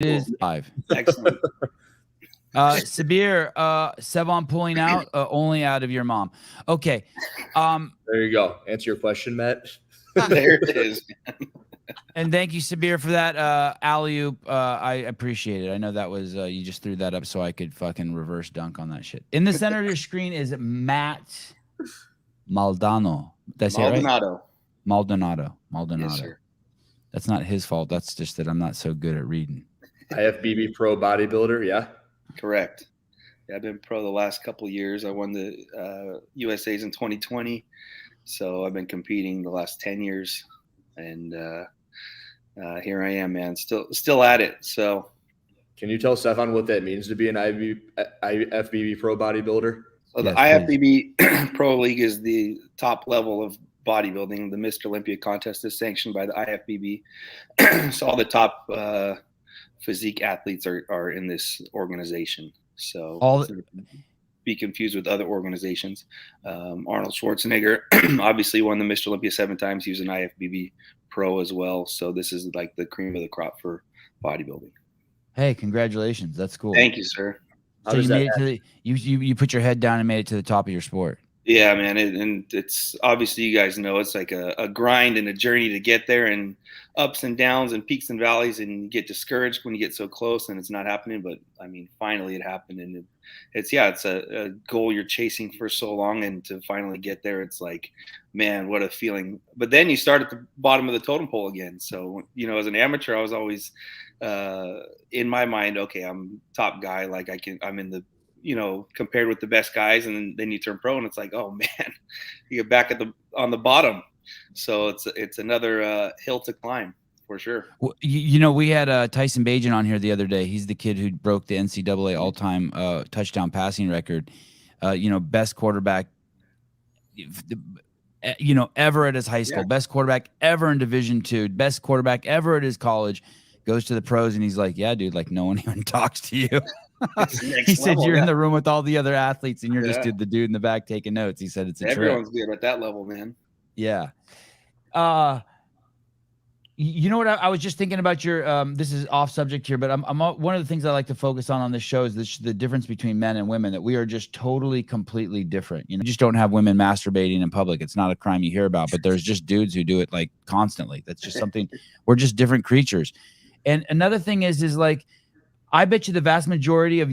is 5. Excellent. Sabir, Sevan pulling out only out of your mom. Okay. There you go. Answer your question, Matt. There it is. And thank you, Sabir, for that alley-oop. I appreciate it. I know that was you just threw that up so I could fucking reverse dunk on that shit. In the center of your screen is Matt Maldonado. Did I say it right? Maldonado. Yes, sir. That's not his fault. That's just that I'm not so good at reading. IFBB pro bodybuilder, yeah? Correct. Yeah, I've been pro the last couple of years. I won the USA's in 2020. So I've been competing the last 10 years. And here I am, man, still at it. So can you tell Sevan what that means to be an IFBB pro bodybuilder? So the IFBB Pro League is the top level of bodybuilding. The Mr. Olympia contest is sanctioned by the IFBB. So all the top physique athletes are in this organization. So be confused with other organizations. Arnold Schwarzenegger obviously won the Mr. Olympia 7 times. He was an IFBB pro as well. So this is like the cream of the crop for bodybuilding. Hey, congratulations. That's cool. Thank you, sir. So you made it to you put your head down and made it to the top of your sport. Yeah, man. And it's obviously, you guys know, it's like a grind and a journey to get there, and ups and downs and peaks and valleys, and you get discouraged when you get so close and it's not happening. But I mean, finally it happened, and it's a goal you're chasing for so long, and to finally get there, it's like, man, what a feeling. But then you start at the bottom of the totem pole again. So, as an amateur, I was always in my mind, okay, I'm top guy. Like I'm in the, compared with the best guys, and then you turn pro and it's like, oh man, you get back on the bottom. So it's another hill to climb for sure. Well, we had Tyson Bagent on here the other day. He's the kid who broke the NCAA all-time touchdown passing record. Best quarterback, ever at his high school, best quarterback ever in Division II, best quarterback ever at his college. Goes to the pros and he's like, yeah, dude, like no one even talks to you. He said you're in the room with all the other athletes and you're just the dude in the back taking notes. He said it's everyone's good at that level, man. Yeah. You know what? I was just thinking about your. This is off subject here, but I'm one of the things I like to focus on this show is the difference between men and women. That we are just totally, completely different. You just don't have women masturbating in public. It's not a crime you hear about, but there's just dudes who do it like constantly. That's just something. We're just different creatures. And another thing is like, I bet you the vast majority of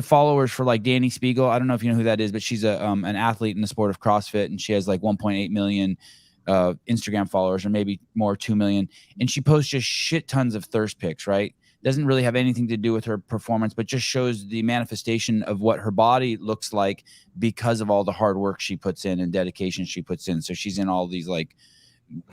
followers for like Danny Spiegel. I don't know if you know who that is, but she's an athlete in the sport of CrossFit, and she has like 1.8 million Instagram followers, or maybe more, 2 million. And she posts just shit tons of thirst pics, right? Doesn't really have anything to do with her performance, but just shows the manifestation of what her body looks like because of all the hard work she puts in and dedication she puts in. So she's in all these like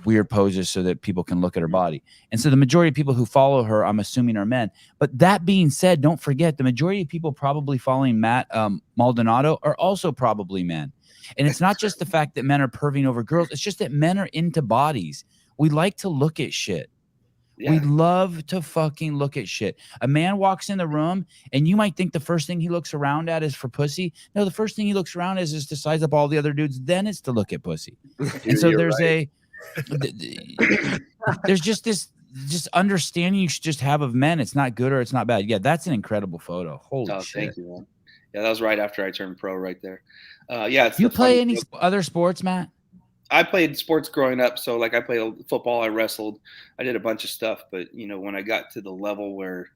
weird poses so that people can look at her body. And so the majority of people who follow her, I'm assuming, are men. But that being said, don't forget the majority of people probably following Matt Maldonado are also probably men. And it's not just the fact that men are perving over girls. It's just that men are into bodies. We like to look at shit. Yeah. We love to fucking look at shit. A man walks in the room and you might think the first thing he looks around at is for pussy. No, the first thing he looks around is to size up all the other dudes. Then it's to look at pussy. And so there's there's just this understanding you should just have of men. It's not good or it's not bad. Yeah, that's an incredible photo. Holy shit. Thank you, man. Yeah, that was right after I turned pro right there. You play any other sports, Matt? I played sports growing up. So like I played football, I wrestled, I did a bunch of stuff. But, when I got to the level where,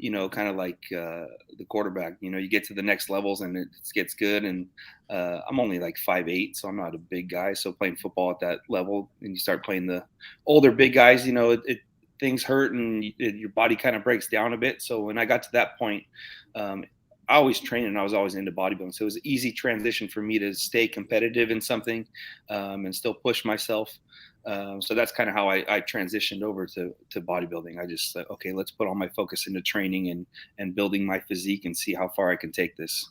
kind of like the quarterback, you get to the next levels and it gets good. And I'm only like 5'8", so I'm not a big guy. So playing football at that level and you start playing the older big guys, things hurt and your body kind of breaks down a bit. So when I got to that point, I always trained and I was always into bodybuilding. So it was an easy transition for me to stay competitive in something and still push myself. So that's kind of how I transitioned over to bodybuilding. I just said, okay, let's put all my focus into training and building my physique and see how far I can take this.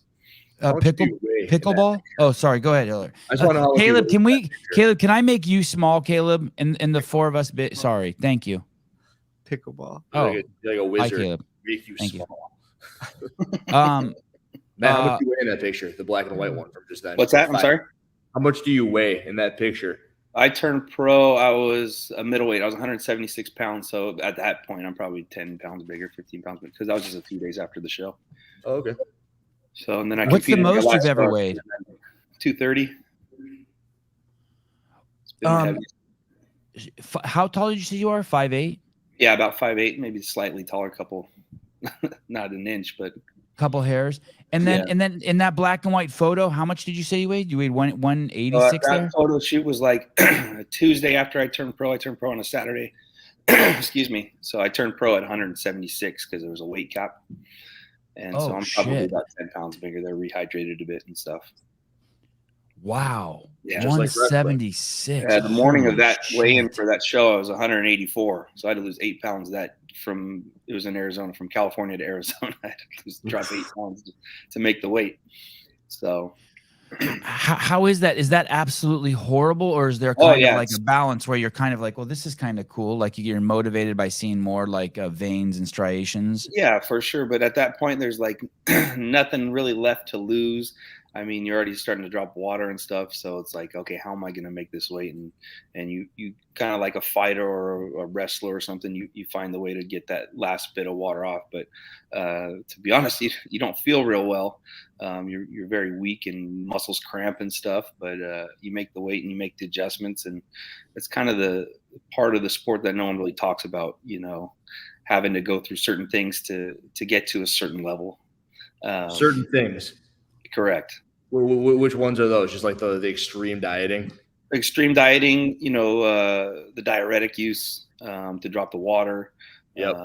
Pickleball? Oh, sorry. Go ahead, Hiller. Caleb, can I make you small, Caleb? And the four of us sorry. Thank you. Pickleball. Oh, like a wizard. Hi, Caleb. Make you Thank small. you. Matt, how much do you weigh in that picture? The black and white one from just then. What's that? I'm sorry. How much do you weigh in that picture? I turned pro. I was a middleweight. I was 176 pounds. So at that point, I'm probably 10 pounds bigger, 15 pounds bigger, because that was just a few days after the show. Oh, okay. So, and then I What's the competed in most you've ever show, weighed? 230. It's been heavy. How tall did you say you are? 5'8"? Yeah, about 5'8", maybe slightly taller, couple, not an inch, but couple hairs. And then in that black and white photo, how much did you say you weighed? You weighed 186 there? That photo shoot was like a Tuesday after I turned pro. I turned pro on a Saturday. Excuse me. So I turned pro at 176 because there was a weight cap. And so I'm probably about 10 pounds bigger. They're rehydrated a bit and stuff. Wow. Yeah, 176. The morning of that weigh-in for that show, I was 184. So I had to lose 8 pounds. It was in Arizona, from California to Arizona. I had to drop 8 pounds to make the weight. So how is that? Is that absolutely horrible, or is there kind of like a balance where you're kind of like, well, this is kind of cool, like you're motivated by seeing more like veins and striations? Yeah, for sure. But at that point, there's like nothing really left to lose. I mean, you're already starting to drop water and stuff, so it's like, okay, how am I going to make this weight? And you kind of like a fighter or a wrestler or something, you find the way to get that last bit of water off. But to be honest, you don't feel real well. You're very weak and muscles cramp and stuff. But you make the weight and you make the adjustments, and it's kind of the part of the sport that no one really talks about. Having to go through certain things to get to a certain level. Certain things. Correct. Which ones are those? Just like the extreme dieting? Extreme dieting, the diuretic use to drop the water. Yep.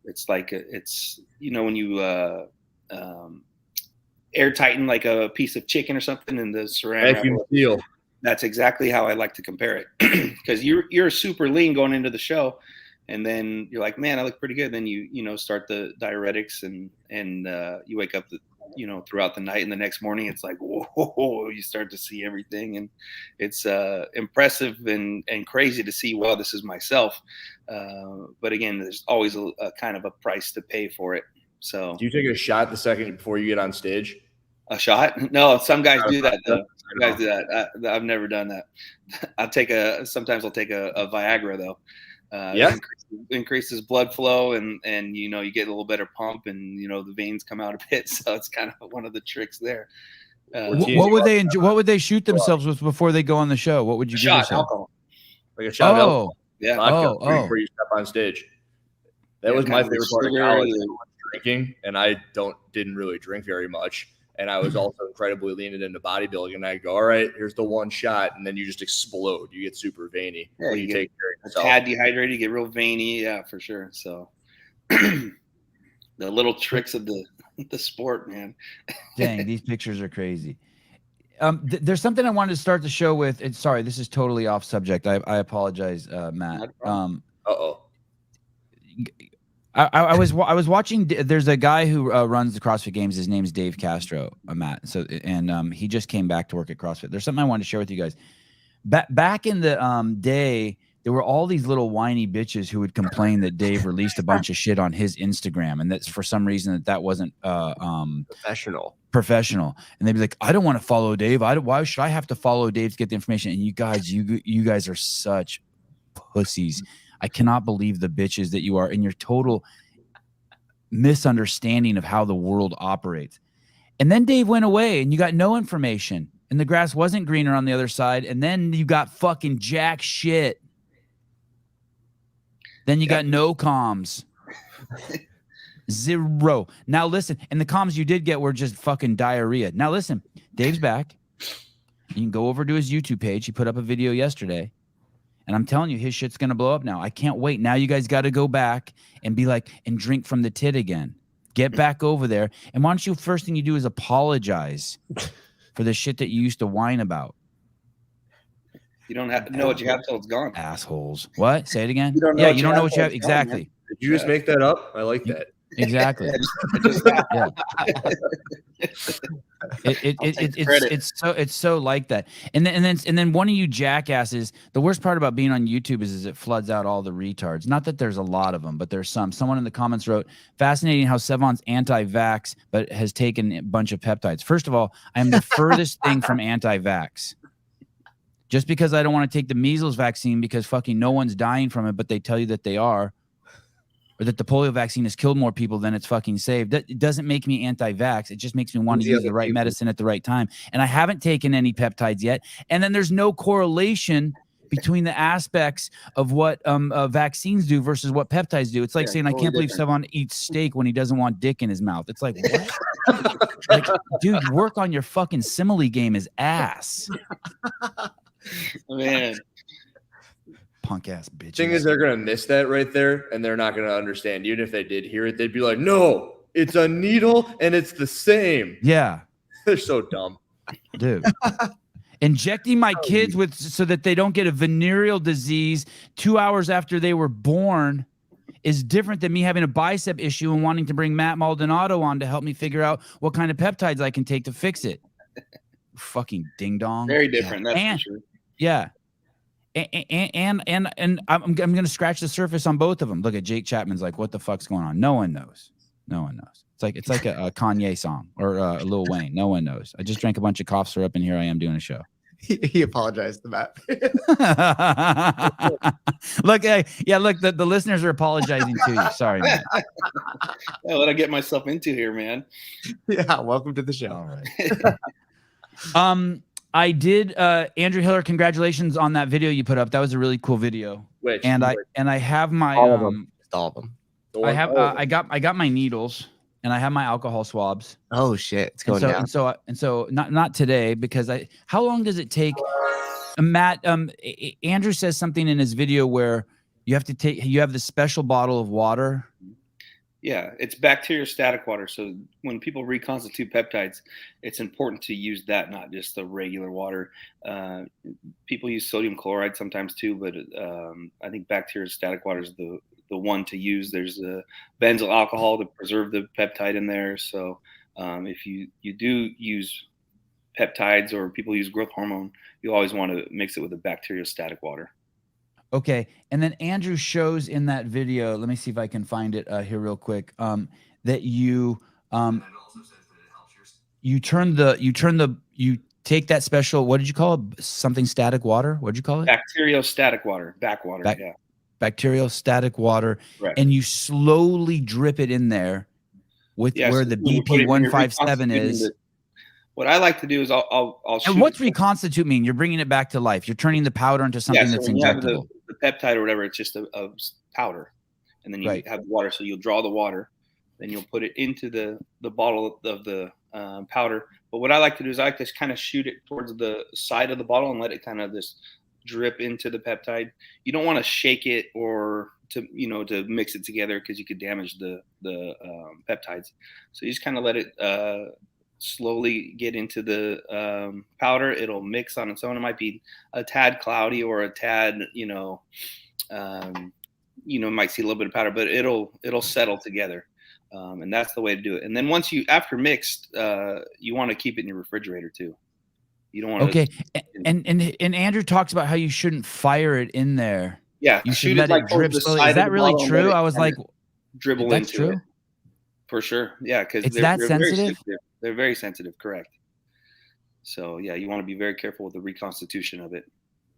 It's like when you air tighten like a piece of chicken or something in the ceramic. Vacuum seal. That's exactly how I like to compare it, because you're super lean going into the show, and then you're like, man, I look pretty good. Then you start the diuretics and you wake up throughout the night, and the next morning it's like, whoa, you start to see everything, and it's impressive and crazy to see, well, this is myself. But again, there's always a kind of a price to pay for it. So do you take a shot the second before you get on stage? A shot? No, some guys do that though. Some guys do that. I've never done that. Sometimes I'll take a Viagra though. Increases blood flow, and you get a little better pump, and the veins come out a bit. So it's kind of one of the tricks there. What would they shoot themselves with before they go on the show? What would you give yourself? Alcohol. Like a shot of alcohol. Yeah. Before you step on stage. That was my favorite part of college, drinking, and I didn't really drink very much. And I was also incredibly leaning into bodybuilding. And I go, all right, here's the one shot. And then you just explode. You get super veiny when you take care of yourself. Tad dehydrated, you get real veiny. Yeah, for sure. So the little tricks of the sport, man. Dang, these pictures are crazy. There's something I wanted to start the show with. Sorry, this is totally off subject. I apologize, Matt. I was watching. There's a guy who runs the CrossFit Games. His name's Dave Castro, Matt. So he just came back to work at CrossFit. There's something I wanted to share with you guys. Back in the day, there were all these little whiny bitches who would complain that Dave released a bunch of shit on his Instagram, and that's for some reason that wasn't professional. And they'd be like, I don't want to follow Dave. Why should I have to follow Dave to get the information? And you guys are such pussies. I cannot believe the bitches that you are, and your total misunderstanding of how the world operates. And then Dave went away, and you got no information, and the grass wasn't greener on the other side. And then you got fucking jack shit. Then you got no comms. Zero. Now listen, and the comms you did get were just fucking diarrhea. Now listen, Dave's back. You can go over to his YouTube page. He put up a video yesterday. And I'm telling you, his shit's going to blow up now. I can't wait. Now you guys got to go back and be like, and drink from the tit again. Get back over there. And why don't you, first thing you do is apologize for the shit that you used to whine about. You don't have to know what you have till it's gone. Assholes. What? Say it again. You don't know what you have. Exactly. Did you just make that up? I like that. Exactly. Yeah. It's so like that. And then one of you jackasses, the worst part about being on YouTube is it floods out all the retards. Not that there's a lot of them, but there's some. Someone in the comments wrote, fascinating how Sevan's anti-vax but has taken a bunch of peptides. First of all, I am the furthest thing from anti-vax. Just because I don't want to take the measles vaccine because fucking no one's dying from it, but they tell you that they are, or that the polio vaccine has killed more people than it's fucking saved. It doesn't make me anti-vax. It just makes me want to use the right medicine at the right time. And I haven't taken any peptides yet. And then there's no correlation between the aspects of what vaccines do versus what peptides do. It's like saying, totally I can't believe Sevan eats steak when he doesn't want dick in his mouth. It's like, what? Like, dude, work on your fucking simile game is ass. Man. Punk ass bitches. Thing is, they're gonna miss that right there, and they're not gonna understand. Even if they did hear it, they'd be like, "No, it's a needle, and it's the same." Yeah, they're so dumb, dude. Injecting my kids with so that they don't get a venereal disease 2 hours after they were born is different than me having a bicep issue and wanting to bring Matt Maldonado on to help me figure out what kind of peptides I can take to fix it. Fucking ding dong. Very different. That's for sure. Yeah. And I'm gonna scratch the surface on both of them. Look at Jake Chapman's like, what the fuck's going on? No one knows. No one knows. It's like a Kanye song or a Lil Wayne. No one knows. I just drank a bunch of cough syrup and here I am doing a show. He apologized to Matt. Look, look, the listeners are apologizing to you. Sorry, man. What I get myself into here, man. Yeah, welcome to the show. All right. I did, Andrew Hiller. Congratulations on that video you put up. That was a really cool video. I have my all of them. I got my needles and I have my alcohol swabs. Oh shit, it's going down. And so not today because how long does it take? Matt, Andrew says something in his video where you have this special bottle of water. Yeah, it's bacteriostatic water. So when people reconstitute peptides, it's important to use that, not just the regular water. People use sodium chloride sometimes too, but I think bacteriostatic water is the one to use. There's a benzyl alcohol to preserve the peptide in there. So if you do use peptides or people use growth hormone, you always want to mix it with a bacteriostatic water. Okay. And then Andrew shows in that video, let me see if I can find it here real quick, that you take that special, what did you call it? Something static water? What did you call it? Bacteriostatic water, backwater. Yeah. Bacteriostatic water. Right. And you slowly drip it in there with where the BP157 is. What I like to do is I'll shoot. And what's reconstitute mean? You're bringing it back to life. You're turning the powder into something that's injectable. The peptide or whatever, it's just a powder, and then you have water. So you'll draw the water, then you'll put it into the bottle of the powder. But what I like to do is I like to kind of shoot it towards the side of the bottle and let it kind of just drip into the peptide. You don't want to shake it or to mix it together because you could damage the peptides. So you just kind of let it slowly get into the powder. It'll mix on its own. It might be a tad cloudy or a tad, might see a little bit of powder, but it'll settle together. And that's the way to do it. And then once after mixed, you want to keep it in your refrigerator too. You don't want to. Okay. And Andrew talks about how you shouldn't fire it in there. Yeah. You should let it drip slowly. Is that really true? I was like, dribble that's into true? it. For sure. Yeah. Because it's that sensitive? They're very sensitive, correct. So yeah, you want to be very careful with the reconstitution of it.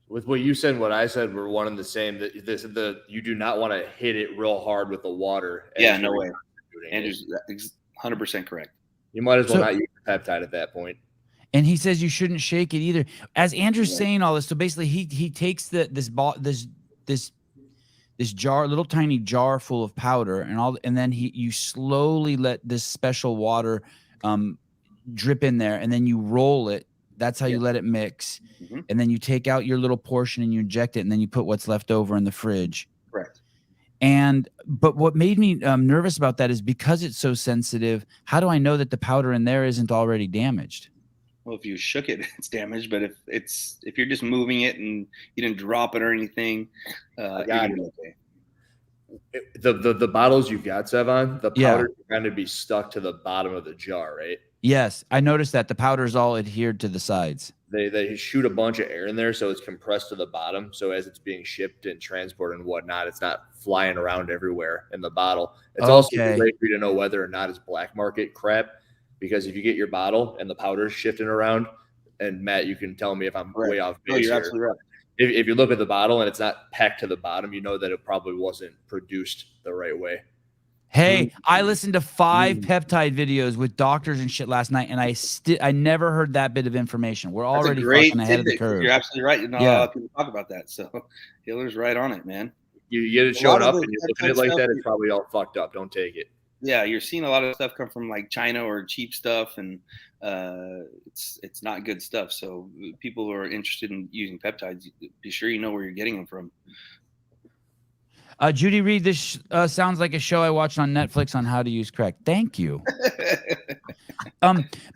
With what you said and what I said, we're one and the same. That you do not want to hit it real hard with the water. Yeah, no way. Andrew's 100% correct. You might as well not use the peptide at that point. And he says you shouldn't shake it either. As Andrew's saying all this, so basically he takes this jar, little tiny jar full of powder, and then you slowly let this special water drip in there, and then you roll it. That's how you let it mix. Mm-hmm. And then you take out your little portion and you inject it, and then you put what's left over in the fridge. Correct. But what made me nervous about that is because it's so sensitive, how do I know that the powder in there isn't already damaged? Well, if you shook it, it's damaged. But if you're just moving it and you didn't drop it or anything, you're gonna be okay. The bottles you've got, Sevan, the powder can kind of be stuck to the bottom of the jar, right? Yes, I noticed that the powder's all adhered to the sides. They shoot a bunch of air in there, so it's compressed to the bottom. So as it's being shipped and transported and whatnot, it's not flying around everywhere in the bottle. It's also a way for you to know whether or not it's black market crap, because if you get your bottle and the powder's shifting around And Matt, you can tell me if I'm way off base. No, you're here. absolutely right. If you look at the bottle and it's not packed to the bottom, you know that it probably wasn't produced the right way. Hey, I listened to 5 peptide videos with doctors and shit last night, and I never heard that bit of information. We're already fucking ahead of the curve. You're absolutely right. Not a lot of people talk about that. So Hiller's right on it, man. You get it showing up and you look at it like that, it's probably all fucked up. Don't take it. Yeah, you're seeing a lot of stuff come from like China or cheap stuff, and it's not good stuff. So people who are interested in using peptides, be sure you know where you're getting them from. Judy Reed, this sounds like a show I watched on Netflix on how to use crack. Thank you.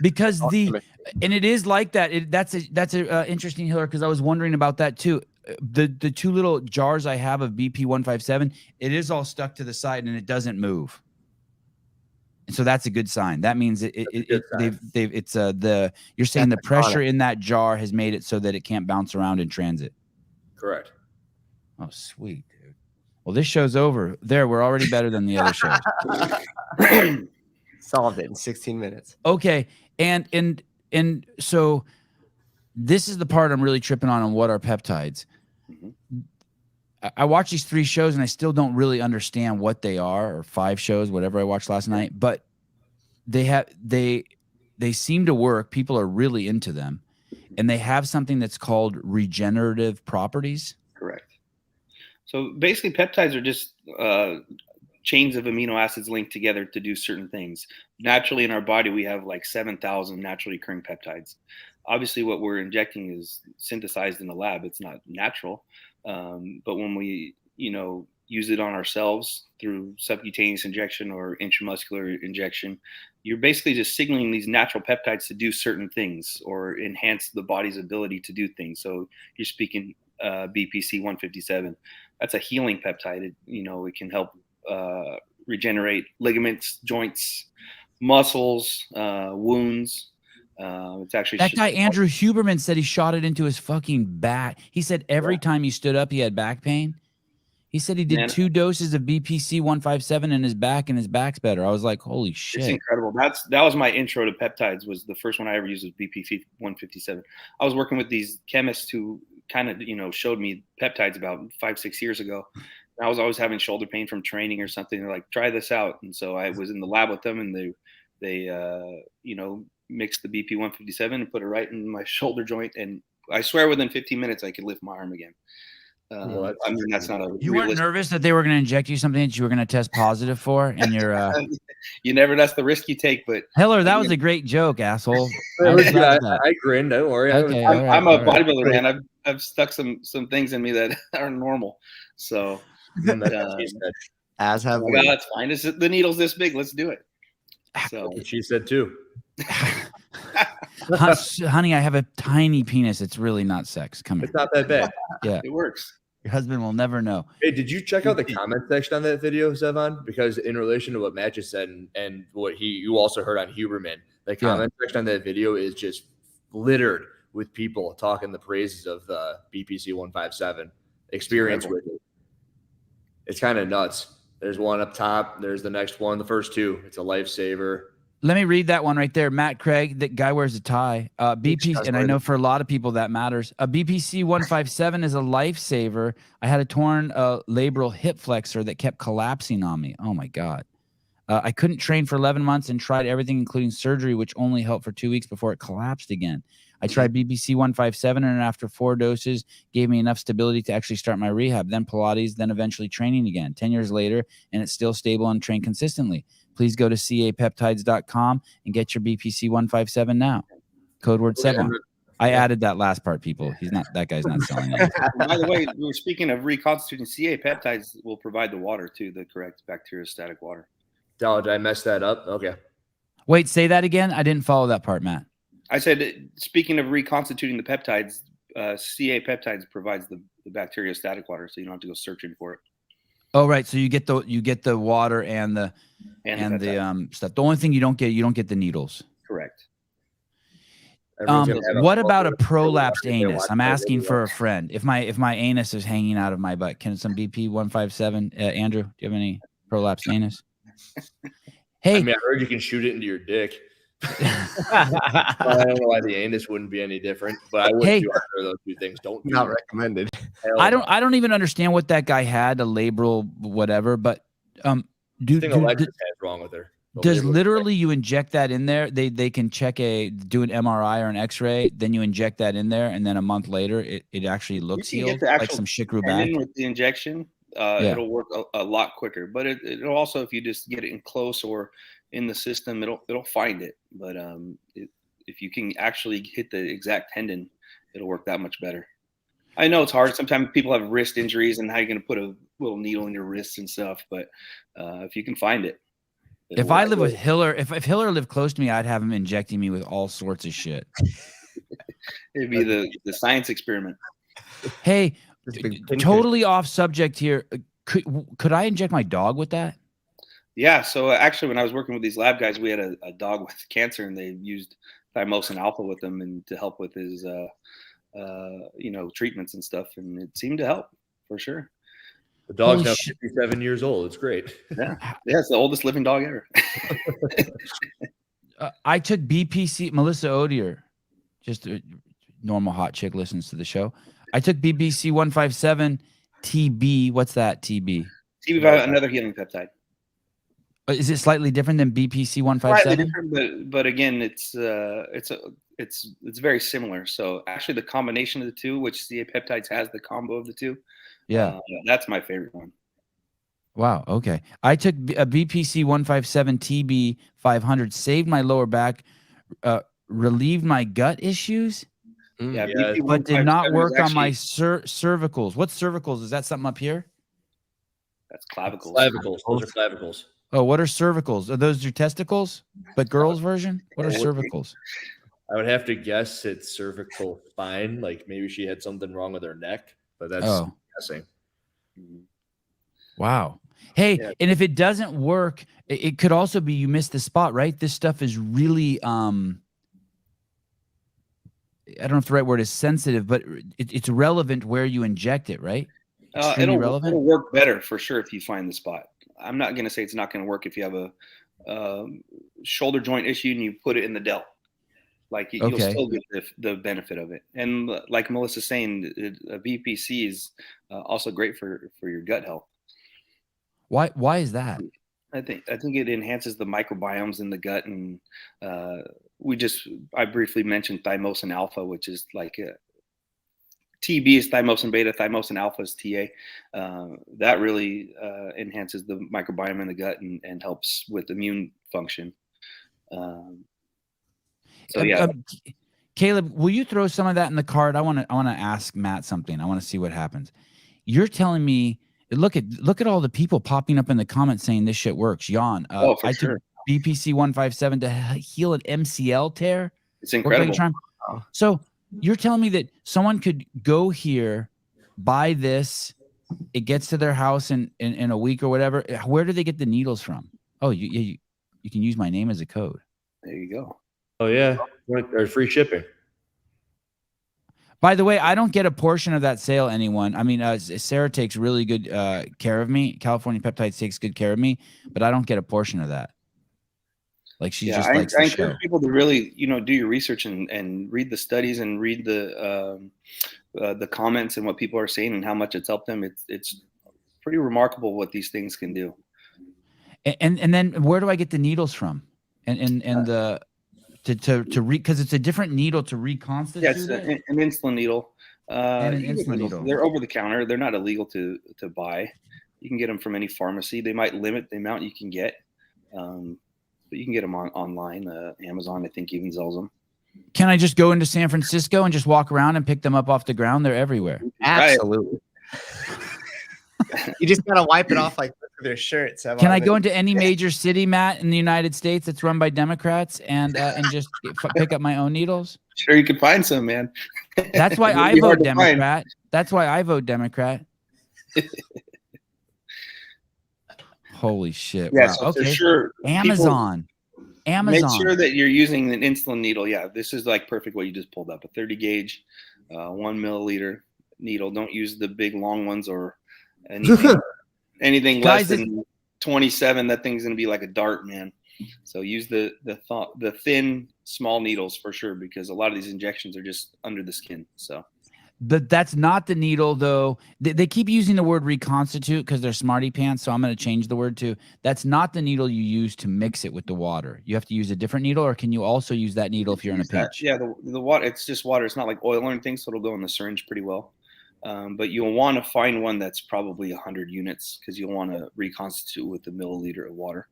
Because and it is like that. That's a interesting, Hiller, because I was wondering about that too. The 2 little jars I have of BP 157, it is all stuck to the side and it doesn't move. And so that's a good sign. That means you're saying the pressure in that jar has made it so that it can't bounce around in transit. Correct. Oh, sweet, dude. Well, this show's over. We're already better than the other shows. Solved it in 16 minutes. Okay. And so this is the part I'm really tripping on what are peptides. I watch these 3 shows and I still don't really understand what they are, or 5 shows, whatever I watched last night, but they seem to work. People are really into them, and they have something that's called regenerative properties. Correct. So basically peptides are just chains of amino acids linked together to do certain things. Naturally in our body, we have like 7,000 naturally occurring peptides. Obviously what we're injecting is synthesized in the lab. It's not natural. But when we, use it on ourselves through subcutaneous injection or intramuscular injection, you're basically just signaling these natural peptides to do certain things or enhance the body's ability to do things. So you're speaking BPC 157. That's a healing peptide. It can help regenerate ligaments, joints, muscles, wounds. It's actually that guy Andrew Huberman said he shot it into his fucking back. He said every time he stood up, he had back pain. He said he did 2 doses of BPC 157 in his back, and his back's better. I was like, holy shit! It's incredible. That was my intro to peptides. Was the first one I ever used was BPC 157. I was working with these chemists who kind of showed me peptides about 5-6 years ago. And I was always having shoulder pain from training or something. They're like, try this out, and so I was in the lab with them, and they mixed the BP 157 and put it right in my shoulder joint, and I swear within 15 minutes I could lift my arm again. That's not a. You weren't nervous that they were going to inject you something that you were going to test positive for, and you're. You never. That's the risk you take. But Hiller, that was a great joke, asshole. I grinned. Don't worry. Okay, I'm a bodybuilder, man. I've stuck some things in me that aren't normal. So. As have we. Well, that's fine. The needle's this big. Let's do it. So she said too. Honey, I have a tiny penis. It's really not sex. Come here. It's not that bad. Yeah, it works. Your husband will never know. Hey, did you check out the comment section on that video, Sevan? Because in relation to what Matt just said and what you also heard on Huberman, the comment section on that video is just littered with people talking the praises of the BPC 157 experience with it. It's kind of nuts. There's one up top. There's the next one. The first 2. It's a lifesaver. Let me read that one right there. Matt Craig, that guy wears a tie. BPC, and I know for a lot of people that matters. A BPC 157 is a lifesaver. I had a torn labral hip flexor that kept collapsing on me. Oh my God. I couldn't train for 11 months and tried everything, including surgery, which only helped for 2 weeks before it collapsed again. I tried BPC 157, and after 4 doses, gave me enough stability to actually start my rehab, then Pilates, then eventually training again. 10 years later, and it's still stable and trained consistently. Please go to capeptides.com and get your BPC 157 now. Code word Sevan. I added that last part, people. That guy's not selling it. By the way, we were speaking of reconstituting. CA peptides will provide the water too, the correct bacteriostatic water. Oh, did I mess that up? Okay. Wait, say that again. I didn't follow that part, Matt. I said, speaking of reconstituting the peptides, CA peptides provides the bacteriostatic water, so you don't have to go searching for it. Oh, right. So you get the water and the stuff. The only thing you don't get the needles. Correct. What about a prolapsed anus? I'm asking for a friend. If my anus is hanging out of my butt, can some BP 157? Andrew, do you have any prolapsed anus? Hey, I heard you can shoot it into your dick. I don't know why the anus wouldn't be any different, but I would do either of those two things. Don't do Not recommended. I don't even understand what that guy had, a labral whatever, but Alexis has wrong with her. Does literally you inject that in there? They can do an MRI or an X-ray, then you inject that in there, and then a month later it actually looks healed, like some shikru back. With the injection, it'll work a lot quicker. But it'll also, if you just get it in close or in the system, it'll find it. But if you can actually hit the exact tendon, it'll work that much better. I know it's hard. Sometimes people have wrist injuries, and how you're going to put a little needle in your wrists and stuff. But if you can find it. If I live with Hiller, if Hiller lived close to me, I'd have him injecting me with all sorts of shit. It'd be the science experiment. Hey, totally off subject here. Could I inject my dog with that? Yeah. So actually, when I was working with these lab guys, we had a dog with cancer, and they used thymosin alpha with him and to help with his, treatments and stuff, and it seemed to help for sure. The dog's now 57 years old. It's great. Yeah, it's the oldest living dog ever. I took BPC, Melissa Odier, just a normal hot chick listens to the show. I took BPC 157 TB. What's that, TB? TB, another healing peptide. Is it slightly different than BPC 157? Slightly different, but again, it's very similar. So actually, the combination of the two, which CA Peptides has the combo of the two. Yeah, that's my favorite one. Wow. Okay. I took a BPC 157 TB 500, saved my lower back, relieved my gut issues. Yeah, but did not work on my cervicals. What's cervicals? Is that something up here? That's clavicles. Clavicles. Those are clavicles. Oh, what are cervicals? Are those your testicles? But girls' version? What are cervicals? I would have to guess it's cervical spine. Like maybe she had something wrong with her neck, but that's guessing. Wow. Hey, and if it doesn't work, it could also be you missed the spot, right? This stuff is really, I don't know if the right word is sensitive, but it's relevant where you inject it, right? It'll work better for sure if you find the spot. I'm not going to say it's not going to work if you have a shoulder joint issue and you put it in the delt. Like you'll still get the benefit of it. And like Melissa's saying, a BPC is also great for your gut health. Why is that? I think it enhances the microbiomes in the gut, and I briefly mentioned thymosin alpha, which is like TB is thymosin beta, thymosin alpha is TA. That really enhances the microbiome in the gut and helps with immune function. Caleb, will you throw some of that in the card? I want to ask Matt something. I want to see what happens. You're telling me, look at all the people popping up in the comments saying this shit works. Yawn. For sure. Took BPC 157 to heal an MCL tear. It's incredible. So you're telling me that someone could go here, buy this, it gets to their house in a week or whatever. Where do they get the needles from? Oh, you can use my name as a code. There you go. Oh yeah, there's free shipping. By the way, I don't get a portion of that sale, anyone. I mean, Sarah takes really good care of me. California Peptides takes good care of me, but I don't get a portion of that. Like she just likes the show. I encourage people to really, do your research and read the studies and read the comments and what people are saying and how much it's helped them. It's pretty remarkable what these things can do. And then where do I get the needles from? Because it's a different needle to reconstitute. Yeah, it's an insulin needle. They're over the counter. They're not illegal to buy. You can get them from any pharmacy. They might limit the amount you can get, but you can get them online. Amazon, I think, even sells them. Can I just go into San Francisco and just walk around and pick them up off the ground? They're everywhere. Absolutely. You just gotta wipe it off like their shirts. Can I go into any major city, Matt, in the United States that's run by Democrats and just pick up my own needles? Sure, you can find some, man. That's why I vote Democrat. That's why I vote Democrat. Holy shit! Yeah, wow. so okay. For sure. Amazon. Make sure that you're using an insulin needle. Yeah, this is like perfect what you just pulled up. A 30 gauge, 1 milliliter needle. Don't use the big long ones or anything. Anything Guys, less than 27, that thing's going to be like a dart, man. So use the thin, small needles for sure, because a lot of these injections are just under the skin. So. But that's not the needle, though. They keep using the word reconstitute because they're smarty pants. So I'm going to change the word to that's not the needle you use to mix it with the water. You have to use a different needle, or can you also use that needle if you're in a pinch? Yeah, the water, it's just water. It's not like oil or anything, so it'll go in the syringe pretty well. But you'll want to find one that's probably 100 units because you'll want to reconstitute with a milliliter of water.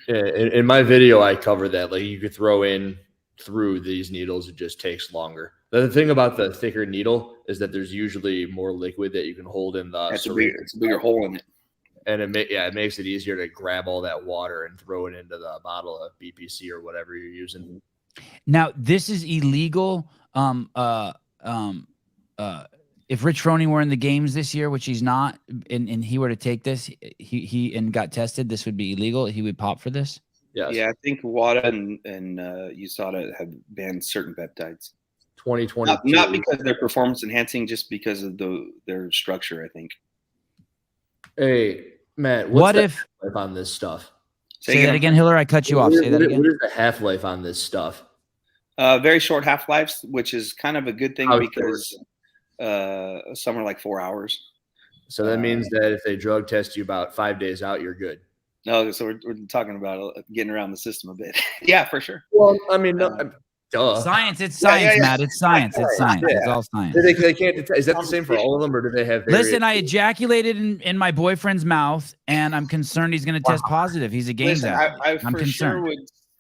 Yeah, in my video, I cover that. Like you could throw in through these needles, it just takes longer. The thing about the thicker needle is that there's usually more liquid that you can hold in the syringe. It's a bigger hole in it. And it makes it easier to grab all that water and throw it into the bottle of BPC or whatever you're using. Now, this is illegal. If Rich Froning were in the games this year, which he's not, and he were to take this, he got tested, this would be illegal. He would pop for this. Yes. Yeah, I think WADA and USADA have banned certain peptides. 2022. Not because they're performance enhancing, just because of their structure, I think. Hey, Matt, what if half-life on this stuff? Say that again, Hiller. I cut you off. Say that again. What is the half-life on this stuff? Very short half-lives, which is kind of a good thing because some are like 4 hours. So that means that if they drug test you about 5 days out, you're good. No, so we're talking about getting around the system a bit. Yeah, for sure. Well, I mean, duh. Science. It's science, Matt. It's science. It's science. Yeah. It's all science. They can't detect. Is that the same for all of them, or do they have? Listen, I ejaculated in my boyfriend's mouth, and I'm concerned he's going to test positive. He's a games athlete. I'm for concerned. Sure would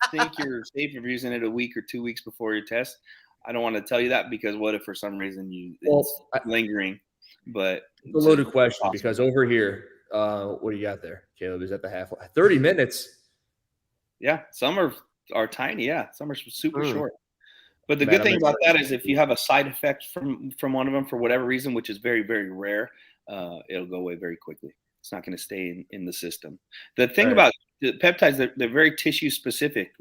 think you're safe if you're using it a week or 2 weeks before your test. I don't want to tell you that because what if for some reason it's lingering? But it's a loaded question because over here, what do you got there, Caleb? Is that the half 30 minutes? Yeah, some are tiny. Yeah, some are super short. But the good thing about that is if you have a side effect from one of them for whatever reason, which is very, very rare, it'll go away very quickly. It's not going to stay in the system. The thing about the peptides, they're very tissue specific,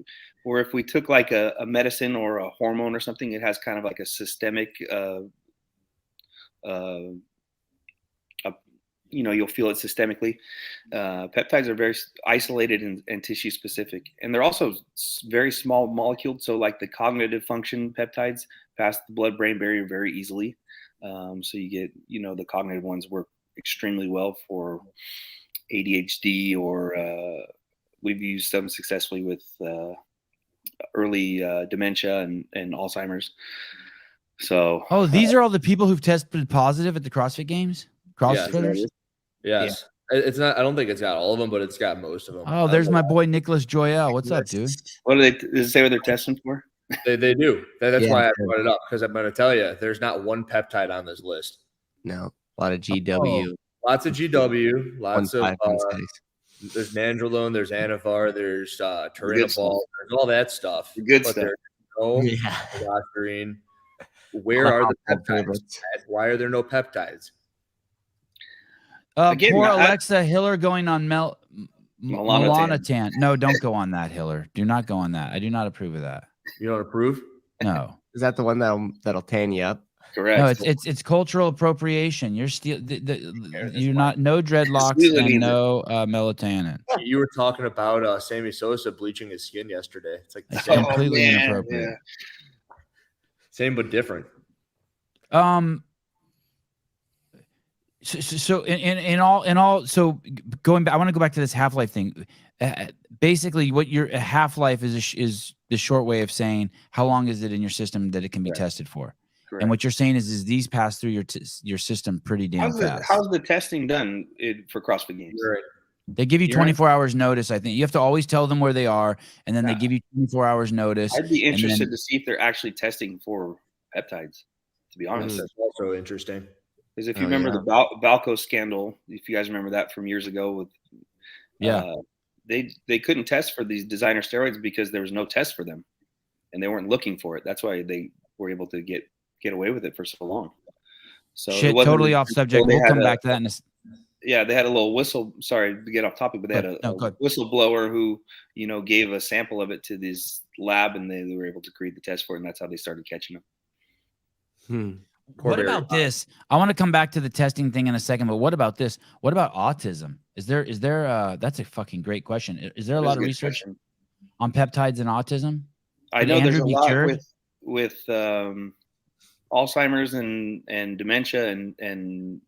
where if we took like a medicine or a hormone or something, it has kind of like a systemic, you'll feel it systemically. Peptides are very isolated and tissue specific. And they're also very small molecules. So like the cognitive function peptides pass the blood-brain barrier very easily. So you get, the cognitive ones work extremely well for ADHD or we've used them successfully with early dementia and Alzheimer's. So. Oh, these are all the people who've tested positive at the CrossFit Games? CrossFitters? Yes. Yeah. It's not. I don't think it's got all of them, but it's got most of them. Oh, there's my boy Nicholas Joyelle. What's up, dude? What does it say what they're testing for? They do. That's why I brought it up, because I'm going to tell you, there's not one peptide on this list. No, a lot of GW. Lots of GW. Lots of. There's nandrolone. There's Anavar. There's Turinabol. There's all that stuff. The good stuff. There's no colostrin. Where are the peptides? Why are there no peptides? Poor Alexa Hiller going on Melanotan. No, don't go on that, Hiller. Do not go on that. I do not approve of that. You don't approve? No. Is that the one that'll tan you up? Correct. No, it's cultural appropriation. You're still you're not no dreadlocks and no melatonin. You were talking about Sammy Sosa bleaching his skin yesterday. It's like completely inappropriate. Yeah. Same but different. So in all, so going back, I want to go back to this half-life thing. Basically, what your half-life is the short way of saying how long is it in your system that it can be tested for. Correct. And what you're saying is these pass through your system pretty damn fast. How's the testing done for CrossFit Games? Right. They give you 24 hours notice. I think you have to always tell them where they are, and then they give you 24 hours notice. I'd be interested to see if they're actually testing for peptides, to be honest. That's also interesting. Because if you remember the Balco scandal, if you guys remember that from years ago, with they couldn't test for these designer steroids because there was no test for them, and they weren't looking for it. That's why they were able to get away with it for so long. So totally off subject. We'll come back to that in a. Yeah, they had a little whistle. Sorry to get off topic, but they had a whistleblower who gave a sample of it to this lab, and they were able to create the test for it, and that's how they started catching them. What about this? I want to come back to the testing thing in a second, but what about this? What about autism? Is there that's a fucking great question. Is there a lot of research on peptides and autism? I know there's a lot with Alzheimer's and dementia and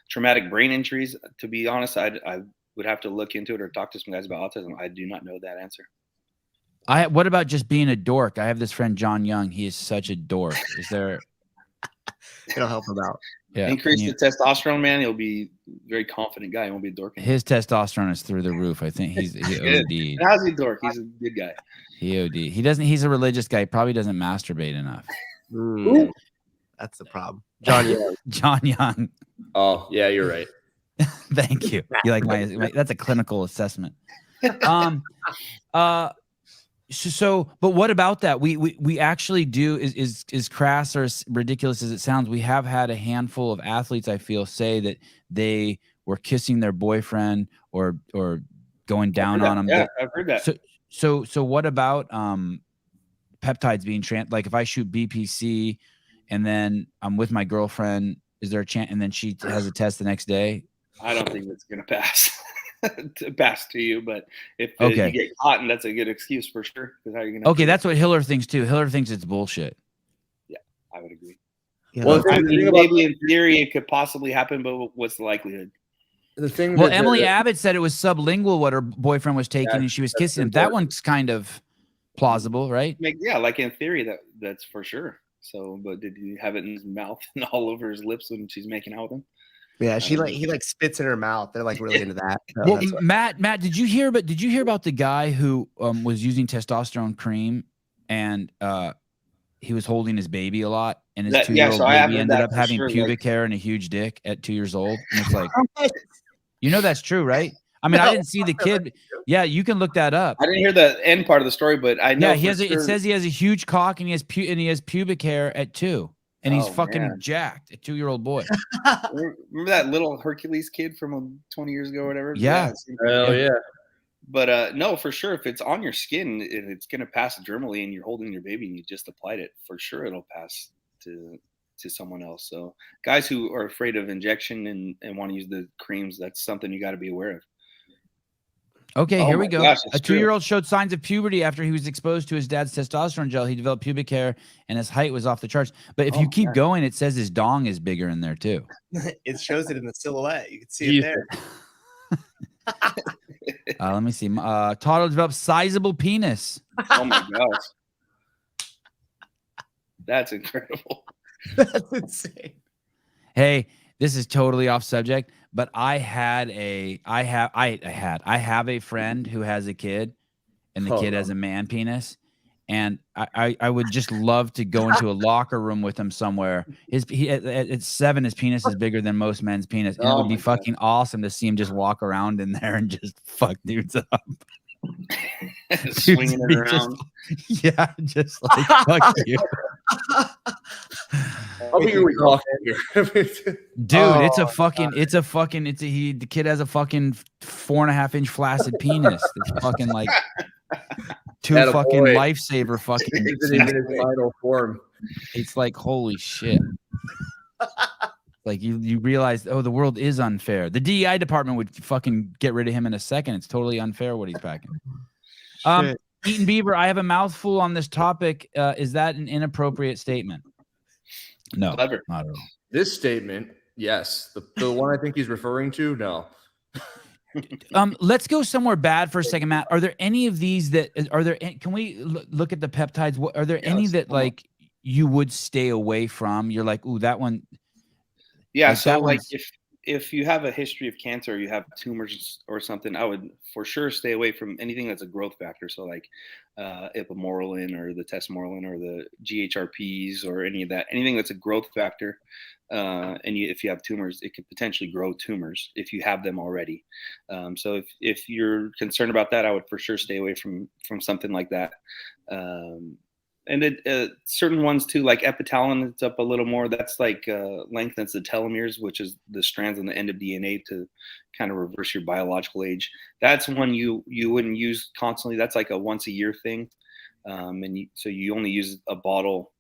traumatic brain injuries. To be honest, I would have to look into it or talk to some guys about autism. I do not know that answer. What about just being a dork? I have this friend, John Young. He is such a dork. Is there? It'll help him out. Yeah. Increase the testosterone, man. He'll be a very confident guy. He won't be a dork. His testosterone is through the roof. I think he OD. How's he a dork? He's a good guy. He OD. He doesn't. He's a religious guy. He probably doesn't masturbate enough. That's the problem. John Young. John Young. Oh yeah, you're right. Thank you. You like my? That's a clinical assessment. So, but what about that? We actually do is crass or as ridiculous as it sounds. We have had a handful of athletes, I feel, say that they were kissing their boyfriend or going down on them. Yeah, I've heard that. So what about peptides being like if I shoot BPC and then I'm with my girlfriend, is there a chance? And then she has a test the next day. I don't think it's gonna pass. To pass to you, but if you get caught, and that's a good excuse for sure. Because how are you gonna? Okay, that's what Hiller thinks too. Hiller thinks it's bullshit. Yeah, I would agree. Yeah. Well, I mean, maybe in theory it could possibly happen, but what's the likelihood? The thing. Well, Emily Abbott said it was sublingual what her boyfriend was taking, and she was kissing him. That one's kind of plausible, right? Yeah, like in theory, that's for sure. So, but did he have it in his mouth and all over his lips when she's making out with him? Yeah, he spits in her mouth. They're like really into that. Well, Matt, did you hear about the guy who was using testosterone cream and he was holding his baby a lot and his 2-year-old baby ended up having pubic hair and a huge dick at 2 years old? And it's like, that's true, right? I mean, I didn't see the kid. Yeah, you can look that up. I didn't hear the end part of the story, but I know. Yeah, it says he has a huge cock and he has pubic hair at 2. And he's fucking jacked, a 2-year-old boy. Remember that little Hercules kid from 20 years ago or whatever? Yeah. Hell yeah. But no, for sure, if it's on your skin, it's going to pass dermally and you're holding your baby and you just applied it, for sure it'll pass to someone else. So guys who are afraid of injection and want to use the creams, that's something you got to be aware of. Okay, here we go. Gosh, a 2-year-old showed signs of puberty after he was exposed to his dad's testosterone gel. He developed pubic hair and his height was off the charts. But if you keep going, it says his dong is bigger in there too. It shows it in the silhouette. You can see it there. Let me see. Toddler developed sizable penis. Oh my gosh. That's incredible. That's insane. Hey, this is totally off subject, but I have a friend who has a kid and the kid has a man penis. And I would just love to go into a locker room with him somewhere. At 7, his penis is bigger than most men's penis. And it would be fucking awesome to see him just walk around in there and just fuck dudes up. Swinging it around. Just like fuck you. How big are we talking here? Dude, the kid has a fucking 4.5-inch flaccid penis. It's fucking like 2 fucking lifesaver fucking. It's in his final form. It's like, holy shit. Like you realize, the world is unfair. The DEI department would fucking get rid of him in a second. It's totally unfair what he's packing. Eaton Beaver, I have a mouthful on this topic. Is that an inappropriate statement? No, Clever. not at all. This statement, yes. The one I think he's referring to, no. Let's go somewhere bad for a second, Matt. Are there any of these can we look at the peptides? Are there any that like you would stay away from? You're like, ooh, that one. Yeah. So like if you have a history of cancer, or you have tumors or something, I would for sure stay away from anything that's a growth factor. So like ipamorelin or the tesamorelin or the GHRPs or any of that, anything that's a growth factor. If you have tumors, it could potentially grow tumors if you have them already. So if you're concerned about that, I would for sure stay away from something like that. And certain ones too, like epitalin, it's up a little more. That's like lengthens the telomeres, which is the strands on the end of DNA to kind of reverse your biological age. That's one you wouldn't use constantly. That's like a once a year thing. So you only use a bottle.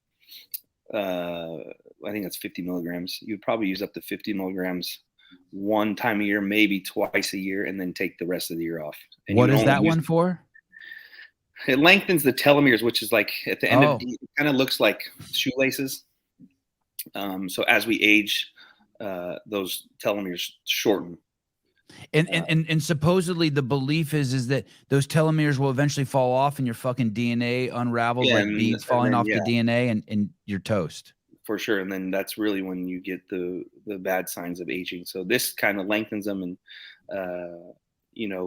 I think that's 50 milligrams. You'd probably use up to 50 milligrams one time a year, maybe twice a year, and then take the rest of the year off. And What is that one for? It lengthens the telomeres, which is like at the end of it kind of looks like shoelaces. So as we age, those telomeres shorten. And supposedly the belief is that those telomeres will eventually fall off and your fucking DNA unravels like beads falling off the DNA and you're toast. For sure. And then that's really when you get the bad signs of aging. So this kind of lengthens them and,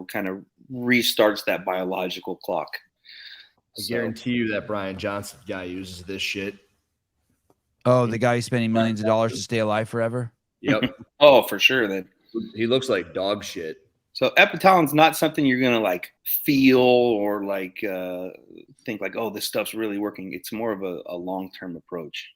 kind of restarts that biological clock. I guarantee you that Brian Johnson guy uses this shit. Oh, the guy who's spending millions of dollars to stay alive forever? Yep. Oh, for sure. Then he looks like dog shit. So epitalin's not something you're going to like feel or like think like, oh, this stuff's really working. It's more of a long-term approach.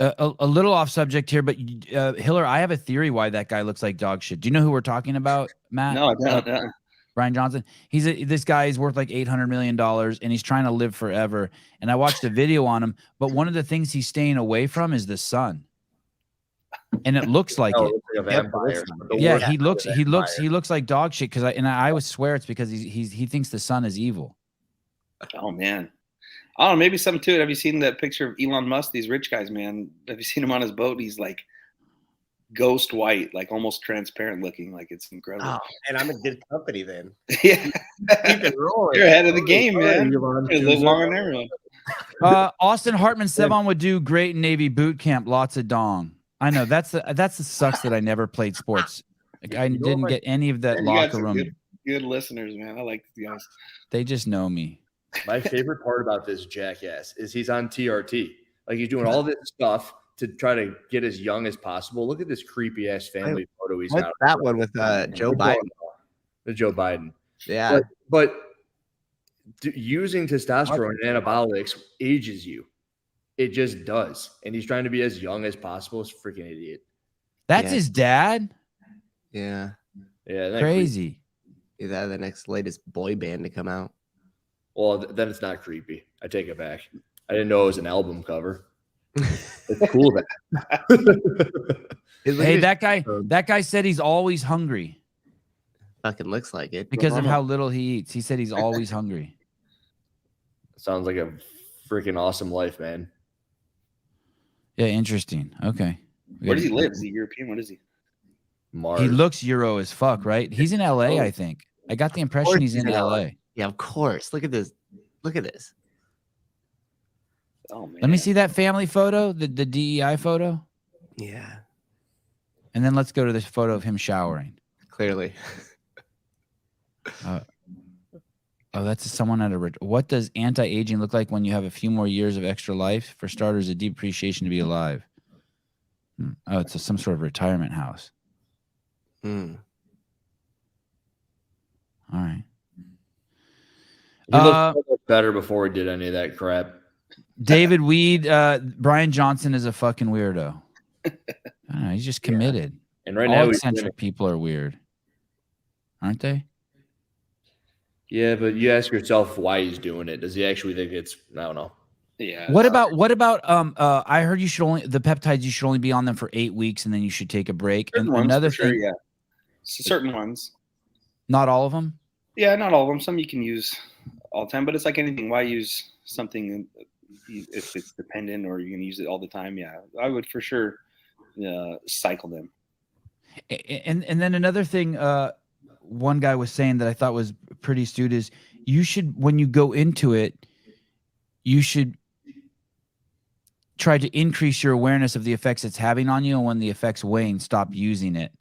A little off subject here, but Hiller, I have a theory why that guy looks like dog shit. Do you know who we're talking about, Matt? No, I don't. Brian Johnson. This guy is worth like $800 million and he's trying to live forever. And I watched a video on him, but one of the things he's staying away from is the sun. And it looks like it. Like a vampire. Yeah, he looks like dog shit. I would swear it's because he thinks the sun is evil. Oh man. I don't know, maybe something to it. Have you seen that picture of Elon Musk? These rich guys, man. Have you seen him on his boat? He's like ghost white, like almost transparent looking. Like it's incredible. Oh, and I'm in good company then. Yeah. Keep it rolling. You're ahead of the game, man. You live longer than everyone. Austin Hartman, Sevan would do great in Navy boot camp. Lots of dong. I know that's the sucks that I never played sports. Like, I didn't get any of that locker room. Good listeners, man. I like these guys. They just know me. My favorite part about this jackass is he's on TRT. Like he's doing all this stuff to try to get as young as possible. Look at this creepy ass family photo he's got. That one with Joe Biden. The Joe Biden. Yeah. But using testosterone and anabolics ages you. It just does. And he's trying to be as young as possible. It's a freaking idiot. That's his dad? Yeah. Yeah. Crazy. Is that the next latest boy band to come out? Well, then it's not creepy. I take it back. I didn't know it was an album cover. It's cool. Hey, that guy said he's always hungry. Fucking looks like it. Because of how little he eats. He said he's always hungry. Sounds like a freaking awesome life, man. Yeah, interesting. Okay. Where does he live? Is he European? What is he? Mars. He looks Euro as fuck, right? He's in LA, I think. I got the impression he's in LA. Yeah, of course. Look at this. Look at this. Oh man. Let me see that family photo, the DEI photo. Yeah. And then let's go to this photo of him showering. Clearly. That's someone at a. What does anti-aging look like when you have a few more years of extra life? For starters, a deep appreciation to be alive. Oh, it's some sort of retirement house. Mm. All right. He looked better before he did any of that crap. David Weed, Brian Johnson is a fucking weirdo. I don't know, he's just committed. Yeah. And right all now, eccentric people are weird, aren't they? Yeah, but you ask yourself why he's doing it. Does he actually think it's? I don't know. Yeah. What about? I heard you should only the peptides. You should only be on them for 8 weeks, and then you should take a break. Certain and ones, another for sure, thing, yeah. Certain ones. Not all of them. Yeah, not all of them. Some you can use all the time, but it's like anything. Why use something if it's dependent or you can use it all the time? Yeah, I would for sure cycle them. And then another thing, one guy was saying that I thought was pretty astute is you should, when you go into it, you should try to increase your awareness of the effects it's having on you, and when the effects wane, stop using it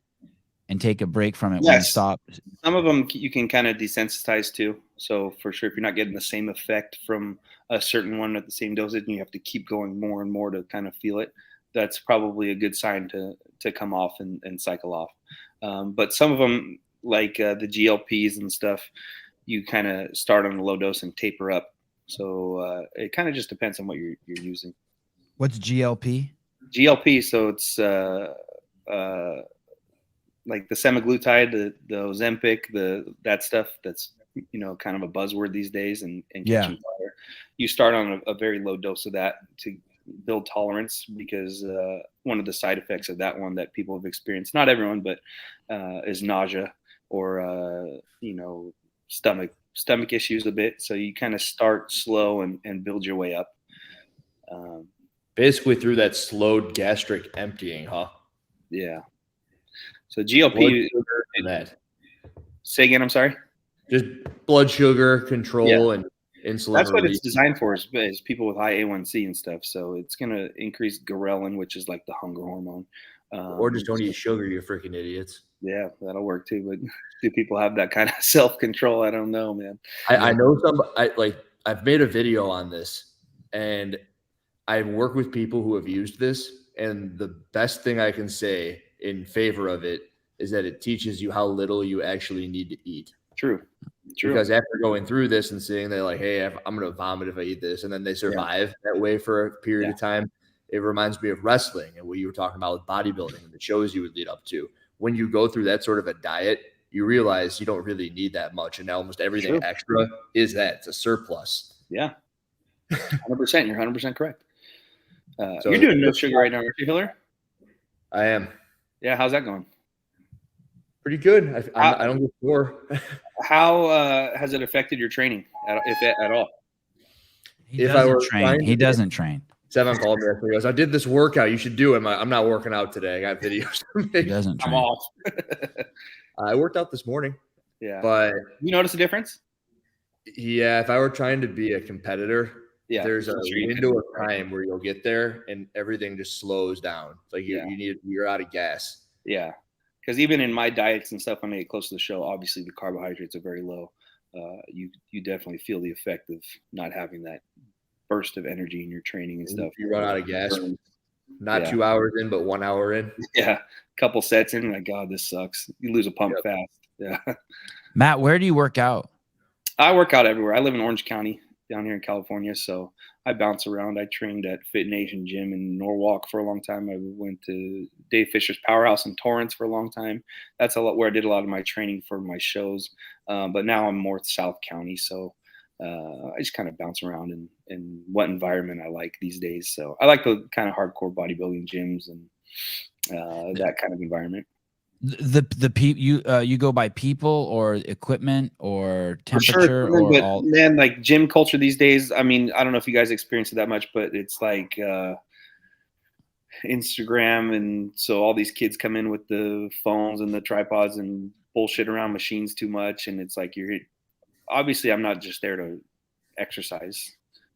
and take a break from it. Yes. When you stop. Some of them you can kind of desensitize to. So for sure, if you're not getting the same effect from a certain one at the same dosage, and you have to keep going more and more to kind of feel it, that's probably a good sign to come off and cycle off. But some of them, like the GLPs and stuff, you kind of start on a low dose and taper up. So it kind of just depends on what you're using. What's GLP? GLP, so it's like the semaglutide, the Ozempic, that stuff that's kind of a buzzword these days and catching fire. You start on a very low dose of that to build tolerance, because one of the side effects of that one that people have experienced, not everyone, but is nausea or stomach issues a bit. So you kind of start slow and build your way up. Basically through that slowed gastric emptying, huh? Yeah. So GLP. That. Say again. I'm sorry. Just blood sugar control and insulin. That's what release. it's designed for, is people with high A1C and stuff. So it's going to increase ghrelin, which is like the hunger hormone. Or just don't eat sugar, you freaking idiots. Yeah, that'll work too. But do people have that kind of self-control? I don't know, man. I know I've made a video on this, and I work with people who have used this, and the best thing I can say in favor of it is that it teaches you how little you actually need to eat. True. Because after going through this and seeing they're like, hey, I'm going to vomit if I eat this, and then they survive that way for a period of time, it reminds me of wrestling and what you were talking about with bodybuilding and the shows you would lead up to. When you go through that sort of a diet, you realize you don't really need that much, and almost everything extra is that. It's a surplus. Yeah. 100%. You're 100% correct. So you're doing no sugar right now, aren't you, Hiller? I am. Yeah, how's that going? Pretty good. I don't get sore. How has it affected your training, if at all? He doesn't train. He doesn't train. Sevan called me and goes, I did this workout. You should do it. I'm not working out today. I got videos to make. He doesn't train. I'm off. I worked out this morning. Yeah. But you notice a difference? Yeah. If I were trying to be a competitor, there's a window of time where you'll get there and everything just slows down. It's like you're out of gas. Yeah. Because even in my diets and stuff, when I get close to the show, obviously the carbohydrates are very low. You definitely feel the effect of not having that burst of energy in your training and stuff. You run out of gas. Not 2 hours in, but 1 hour in. Yeah. Couple sets in, like, God, this sucks. You lose a pump fast. Yeah. Matt, where do you work out? I work out everywhere. I live in Orange County down here in California. So I bounce around. I trained at Fit Nation Gym in Norwalk for a long time. I went to Dave Fisher's Powerhouse in Torrance for a long time. That's where I did a lot of my training for my shows. But now I'm more South County. So I just kind of bounce around in what environment I like these days. So I like the kind of hardcore bodybuilding gyms and that kind of environment. You go by people or equipment or temperature or all? Man, like gym culture these days. I mean, I don't know if you guys experience it that much, but it's like Instagram, and so all these kids come in with the phones and the tripods and bullshit around machines too much, and it's like obviously I'm not just there to exercise.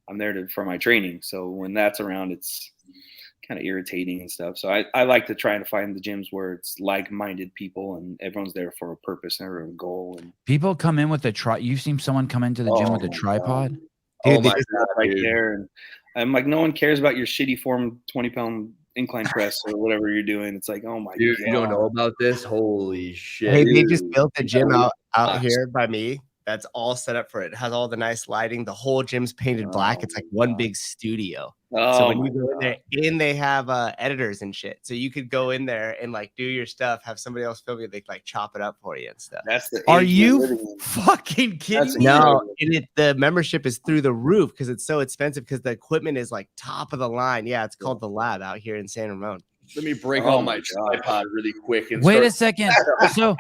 I'm there for my training. So when that's around, it's kind of irritating and stuff. So I like to try and find the gyms where it's like-minded people and everyone's there for a purpose and a goal. And people come in with you've seen someone come into the gym with a tripod? Dude, my God, right there. And I'm like, no one cares about your shitty form 20-pound incline press or whatever you're doing. It's like, oh my God. You don't know about this? Holy shit. Hey, they just built a gym out here by me. That's all set up for it. It has all the nice lighting. The whole gym's painted black. It's like one big studio. So when you go in there, and they have editors and shit. So you could go in there and like do your stuff, have somebody else film you. They like chop it up for you and stuff. Are you fucking kidding me? No, and the membership is through the roof because it's so expensive because the equipment is like top of the line. Yeah, it's called The Lab out here in San Ramon. Let me break all my tripod really quick. And wait a second. So,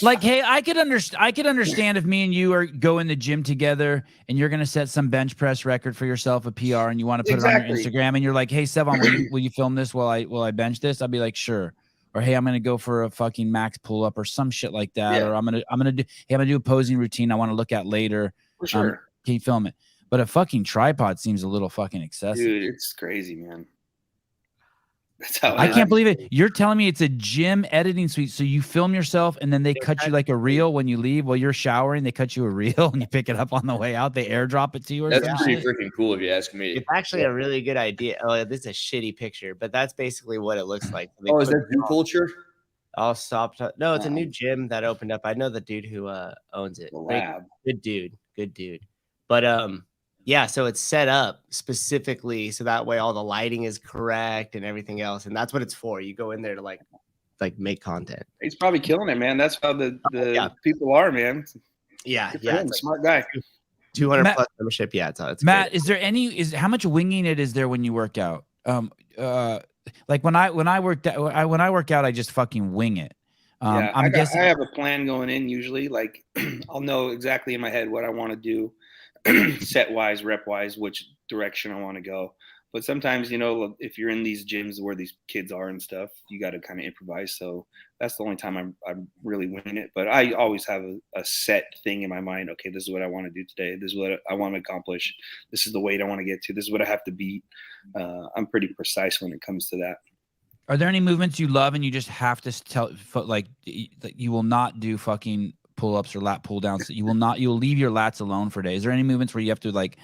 like, hey, I could understand if me and you are go in the gym together and you're gonna set some bench press record for yourself, a PR, and you want to put it on your Instagram, and you're like, hey, Sevan, will you film this while I bench this? I'd be like, sure. Or hey, I'm gonna go for a fucking max pull up or some shit like that. Or I'm gonna do a posing routine I want to look at later. For sure. Can you film it? But a fucking tripod seems a little fucking excessive. Dude, it's crazy, man. I can't believe it. You're telling me it's a gym editing suite. So you film yourself and then they cut you like a reel when you leave while you're showering. They cut you a reel and you pick it up on the way out. They airdrop it to you. That's pretty freaking cool if you ask me. It's actually a really good idea. Oh, this is a shitty picture, but that's basically what it looks like. Is that Zoo Culture? I'll stop. No, it's a new gym that opened up. I know the dude who owns it. Good dude. But yeah, so it's set up specifically so that way all the lighting is correct and everything else, and that's what it's for. You go in there to like make content. He's probably killing it, man. That's how the people are, man. Yeah, Smart guy. 200 plus membership. Yeah, it's Matt. great. Is there how much winging it is there when you work out? Like when I work out, I just fucking wing it. Yeah, I'm guessing I have a plan going in usually. Like I'll know exactly in my head what I want to do, set wise, rep wise, which direction I want to go. But sometimes, if you're in these gyms where these kids are and stuff, you got to kind of improvise. So that's the only time I'm really winging it. But I always have a set thing in my mind. Okay, this is what I want to do today. This is what I want to accomplish. This is the weight I want to get to. This is what I have to beat. I'm pretty precise when it comes to that. Are there any movements you love and you just have to like you will not do fucking pull-ups or lat pull downs? You'll leave your lats alone for days. Is there any movements where you have to like,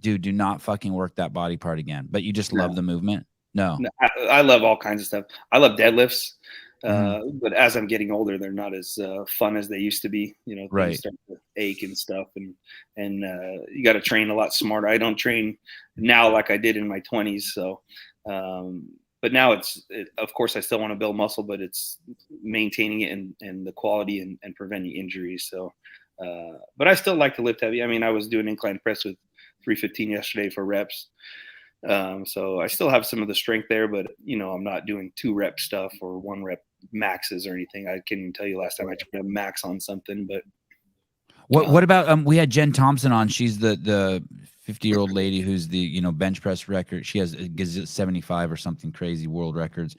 dude, do not fucking work that body part again, but you just love the movement? No, I love all kinds of stuff. I love deadlifts, but as I'm getting older, they're not as fun as they used to be. Things start to ache and stuff, and you got to train a lot smarter. I don't train now like I did in my 20s, so. But now of course, I still want to build muscle, but it's maintaining it and the quality and preventing injuries. So, but I still like to lift heavy. I mean, I was doing incline press with 315 yesterday for reps. So I still have some of the strength there, but I'm not doing 2 rep stuff or 1 rep maxes or anything. I can't even tell you last time I tried a max on something, but. What about, we had Jen Thompson on. She's the 50-year-old lady who's the, bench press record. She has 75 or something crazy world records.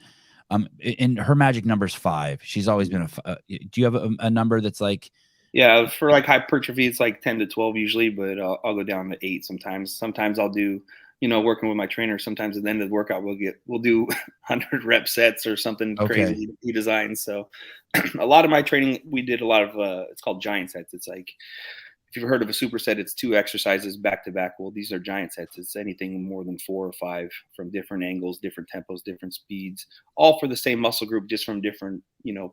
And her magic number is 5. She's always been do you have a number that's like? Yeah, for like hypertrophy, it's like 10 to 12 usually, but I'll go down to 8 sometimes. Sometimes I'll do, working with my trainer. Sometimes at the end of the workout, we'll do 100 rep sets or something crazy he designs. So a lot of my training, we did a lot of, it's called giant sets. It's like, if you've heard of a superset, it's 2 exercises back to back. Well, these are giant sets. It's anything more than 4 or 5 from different angles, different tempos, different speeds, all for the same muscle group, just from different,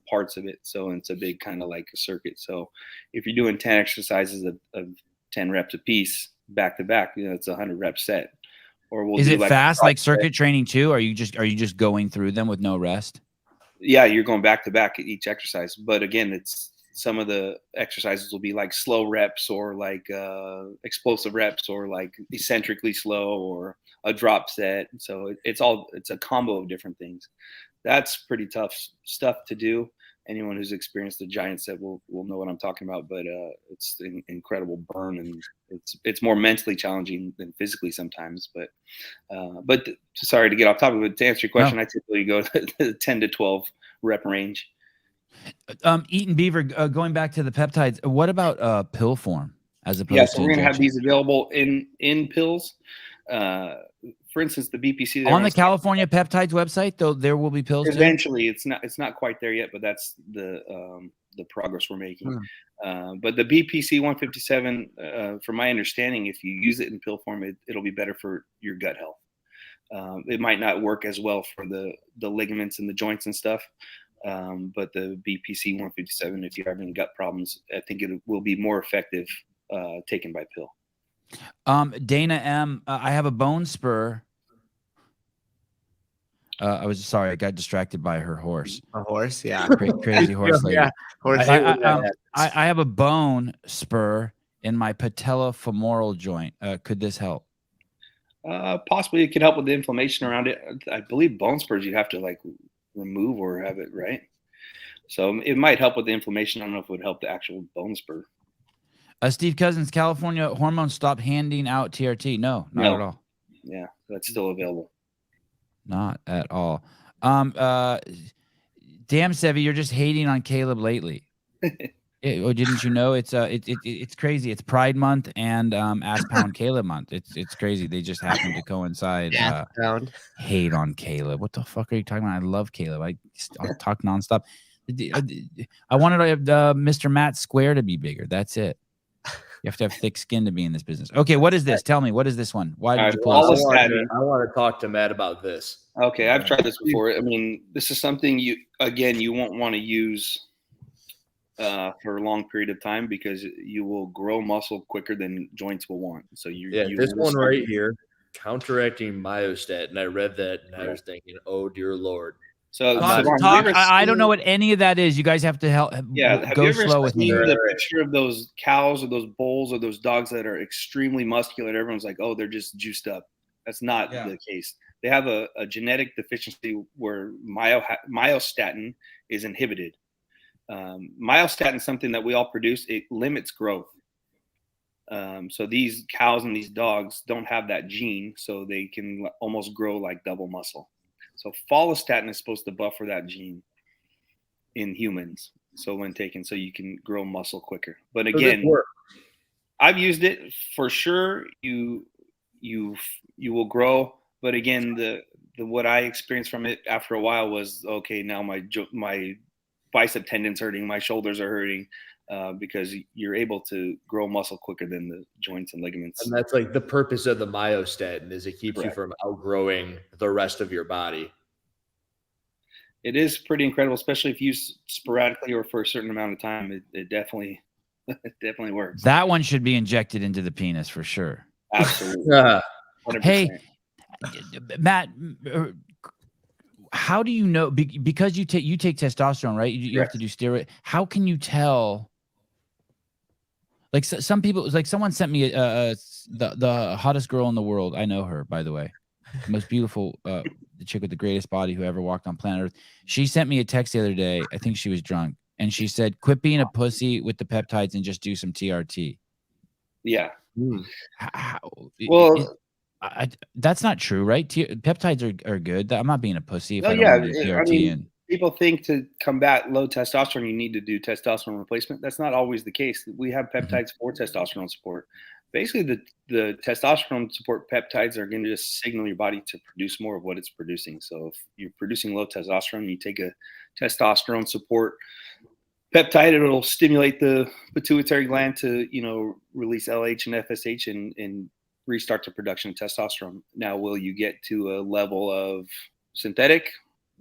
parts of it. So it's a big kind of like a circuit. So if you're doing 10 exercises of 10 reps a piece back to back, it's a 100 rep set. Or is it fast like circuit training too? Are you just going through them with no rest? Yeah, you're going back to back at each exercise. But again, it's some of the exercises will be like slow reps or like explosive reps or like eccentrically slow or a drop set. So it's a combo of different things. That's pretty tough stuff to do. Anyone who's experienced a giant set will know what I'm talking about, but it's an incredible burn, and it's more mentally challenging than physically sometimes. But sorry to get off topic, but to answer your question, I typically go to the 10 to 12 rep range. Eaton Beaver, going back to the peptides, what about pill form as opposed to so we're going to have these available in pills. For instance, the BPC on the California Peptides website, though, there will be pills eventually too? It's not quite there yet, but that's the progress we're making. But the BPC 157, from my understanding, if you use it in pill form, it'll be better for your gut health. It might not work as well for the ligaments and the joints and stuff. But the BPC 157, if you're having gut problems, I think it will be more effective taken by pill. Dana M, I have a bone spur. I was sorry, I got distracted by her horse. A horse, yeah, crazy horse lady. Yeah, horse. I have a bone spur in my patellofemoral joint. Could this help? Possibly, it could help with the inflammation around it. I believe bone spurs you have to like remove or have it, right? So it might help with the inflammation. I don't know if it would help the actual bone spur. Steve Cousins, California hormones stop handing out TRT. No, not at all. Yeah, that's still available. Not at all. Damn, Sevi, you're just hating on Caleb lately. Didn't you know it's crazy? It's Pride Month and Ass Pound Caleb Month. It's crazy. They just happen to coincide. Hate on Caleb. What the fuck are you talking about? I love Caleb. I'll talk nonstop. I wanted Mr. Matt Square to be bigger. That's it. You have to have thick skin to be in this business. Okay, what is this? Tell me, what is this one? Why did you pull this? I want to talk to Matt about this. Okay, I've tried this before. I mean, this is something you won't want to use for a long period of time because you will grow muscle quicker than joints will want. So this one right here, counteracting myostat, and I read that and I was thinking, oh dear Lord. So I don't know what any of that is. You guys have to help. Yeah, have go you ever slow with me. seen the picture of those cows or those bulls or those dogs that are extremely muscular? Everyone's like, oh, they're just juiced up. That's not the case. They have a genetic deficiency where myostatin is inhibited. Myostatin is something that we all produce. It limits growth. So these cows and these dogs don't have that gene, so they can almost grow like double muscle. So follistatin is supposed to buffer that gene in humans. So when taken, so you can grow muscle quicker. But again, I've used it for sure. You will grow. But again, the what I experienced from it after a while was, okay, now my bicep tendons hurting, my shoulders are hurting. Because you're able to grow muscle quicker than the joints and ligaments. And that's like the purpose of the myostatin is it keeps you from outgrowing the rest of your body. It is pretty incredible, especially if used sporadically or for a certain amount of time. It definitely works. That one should be injected into the penis for sure. Absolutely. 100%. Hey, Matt, how do you know? Because you take testosterone, right? You have to do steroid. How can you tell? Like some people, like someone sent me the hottest girl in the world. I know her, by the way, the most beautiful, the chick with the greatest body who ever walked on planet Earth. She sent me a text the other day. I think she was drunk, and she said, "Quit being a pussy with the peptides and just do some TRT." Yeah. That's not true, right? Peptides are good. I'm not being a pussy if I don't want to do TRT. I mean, people think to combat low testosterone, you need to do testosterone replacement. That's not always the case. We have peptides for testosterone support. Basically, the testosterone support peptides are going to just signal your body to produce more of what it's producing. So if you're producing low testosterone, you take a testosterone support peptide, it'll stimulate the pituitary gland to, release LH and FSH and restart the production of testosterone. Now, will you get to a level of synthetic?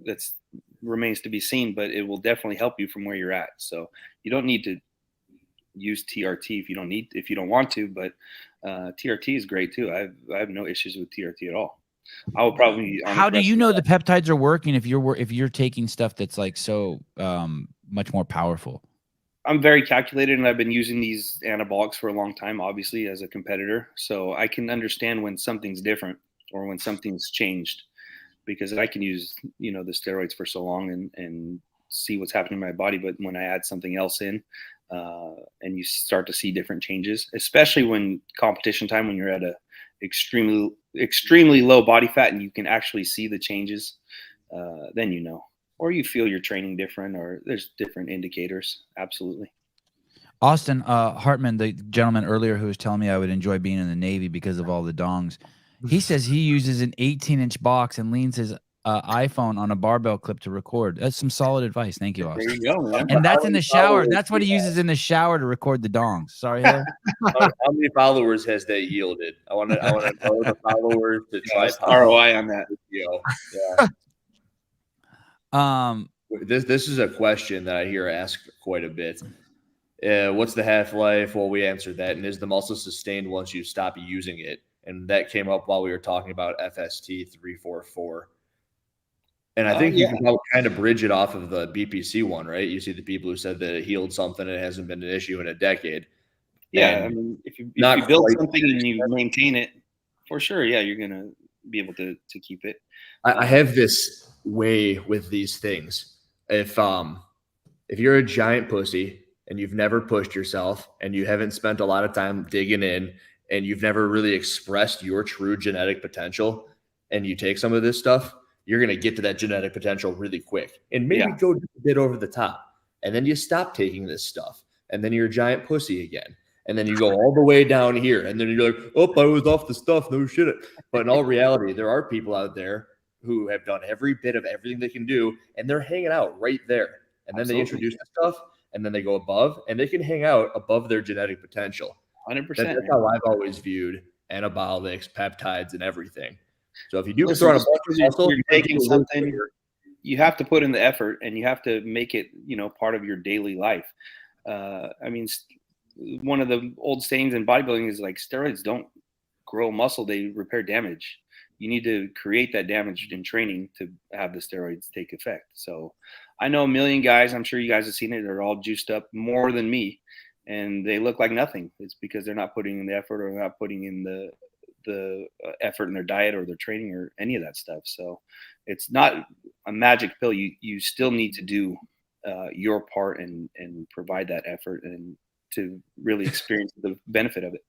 That's remains to be seen, but it will definitely help you from where you're at. So you don't need to use TRT if you don't want to, but TRT is great too. I have no issues with TRT at all. I will probably. How do you know the peptides are working if you're taking stuff that's like so much more powerful? I'm very calculated, and I've been using these anabolics for a long time, obviously, as a competitor. So I can understand when something's different or when something's changed, because I can use, the steroids for so long and see what's happening in my body. But when I add something else in, and you start to see different changes, especially when competition time, when you're at a extremely low body fat and you can actually see the changes, then or you feel you're training different, or there's different indicators. Absolutely. Austin Hartman, the gentleman earlier who was telling me I would enjoy being in the Navy because of all the dongs, he says he uses an 18-inch box and leans his iPhone on a barbell clip to record. That's some solid advice. Thank you, Austin. There you go, man. And that's in the shower. That's what he uses in the shower to record the dongs. Sorry, Hiller. How many followers has that yielded? I want to know the followers to try ROI on that. Yeah. This is a question that I hear asked quite a bit. What's the half-life? Well, we answered that. And is the muscle sustained once you stop using it? And that came up while we were talking about FST 344. And I think you can kind of bridge it off of the BPC one, right? You see the people who said that it healed something and it hasn't been an issue in a decade. Yeah, I mean, if you build something and you maintain it, for sure, you're going to be able to keep it. I have this way with these things. If you're a giant pussy and you've never pushed yourself and you haven't spent a lot of time digging in and you've never really expressed your true genetic potential, and you take some of this stuff, you're going to get to that genetic potential really quick and maybe go a bit over the top. And then you stop taking this stuff. And then you're a giant pussy again. And then you go all the way down here. And then you're like, oh, I was off the stuff. No shit. But in all reality, there are people out there who have done every bit of everything they can do. And they're hanging out right there. And then they introduce the stuff. And then they go above. And they can hang out above their genetic potential. 100%. That's how I've always viewed anabolics, peptides, and everything. So if you do throw on a bunch of muscle, you're taking something, you have to put in the effort and you have to make it, part of your daily life. I mean, one of the old sayings in bodybuilding is like steroids don't grow muscle, they repair damage. you need to create that damage in training to have the steroids take effect. So I know a million guys, I'm sure you guys have seen it, they're all juiced up more than me, and they look like nothing. It's because they're not putting in the effort, or not putting in the effort in their diet or their training or any of that stuff. So it's not a magic pill. You still need to do your part and provide that effort and to really experience the benefit of it.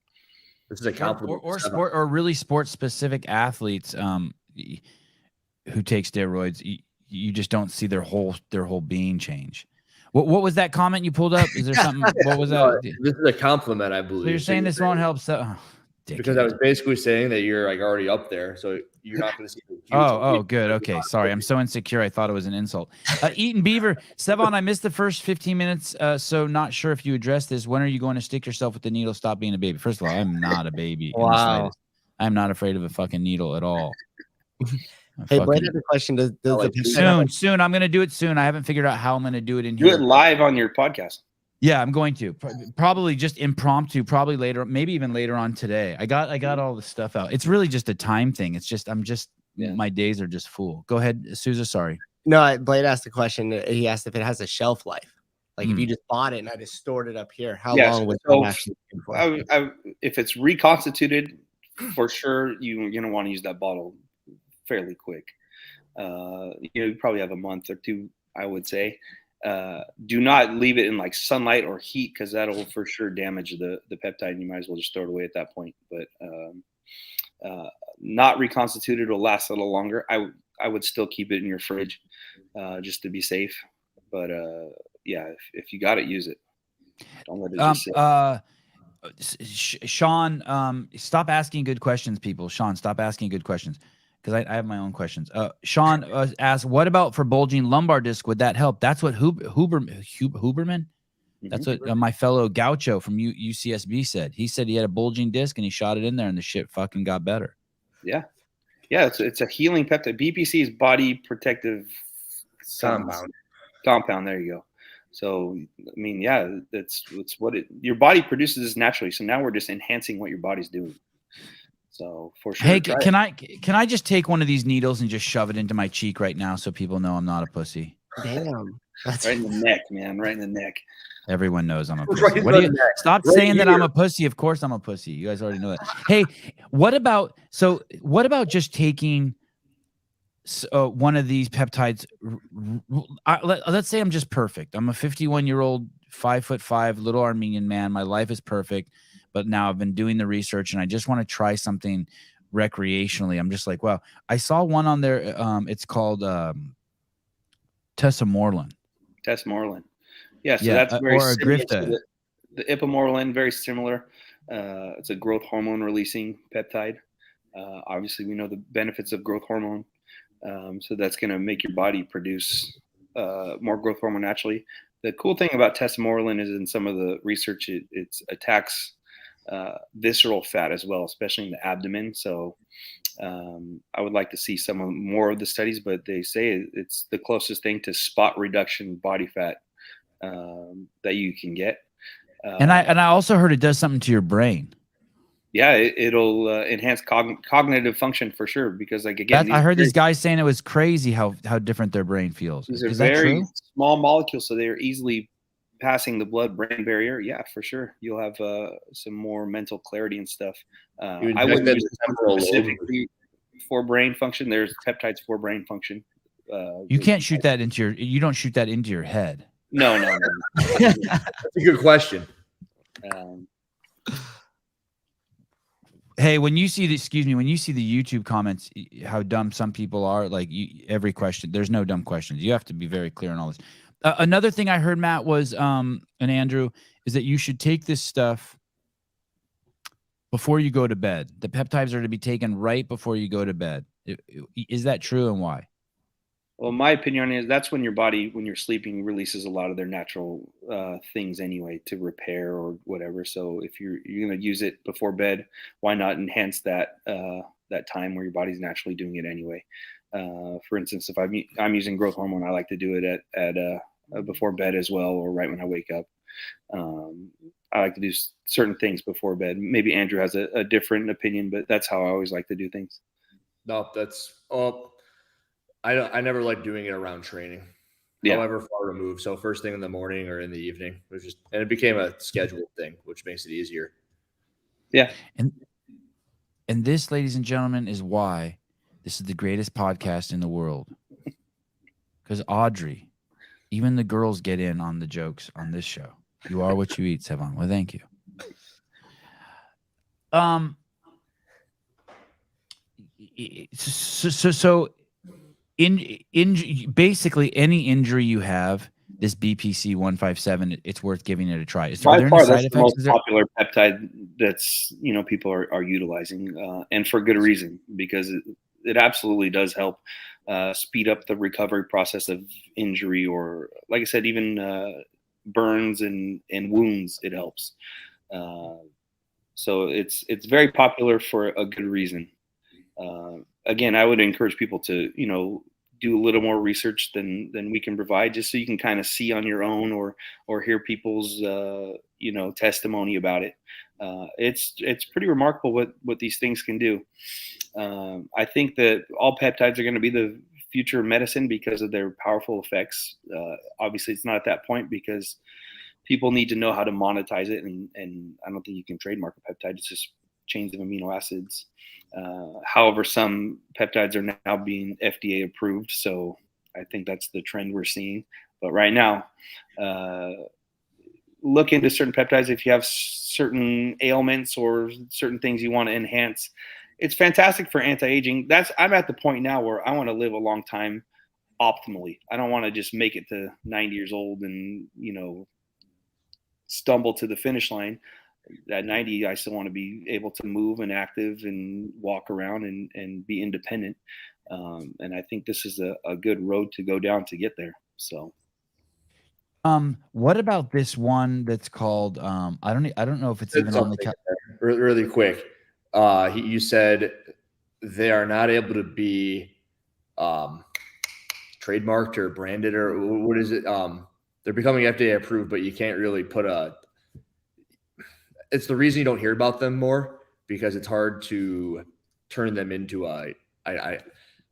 This is a compliment. Or really sports specific athletes who take steroids, you just don't see their whole being change. What was that comment you pulled up? Is there something? What was that? This is a compliment, I believe. So you're saying this won't help? Because I was basically saying that you're like already up there, so you're not going to see. Oh, good. Okay, sorry. I'm so insecure. I thought it was an insult. Eaton Beaver, Sevan, I missed the first 15 minutes, so not sure if you addressed this. When are you going to stick yourself with the needle? Stop being a baby. First of all, I'm not a baby. Wow. I'm not afraid of a fucking needle at all. Hey, Blade has a question. Soon. I'm going to do it soon. I haven't figured out how I'm going to do it in here. Do it live on your podcast. Yeah, I'm going to probably just impromptu, probably later, maybe even later on today. I got all the stuff out. It's really just a time thing. It's just, my days are just full. Go ahead, Souza. Sorry. No, Blade asked the question. He asked if it has a shelf life. Like if you just bought it and I just stored it up here, how long would it actually be for? If it's reconstituted, for sure, you're going to want to use that bottle fairly quick. You probably have a month or two, I would say. Do not leave it in like sunlight or heat, because that'll for sure damage the peptide, and you might as well just throw it away at that point. But not reconstituted will last a little longer. I would still keep it in your fridge just to be safe. But if you got it, use it. Don't let it just sit. Sean, stop asking good questions, people. Sean, stop asking good questions, because I have my own questions. Sean asked, what about for bulging lumbar disc? Would that help? That's what Huberman? That's what my fellow Gaucho from UCSB said. He said he had a bulging disc and he shot it in there and the shit fucking got better. Yeah. Yeah, it's a healing peptide. BPC is body protective compound. There you go. So, I mean, yeah, it's what your body produces this naturally. So now we're just enhancing what your body's doing. So for sure. Hey, can I just take one of these needles and just shove it into my cheek right now so people know I'm not a pussy? Damn. That's right in the neck, man. Right in the neck. Everyone knows I'm a pussy. Stop saying that I'm a pussy. Of course I'm a pussy. You guys already know that. Hey, what about just taking one of these peptides? Let's say I'm just perfect. I'm a 51-year-old, 5'5", little Armenian man. My life is perfect. But now I've been doing the research and I just want to try something recreationally. I'm just like, wow. I saw one on there. It's called Tesamorelin. Yeah, so that's very similar to the ipamorelin, very similar. It's a growth hormone releasing peptide. Obviously, we know the benefits of growth hormone. So that's going to make your body produce more growth hormone naturally. The cool thing about tesamorelin is in some of the research, it attacks visceral fat as well, especially in the abdomen. So I would like to see more of the studies, but they say it's the closest thing to spot reduction body fat that you can get. And I also heard it does something to your brain. Yeah, it'll enhance cognitive function for sure. Because like again, I heard these guys saying it was crazy how different their brain feels. These are very small molecules, so they are easily passing the blood-brain barrier. Yeah, for sure. You'll have some more mental clarity and stuff. I wouldn't use it specifically for brain function. There's peptides for brain function. You can't shoot that into you don't shoot that into your head. No. That's a good question. Hey, when you see the YouTube comments, how dumb some people are, like every question, there's no dumb questions. You have to be very clear on all this. Another thing I heard, Matt, was, and Andrew, is that you should take this stuff before you go to bed. The peptides are to be taken right before you go to bed. Is that true, and why? Well, my opinion is that's when your body, when you're sleeping, releases a lot of their natural things anyway to repair or whatever. So if you're going to use it before bed, why not enhance that time where your body's naturally doing it anyway? For instance, if I'm using growth hormone, I like to do it at before bed as well, or right when I wake up. I like to do certain things before bed. Maybe Andrew has a different opinion, but that's how I always like to do things. No, that's I never liked doing it around training. Yeah. However far removed. So first thing in the morning or in the evening. It was and it became a scheduled thing, which makes it easier. Yeah. And this, ladies and gentlemen, is why this is the greatest podcast in the world. Because Audrey, even the girls get in on the jokes on this show. You are what you eat, Sevan. Well, thank you. So in basically any injury you have, this BPC 157, it's worth giving it a try. Is there, By any far, side that's the effects? most popular peptide that's people are utilizing, and for good reason, because it absolutely does help speed up the recovery process of injury, or like I said, even burns and wounds. It helps. So it's very popular for a good reason. Again, I would encourage people to do a little more research than we can provide, just so you can kind of see on your own, or hear people's testimony about it. It's pretty remarkable what these things can do. I think that all peptides are going to be the future of medicine because of their powerful effects. Obviously, it's not at that point because people need to know how to monetize it, and I don't think you can trademark a peptide. It's just chains of amino acids. However, some peptides are now being FDA approved, so I think that's the trend we're seeing. But right now, look into certain peptides if you have certain ailments or certain things you want to enhance. It's fantastic for anti-aging. I'm at the point now where I want to live a long time optimally. I don't want to just make it to 90 years old and stumble to the finish line. At 90, I still want to be able to move and active and walk around and be independent. And I think this is a good road to go down to get there. So, what about this one that's called I don't know if it's even on the really quick. You said they are not able to be trademarked or branded, or what is it? They're becoming FDA approved, but you can't really put it's the reason you don't hear about them more, because it's hard to turn them into what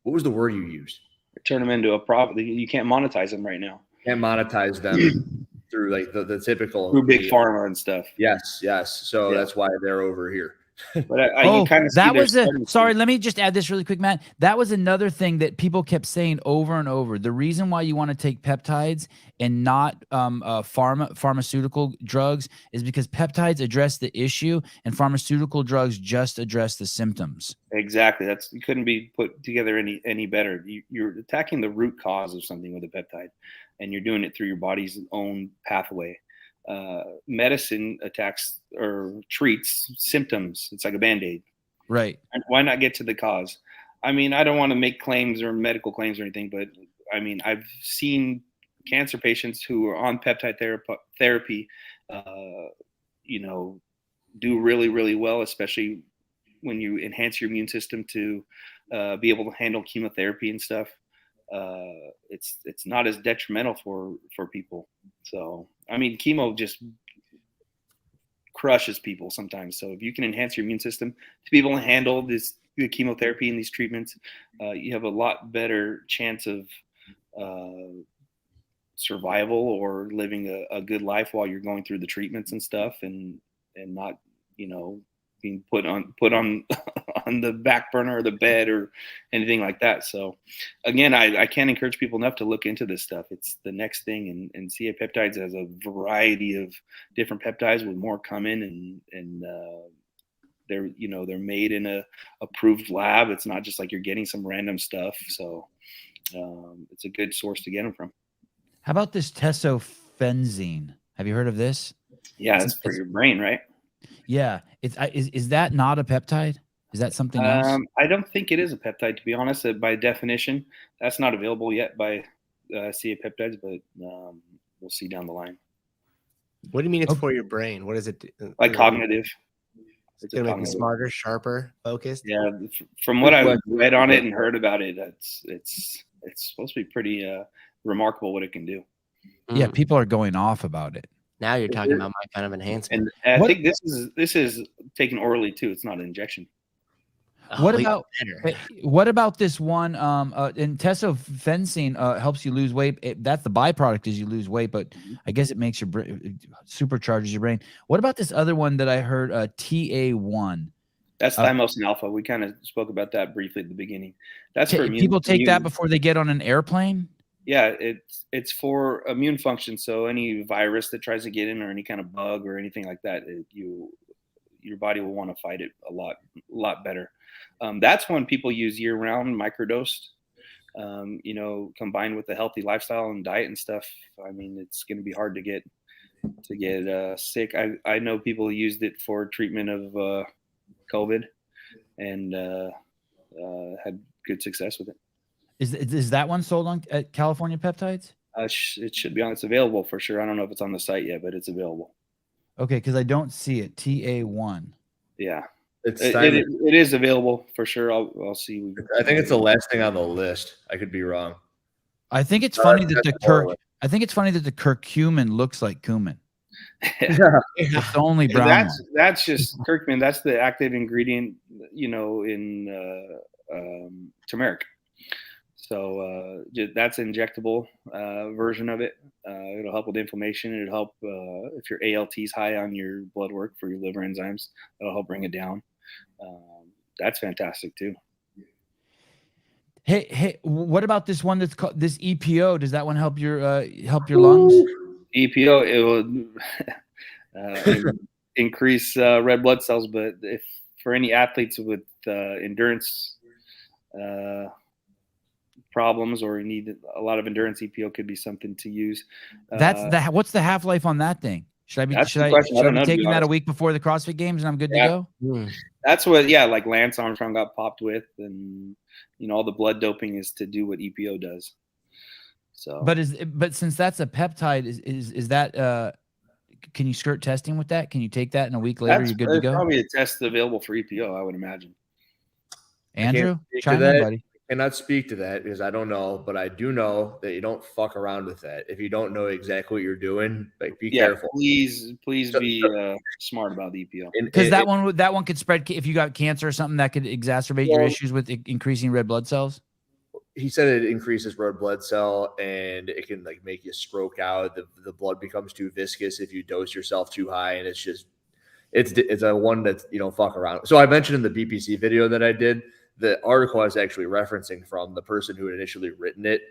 was the word you used? Turn them into a profit. You can't monetize them right now. Can't monetize them through like the typical through big pharma and stuff. Yes. So that's why they're over here. But sorry, let me just add this really quick, Matt. That was another thing that people kept saying over and over. The reason why you want to take peptides and not pharmaceutical drugs is because peptides address the issue and pharmaceutical drugs just address the symptoms. Exactly. You couldn't be put together any better. You're attacking the root cause of something with a peptide, and you're doing it through your body's own pathway. Medicine attacks or treats symptoms. It's like a Band-Aid. Right. And why not get to the cause? I mean, I don't want to make claims or medical claims or anything, but I mean, I've seen cancer patients who are on peptide therapy, do really, really well, especially when you enhance your immune system to be able to handle chemotherapy and stuff. It's not as detrimental for people. So, I mean, chemo just crushes people sometimes. So if you can enhance your immune system to be able to handle the chemotherapy and these treatments, you have a lot better chance of survival or living a good life while you're going through the treatments and stuff, and not, being put on on the back burner or the bed or anything like that. So again, I can't encourage people enough to look into this stuff. It's the next thing, and CA Peptides has a variety of different peptides with more coming, and they're made in a approved lab. It's not just like you're getting some random stuff. So it's a good source to get them from. How about this tesofensine? Have you heard of this? Yeah, it's for your brain, right? Yeah. Is that not a peptide? Is that something else? I don't think it is a peptide, to be honest. By definition, that's not available yet by CA Peptides, but we'll see down the line. What do you mean it's for your brain? What is it? Like cognitive. It's going to make you smarter, sharper, focused? Yeah, from what I've read on it and heard about it, it's supposed to be pretty remarkable what it can do. Yeah, people are going off about it. Now you're talking about my kind of enhancement. And I think this is taken orally too. It's not an injection. What about this one? Intesofensine helps you lose weight. That's the byproduct is you lose weight, but I guess it makes your supercharges your brain. What about this other one that I heard? TA1. That's thymosin alpha. We kind of spoke about that briefly at the beginning. That's for people take that before they get on an airplane. Yeah, it's for immune function. So any virus that tries to get in, or any kind of bug or anything like that, your body will want to fight it a lot better. That's one people use year round, microdosed. Combined with a healthy lifestyle and diet and stuff. I mean, it's going to be hard to get sick. I know people used it for treatment of COVID and had good success with it. Is that one sold on at California Peptides? It should be on. It's available for sure. I don't know if it's on the site yet, but it's available. Okay, because I don't see it. TA1. Yeah, it is available for sure. I'll see. I think it's the last thing on the list. I could be wrong. I think it's funny that the curcumin looks like cumin. It's only brown. That's just curcumin. That's the active ingredient, in turmeric. So that's an injectable version of it. It'll help with inflammation. It'll help if your ALT is high on your blood work for your liver enzymes. It'll help bring it down. That's fantastic too. Hey, what about this one that's called this EPO? Does that one help your lungs? EPO, it will increase red blood cells, but if for any athletes with endurance problems or you need a lot of endurance, EPO could be something to use. What's the half-life on that thing? Should I be taking that a week before the CrossFit Games and I'm good to go? That's what, like Lance Armstrong got popped with, and all the blood doping is to do what EPO does. So, but since that's a peptide, is that can you skirt testing with that? Can you take that and a week later you're good to go? Probably a test available for EPO, I would imagine. Andrew, chime in, buddy. I cannot speak to that because I don't know, but I do know that you don't fuck around with that. If you don't know exactly what you're doing, be careful. Please be smart about the EPO. Because that one could spread. If you got cancer or something, that could exacerbate your issues with increasing red blood cells. He said it increases red blood cell and it can make you stroke out. The blood becomes too viscous if you dose yourself too high, and it's a one that you don't fuck around. So I mentioned in the BPC video that I did, the article I was actually referencing from the person who had initially written it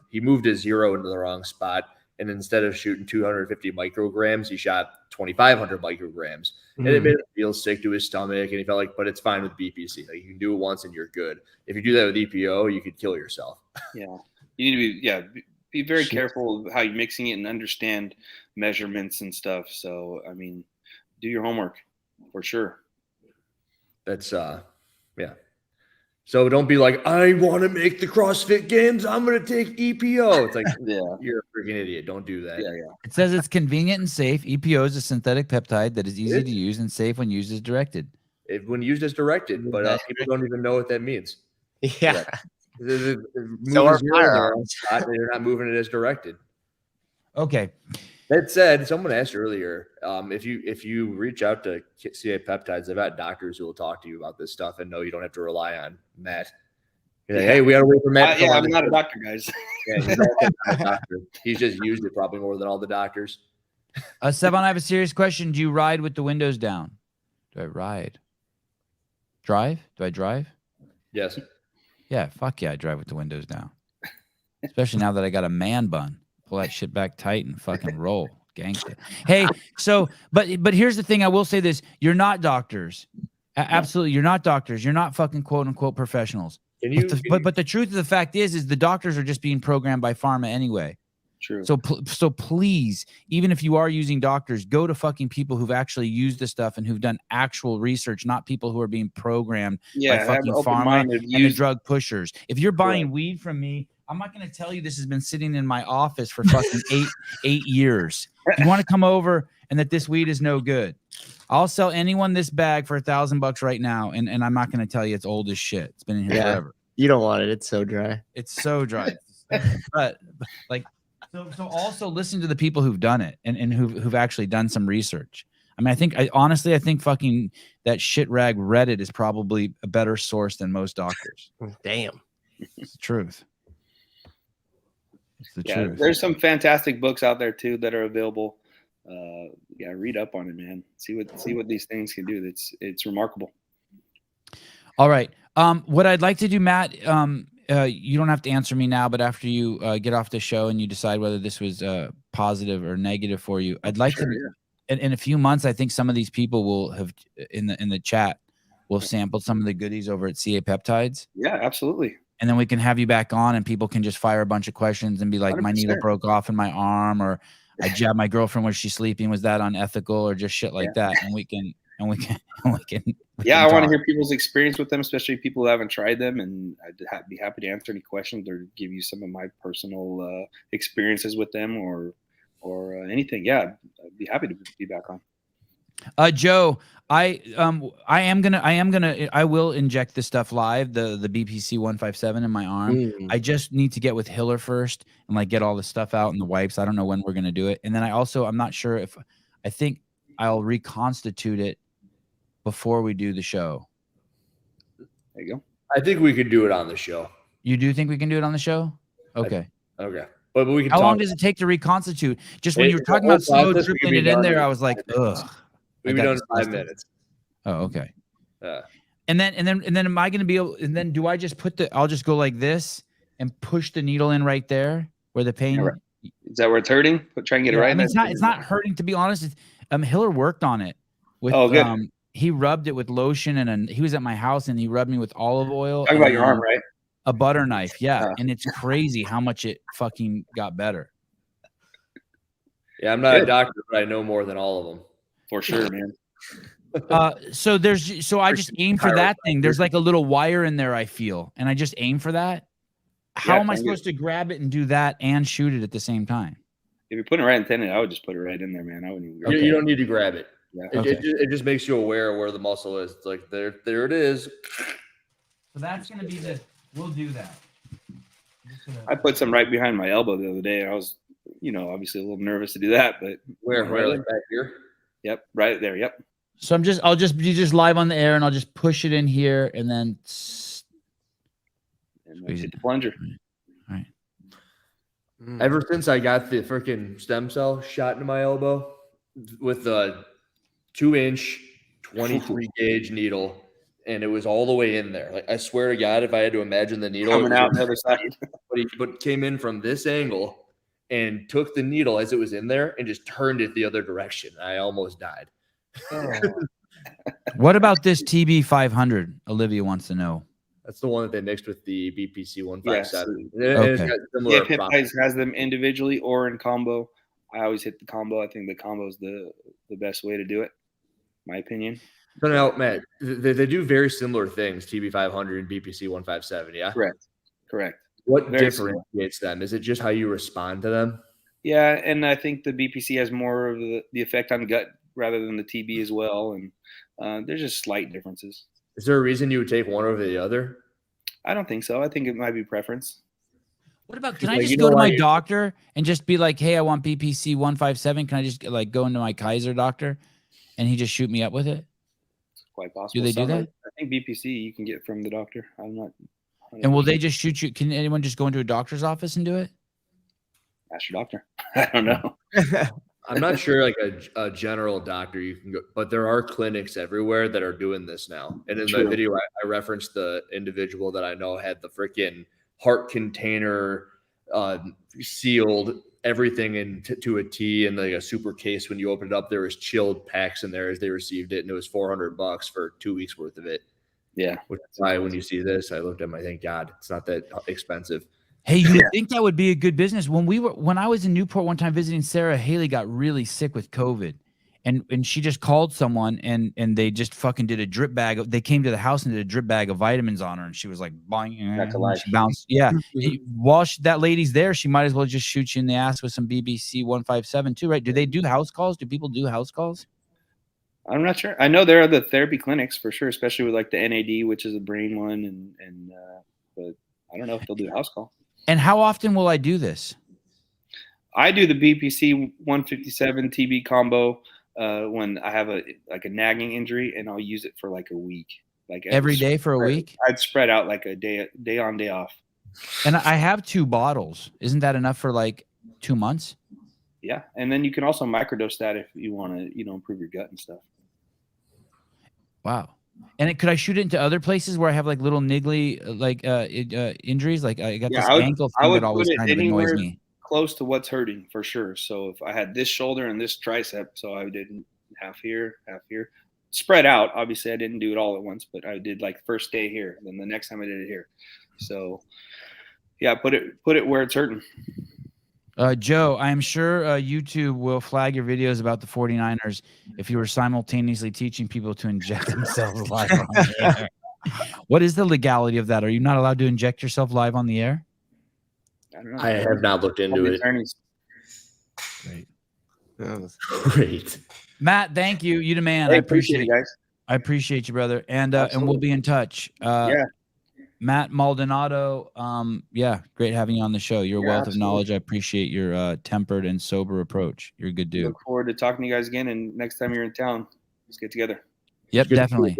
he moved his zero into the wrong spot. And instead of shooting 250 micrograms, he shot 2,500 micrograms. And it made him feel sick to his stomach. And he felt but it's fine with BPC. You can do it once and you're good. If you do that with EPO, you could kill yourself. Yeah. You need to be very careful of how you're mixing it and understand measurements and stuff. So, do your homework for sure. That's, yeah. So don't be like, I want to make the CrossFit Games. I'm going to take EPO. It's you're a freaking idiot. Don't do that. Yeah. It says it's convenient and safe. EPO is a synthetic peptide that is easy to use and safe when used as directed. When used as directed, but people don't even know what that means. Yeah. They're not moving it as directed. Okay. That said, someone asked earlier, if you reach out to CA Peptides, they've got doctors who will talk to you about this stuff, and no, you don't have to rely on Matt. You're like, hey, we got to wait for Matt. I'm not a doctor, guys. He's not a doctor. He's just used it probably more than all the doctors. Sevan, I have a serious question. Do you ride with the windows down? Do I ride? Drive? Do I drive? Yes. Yeah, fuck yeah, I drive with the windows down. Especially now that I got a man bun. Pull that shit back tight and fucking roll. Gangsta. Hey, so, but here's the thing. I will say this. You're not doctors. Absolutely. You're not doctors. You're not fucking quote unquote professionals. But the truth of the fact is the doctors are just being programmed by pharma anyway. True. So please, even if you are using doctors, go to fucking people who've actually used the stuff and who've done actual research, not people who are being programmed by fucking pharma and the drug pushers. If you're buying weed from me, I'm not going to tell you this has been sitting in my office for fucking eight years. You want to come over and that this weed is no good. I'll sell anyone this bag for $1,000 right now. And I'm not going to tell you it's old as shit. It's been in here forever. You don't want it. It's so dry. It's so dry. but so also listen to the people who've done it and who've actually done some research. I mean, honestly, I think fucking that shit rag Reddit is probably a better source than most doctors. Damn. It's the truth. It's the Yeah, truth. there's some fantastic books out there too that are available. Read up on it, man. See what these things can do. It's remarkable. All right. What I'd like to do, Matt, you don't have to answer me now, but after you get off the show and you decide whether this was positive or negative for you, I'd like to. Yeah. In a few months, I think some of these people will have in the chat will sample some of the goodies over at CA Peptides. Yeah, absolutely. And then we can have you back on, and people can just fire a bunch of questions and be like, 100%. My needle broke off in my arm, or I jabbed my girlfriend when she's sleeping. Was that unethical, or just shit like that? And we can. I want to hear people's experience with them, especially people who haven't tried them. And I'd be happy to answer any questions or give you some of my personal experiences with them or anything. Yeah, I'd be happy to be back on. Joe, I will inject this stuff live, the BPC 157 in my arm. I just need to get with Hiller first and like get all the stuff out and the wipes. I don't know when we're going to do it. And then I'm not sure if I think I'll reconstitute it before we do the show. There you go. I think we could do it on the show. You do think we can do it on the show? Okay. Okay. But we can. How long does it take to reconstitute? Just when you were talking about slow dripping it in there, I was like, ugh. We've done 5 minutes. Oh, okay. And then am I going to be able, and then do I just I'll just go like this and push the needle in right there where the pain. Is that where it's hurting? Try and get it right. I mean, it's not hurting, to be honest. Hiller worked on it with, he rubbed it with lotion and he was at my house and he rubbed me with olive oil. Talking about your arm, right? A butter knife. Yeah. And it's crazy how much it fucking got better. Yeah. I'm not a doctor, but I know more than all of them. For sure, man. So I just aim for that thing. There's like a little wire in there, I feel, and I just aim for that. How am I supposed to grab it and do that and shoot it at the same time? If you're putting it right in tendon, I would just put it right in there, man. I wouldn't even. You don't need to grab it. Yeah. It just makes you aware of where the muscle is. It's like there it is. So that's gonna be we'll do that. I put some right behind my elbow the other day. I was, obviously a little nervous to do that, but where like back here? Yep, right there. Yep. So I'll just be live on the air, and I'll just push it in here, and then hit the plunger. All right. Ever since I got the freaking stem cell shot into my elbow with a 2-inch 23 gauge needle, and it was all the way in there. Like, I swear to God, if I had to imagine the needle coming out the other side, but came in from this angle and took the needle as it was in there and just turned it the other direction. I almost died. What about this TB 500? Olivia wants to know. That's the one that they mixed with the BPC 157. Yes. Okay. Peptides has them individually or in combo. I always hit the combo. I think the combo is the best way to do it, my opinion. So now, Matt, they do very similar things, TB 500 and BPC 157, yeah? Correct. What differentiates them? Is it just how you respond to them? Yeah, and I think the BPC has more of the effect on the gut rather than the TB as well, and there's just slight differences. Is there a reason you would take one over the other? I don't think so. I think it might be preference. What about, can I just go to my doctor and just be like, hey, I want BPC 157. Can I just go into my Kaiser doctor and he just shoot me up with it? It's quite possible. Do they do that? I think BPC you can get from the doctor. I'm not. And will they just shoot you? Can anyone just go into a doctor's office and do it? Ask your doctor. I don't know. I'm not sure, like a general doctor you can go, but there are clinics everywhere that are doing this now. And in my video, I referenced the individual that I know had the freaking heart container sealed, everything into a T and like a super case. When you open it up, there was chilled packs in there as they received it, and it was $400 for 2 weeks worth of it. Yeah, which is why when you see this, I looked at him, I thank God it's not that expensive. Hey, you would think that would be a good business. When I was in Newport one time visiting Sarah, Haley got really sick with COVID, and she just called someone and they just fucking did a drip bag. They came to the house and did a drip bag of vitamins on her, and she was like, she bounced. Yeah. While that lady's there, she might as well just shoot you in the ass with some BBC 157 too, right? Do they do house calls? Do people do house calls? I'm not sure. I know there are the therapy clinics for sure, especially with like the NAD, which is a brain one, but I don't know if they'll do a house call. And how often will I do this? I do the BPC 157 TB combo when I have a nagging injury, and I'll use it for like a week. Like every day for a week? I'd spread out like a day on, day off. And I have 2 bottles. Isn't that enough for like 2 months? Yeah. And then you can also microdose that if you want to, improve your gut and stuff. Wow. And could I shoot it into other places where I have like little niggly injuries? Like I got this ankle thing that always kind of annoys me. Close to what's hurting for sure. So if I had this shoulder and this tricep, so I did half here, spread out. Obviously, I didn't do it all at once, but I did like first day here, then the next time I did it here. So yeah, put it where it's hurting. Joe, I'm sure YouTube will flag your videos about the 49ers if you were simultaneously teaching people to inject themselves live on the air. What is the legality of that? Are you not allowed to inject yourself live on the air? I don't know. I have not looked into it. Great. Great. Matt, thank you. You the man. Hey, I appreciate it, guys. I appreciate you, brother. And we'll be in touch. Yeah. Matt Maldonado, great having you on the show. You're a wealth of knowledge. I appreciate your tempered and sober approach. You're a good dude. Look forward to talking to you guys again, and next time you're in town, let's get together. Yep, definitely.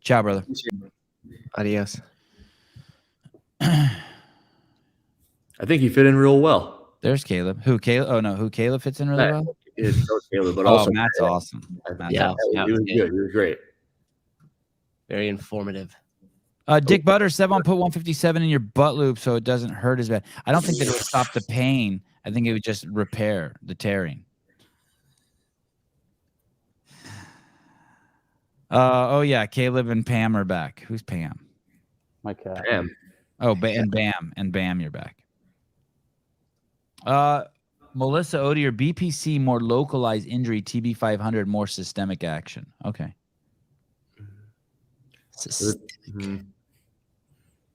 Ciao, brother. Adios. I think he fit in real well. There's Caleb. Who Caleb? Oh no, who Caleb fits in really well? It's Caleb, but also Matt's awesome. He was good. He was great. Very informative. Dick Butter, Sevan put 157 in your butt loop so it doesn't hurt as bad. I don't think that it would stop the pain. I think it would just repair the tearing. Oh yeah, Caleb and Pam are back. Who's Pam? My cat. Pam. Oh, and Bam, you're back. Melissa Odier, BPC, more localized injury, TB 500, more systemic action. Okay.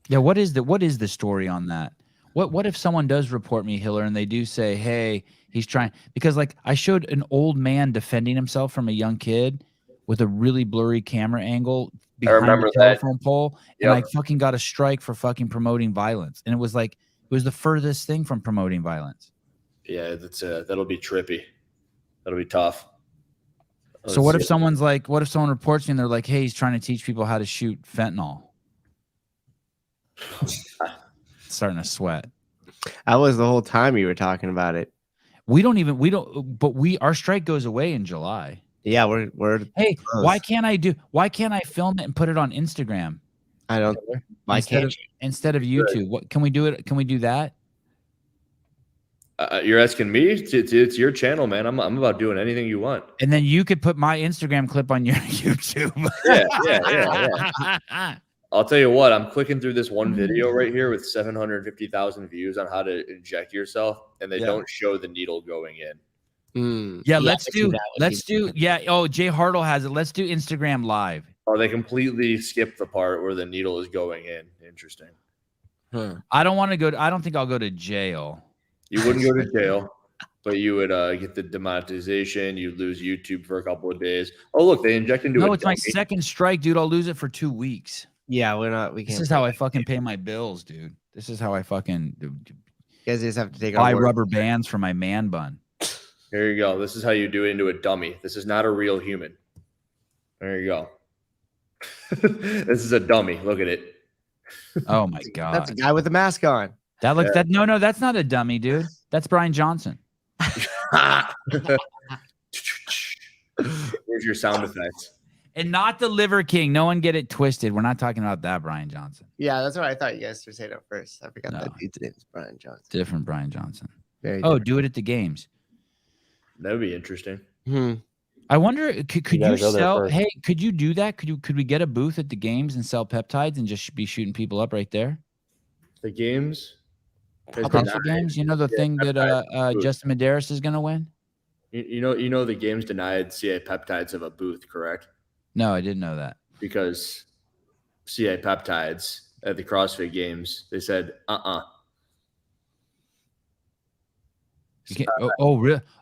Yeah, what is the story on that? What if someone does report me, Hiller, and they do say, hey, he's trying, because like I showed an old man defending himself from a young kid with a really blurry camera angle behind the telephone pole, and I fucking got a strike for fucking promoting violence. And it was the furthest thing from promoting violence. Yeah, that'll be trippy. That'll be tough. So what if someone reports me and they're like, hey, he's trying to teach people how to shoot fentanyl? Starting to sweat. That was the whole time you were talking about it. Our strike goes away in July. Yeah, we're hey, close. Why can't I film it and put it on Instagram? I don't. Instead of YouTube? What can we do it? Can we do that? You're asking me? It's your channel, man. I'm about doing anything you want. And then you could put my Instagram clip on your YouTube. Yeah. I'll tell you what. I'm clicking through this one video right here with 750,000 views on how to inject yourself, and they don't show the needle going in. Yeah, let's do. Yeah. Oh, Jay Hartle has it. Let's do Instagram Live. Oh, they completely skipped the part where the needle is going in. Interesting. I don't want to go. I don't think I'll go to jail. You wouldn't go to jail, but you would get the demonetization. You'd lose YouTube for a couple of days. Oh, look, they inject into No, it's my second strike, dude. I'll lose it for 2 weeks. Yeah, we can't. This is how I fucking pay my bills, dude. This is how I fucking You guys just have to take buy rubber bands for my man bun. There you go. This is how you do it into a dummy. This is not a real human. There you go. This is a dummy. Look at it. Oh my god. That's a guy with a mask on. That looks that no, that's not a dummy, dude. That's Brian Johnson. Where's your sound effects? And not the Liver King. No one get it twisted. We're not talking about that Brian Johnson. Yeah, that's what I thought you guys were saying at first. I forgot that dude's name is Brian Johnson. Different Brian Johnson. Do it at the games. That would be interesting. I wonder, could you sell? Hey, could you do that? Could we get a booth at the games and sell peptides and just be shooting people up right there? The games. CrossFit Games, you know the thing that Justin Medeiros is going to win. You know the games denied CA Peptides of a booth, correct? No, I didn't know that. Because CA Peptides at the CrossFit Games, they said, really?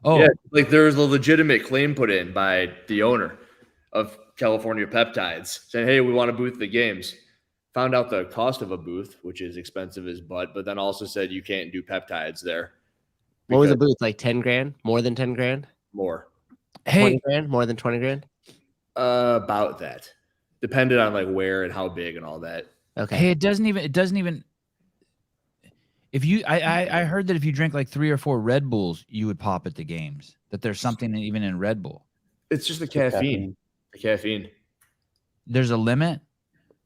Oh, yeah, like there was a legitimate claim put in by the owner of California Peptides saying, hey, we want a booth at the games. Found out the cost of a booth, which is expensive as butt, but then also said you can't do peptides there. What was a booth? Like 10 grand? More than 10 grand? More. Hey, 20 grand? More than 20 grand? About that. Depended on like where and how big and all that. Okay. Hey, it doesn't even. If you, I heard that if you drink like 3 or 4 Red Bulls, you would pop at the games. That there's something even in Red Bull. It's just the caffeine. The caffeine. There's a limit.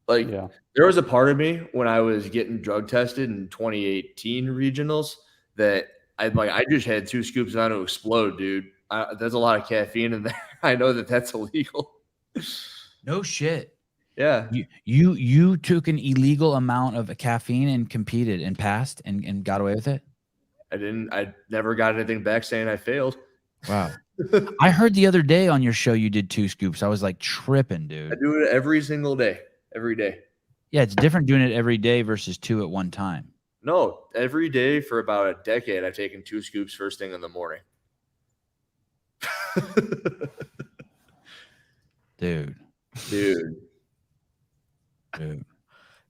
Like there was a part of me when I was getting drug tested in 2018 regionals that I just had 2 scoops on to explode, dude. There's a lot of caffeine in there. I know that that's illegal. No shit. Yeah. You took an illegal amount of caffeine and competed and passed and got away with it? I never got anything back saying I failed. Wow. I heard the other day on your show you did 2 scoops. I was like tripping, dude. I do it every single day. Every day. Yeah, it's different doing it every day versus 2 at one time. No, every day for about a decade I've taken 2 scoops first thing in the morning. Dude.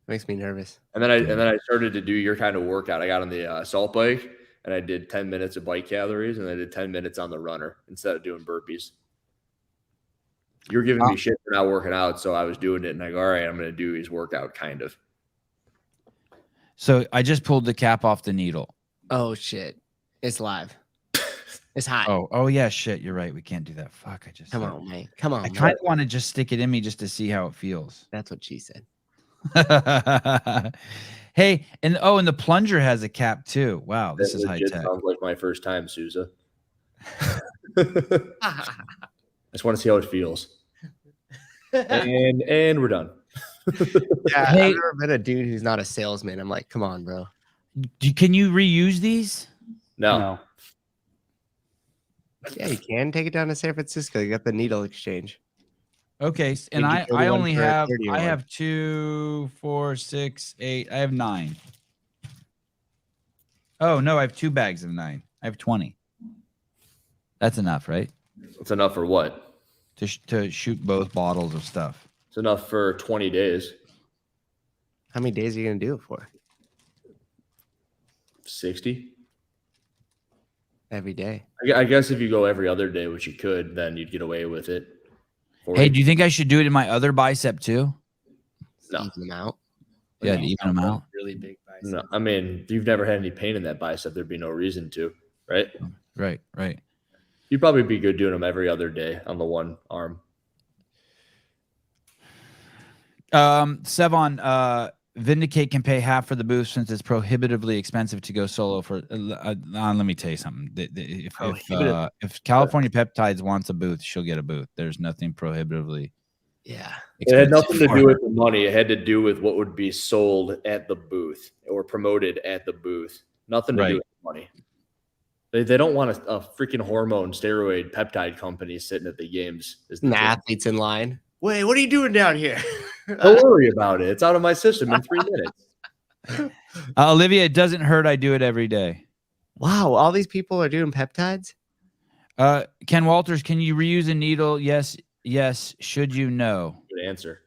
Makes me nervous. And then I started to do your kind of workout. I got on the assault bike and I did 10 minutes of bike calories and I did 10 minutes on the runner instead of doing burpees. You were giving me shit for not working out, so I was doing it and I go, all right, I'm going to do his workout kind of. So I just pulled the cap off the needle. Oh shit. It's live. It's hot. Oh yeah, shit. You're right. We can't do that. Fuck. Come on, mate. Come on. I kind of want to just stick it in me just to see how it feels. That's what she said. Hey, and the plunger has a cap too. Wow, this is high tech. Sounds like my first time, Sousa. I just want to see how it feels. And we're done. Yeah, hey, I've never met a dude who's not a salesman. I'm like, come on, bro. Can you reuse these? No. Yeah, you can take it down to San Francisco. You got the needle exchange. Okay, and I only have 2, 4, 6, 8. I have 9. Oh no, I have 2 bags of 9. I have 20. That's enough, right? It's enough for what? To shoot both bottles of stuff. It's enough for 20 days. How many days are you gonna do it for? 60. Every day. I guess if you go every other day, which you could, then you'd get away with it. 40. Hey, do you think I should do it in my other bicep too? No. Even them out. Yeah, to even them out. Really big bicep. No, I mean, you've never had any pain in that bicep. There'd be no reason to, right? Right. You'd probably be good doing them every other day on the one arm. Sevan, Vindicate can pay half for the booth since it's prohibitively expensive to go solo for. Let me tell you something. If California Peptides wants a booth, she'll get a booth. There's nothing prohibitively. Yeah. It had nothing to do with the money. It had to do with what would be sold at the booth or promoted at the booth. Nothing to do with the money. They don't want a freaking hormone steroid peptide company sitting at the games. The athletes in line. Wait, what are you doing down here? Don't worry about it. It's out of my system in 3 minutes. Olivia, it doesn't hurt. I do it every day. Wow, all these people are doing peptides? Ken Walters, can you reuse a needle? Yes. Should you know? Good answer.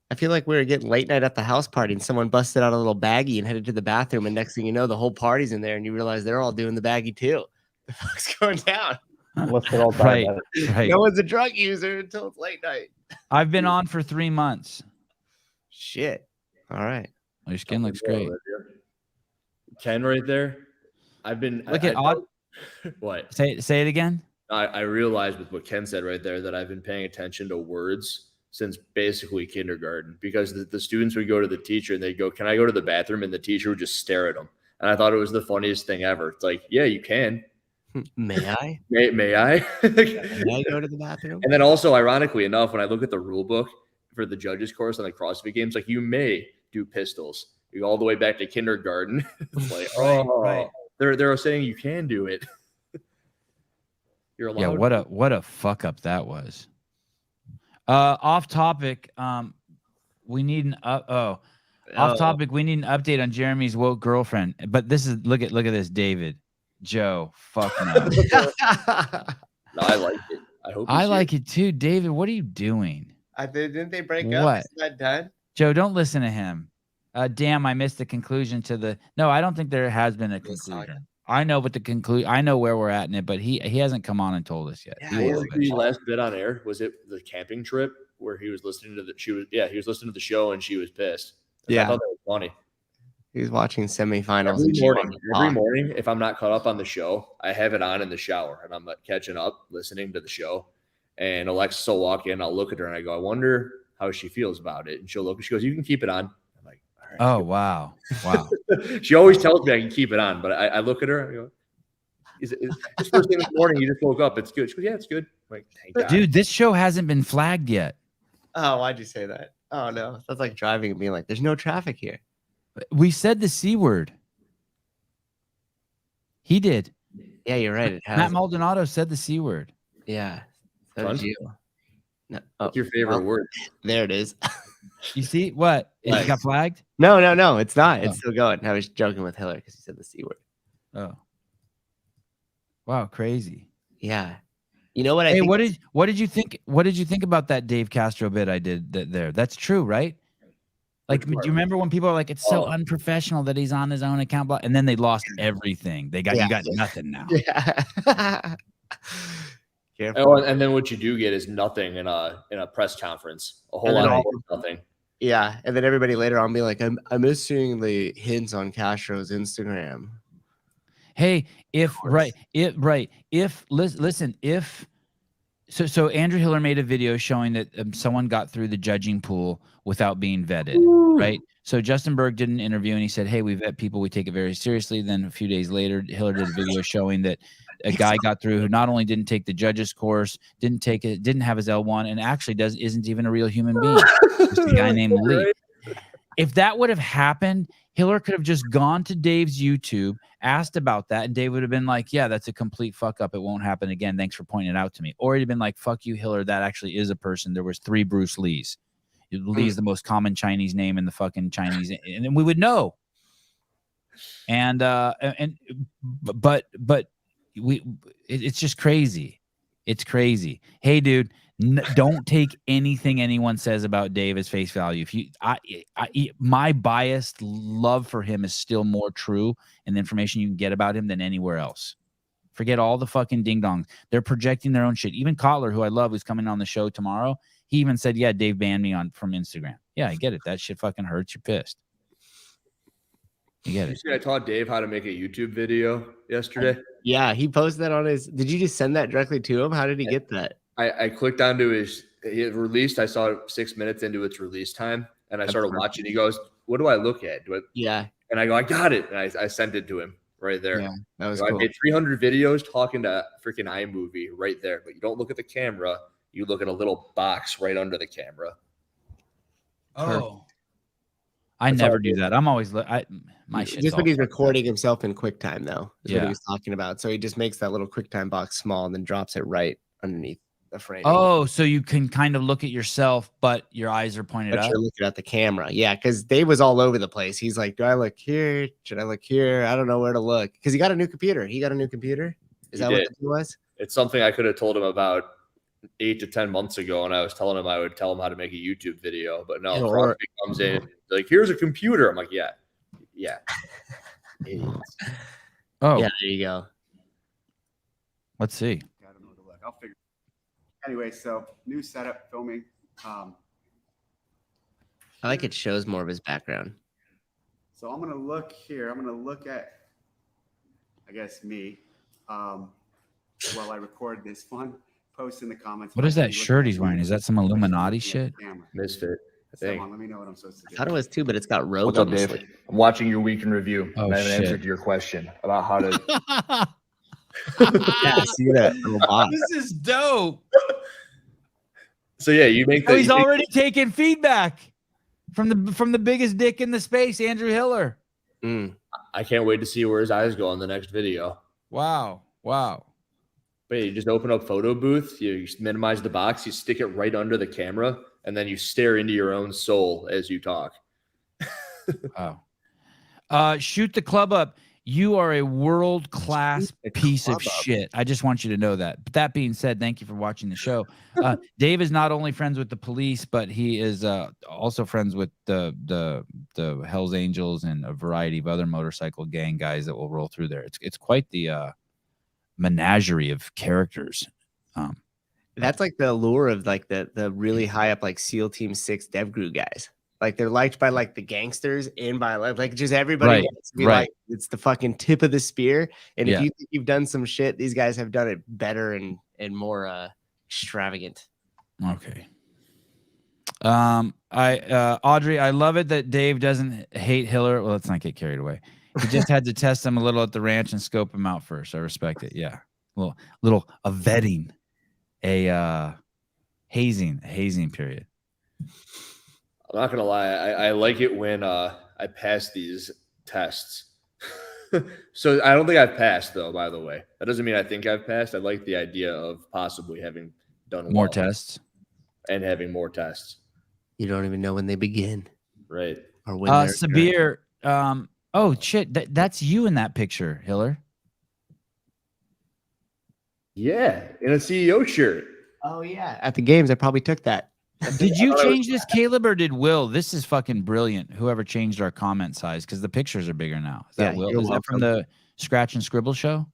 I feel like we were getting late night at the house party and someone busted out a little baggie and headed to the bathroom. And next thing you know, the whole party's in there and you realize they're all doing the baggie too. The fuck's going down? Let's get all right. No one's a drug user until it's late night. I've been on for 3 months. Shit. All right. Your skin looks great. Ken right there. I've been look at odd. What? Say it again. I realized with what Ken said right there that I've been paying attention to words since basically kindergarten because the students would go to the teacher and they'd go, "Can I go to the bathroom?" And the teacher would just stare at them. And I thought it was the funniest thing ever. It's like, yeah, you can. May I? May I? May I go to the bathroom? And then also, ironically enough, when I look at the rule book for the judges course on the CrossFit games, like you may do pistols. You go all the way back to kindergarten. It's like, right. They're saying you can do it. You're allowed. Yeah, what a fuck up that was. Off topic. We need an off topic. We need an update on Jeremy's woke girlfriend. But this is look at this, David. Joe, fuck no. No, I like it. I like it too, David. What are you doing? Didn't they break up? What? Isn't that done? Joe, don't listen to him. Damn, I missed the conclusion to the. No, I don't think there has been a conclusion. I know what the conclusion. I know where we're at in it, but he hasn't come on and told us yet. Yeah, what was the last bit on air? Was it the camping trip where he was listening to he was listening to the show and she was pissed. I thought that was funny. He was watching semifinals. Every morning, if I'm not caught up on the show, I have it on in the shower and I'm like catching up, listening to the show. And Alexa will walk in, I'll look at her and I go, I wonder how she feels about it. And she'll look, she goes, you can keep it on. I'm like, all right. Oh, wow. Wow. She always tells me I can keep it on, but I look at her and I go, it's first thing this morning, you just woke up. It's good. She goes, yeah, it's good. I'm like, thank God. Dude, this show hasn't been flagged yet. Oh, why'd you say that? Oh, no. That's like driving and being like, there's no traffic here. We said the C word. He did. Yeah, you're right. It has. Matt Maldonado said the C word. Yeah. So did you. No. What's your favorite word? There it is. You see what? It got flagged? No. It's not. It's still going. I was joking with Hiller because he said the C word. Oh. Wow, crazy. Yeah. You know what I think? What did you think? What did you think about that Dave Castro bit I did there? That's true, right? Like, do you remember when people are like, it's so unprofessional that he's on his own account, and then they lost everything. You got nothing now. Yeah. And then what you do get is nothing in a press conference. A whole lot of nothing. Yeah, and then everybody later on be like, I miss seeing the hints on Castro's Instagram. Hey, So Andrew Hiller made a video showing that someone got through the judging pool without being vetted, right? So Justin Berg did an interview and he said, hey, we vet people, we take it very seriously. Then a few days later, Hiller did a video showing that a guy got through who not only didn't take the judges course, didn't have his L1, and actually isn't even a real human being. Just a guy named Lee. If that would have happened, Hiller could have just gone to Dave's YouTube, asked about that, and Dave would have been like, yeah, that's a complete fuck up. It won't happen again. Thanks for pointing it out to me. Or he'd have been like, fuck you, Hiller. That actually is a person. There was 3 Bruce Lees. Lee is the most common Chinese name in the fucking Chinese. And then we would know. But it's just crazy. It's crazy. Hey, dude, don't take anything anyone says about Dave as face value. My biased love for him is still more true in the information you can get about him than anywhere else. Forget all the fucking ding dongs. They're projecting their own shit. Even Kotler, who I love, who's coming on the show tomorrow, he even said, yeah, Dave banned me from Instagram. Yeah, I get it. That shit fucking hurts. You're pissed. You get it. You see, I taught Dave how to make a YouTube video yesterday. Yeah, he posted that on his. Did you just send that directly to him? How did he get that? I clicked onto it released. I saw it 6 minutes into its release time, and I started watching. He goes, "What do I look at?" Yeah. And I go, "I got it," and I sent it to him right there. Yeah, that was cool. I made 300 videos talking to freaking iMovie right there, but you don't look at the camera. You look at a little box right under the camera. Oh. I never do that. I'm always my shit. Just when he's recording himself in QuickTime, though, is what he was talking about. So he just makes that little QuickTime box small and then drops it right underneath the frame. Oh, so you can kind of look at yourself, but your eyes are pointed up. You're looking at the camera. Yeah, because Dave was all over the place. He's like, do I look here? Should I look here? I don't know where to look. Because he got a new computer. Is that what it was? It's something I could have told him about 8 to 10 months ago, and I was telling him I would tell him how to make a YouTube video, but no, Crosby comes in like, here's a computer. I'm like, yeah. Oh, yeah, there you go. Let's see. I don't know where to look. I'll figure. Anyway, so new setup, filming. I like it shows more of his background. So I'm gonna look here. I'm gonna look at, I guess, me, while I record this one. Post in the comments. What is that shirt he's wearing? Is that some Illuminati shit? Misfit. Someone, let me know what I'm supposed to do. I thought it was too, but it's got rogue. What's up, Dave? I'm watching your week in review. Oh, and I haven't shit. answered your question about how to. Yeah, see that. This is dope. So yeah, you make. He's already taking feedback from the biggest dick in the space, Andrew Hiller. I can't wait to see where his eyes go on the next video. Wow. But you just open up photo booth, you minimize the box, you stick it right under the camera, and then you stare into your own soul as you talk. Wow. Shoot the club up. you are a world-class piece of shit. I just want you to know that. But that being said, thank you for watching the show. Dave is not only friends with the police, but he is also friends with the Hells Angels and a variety of other motorcycle gang guys that will roll through there. It's quite the menagerie of characters. That's like the allure of like the really high up like SEAL Team 6 DevGru guys. Like they're liked by like the gangsters and by like just everybody wants to be like, it's the fucking tip of the spear. And if you think you've done some shit, these guys have done it better and more extravagant. Okay. Audrey, I love it that Dave doesn't hate Hiller. Well, let's not get carried away. He just had to test him a little at the ranch and scope him out first. I respect it. Yeah. Well, a vetting, a hazing period. I'm not gonna lie, I like it when I pass these tests. So I don't think I've passed though, by the way. That doesn't mean I think I've passed. I like the idea of possibly having done more tests and having more tests. You don't even know when they begin. Right. Or when Sabir, oh shit, that's you in that picture, Hiller. Yeah, in a CEO shirt. Oh yeah. At the games, I probably took that. Did you change this, Caleb, or did Will? This is fucking brilliant. Whoever changed our comment size, because the pictures are bigger now. Is that Will? Is that from the Scratch and Scribble show?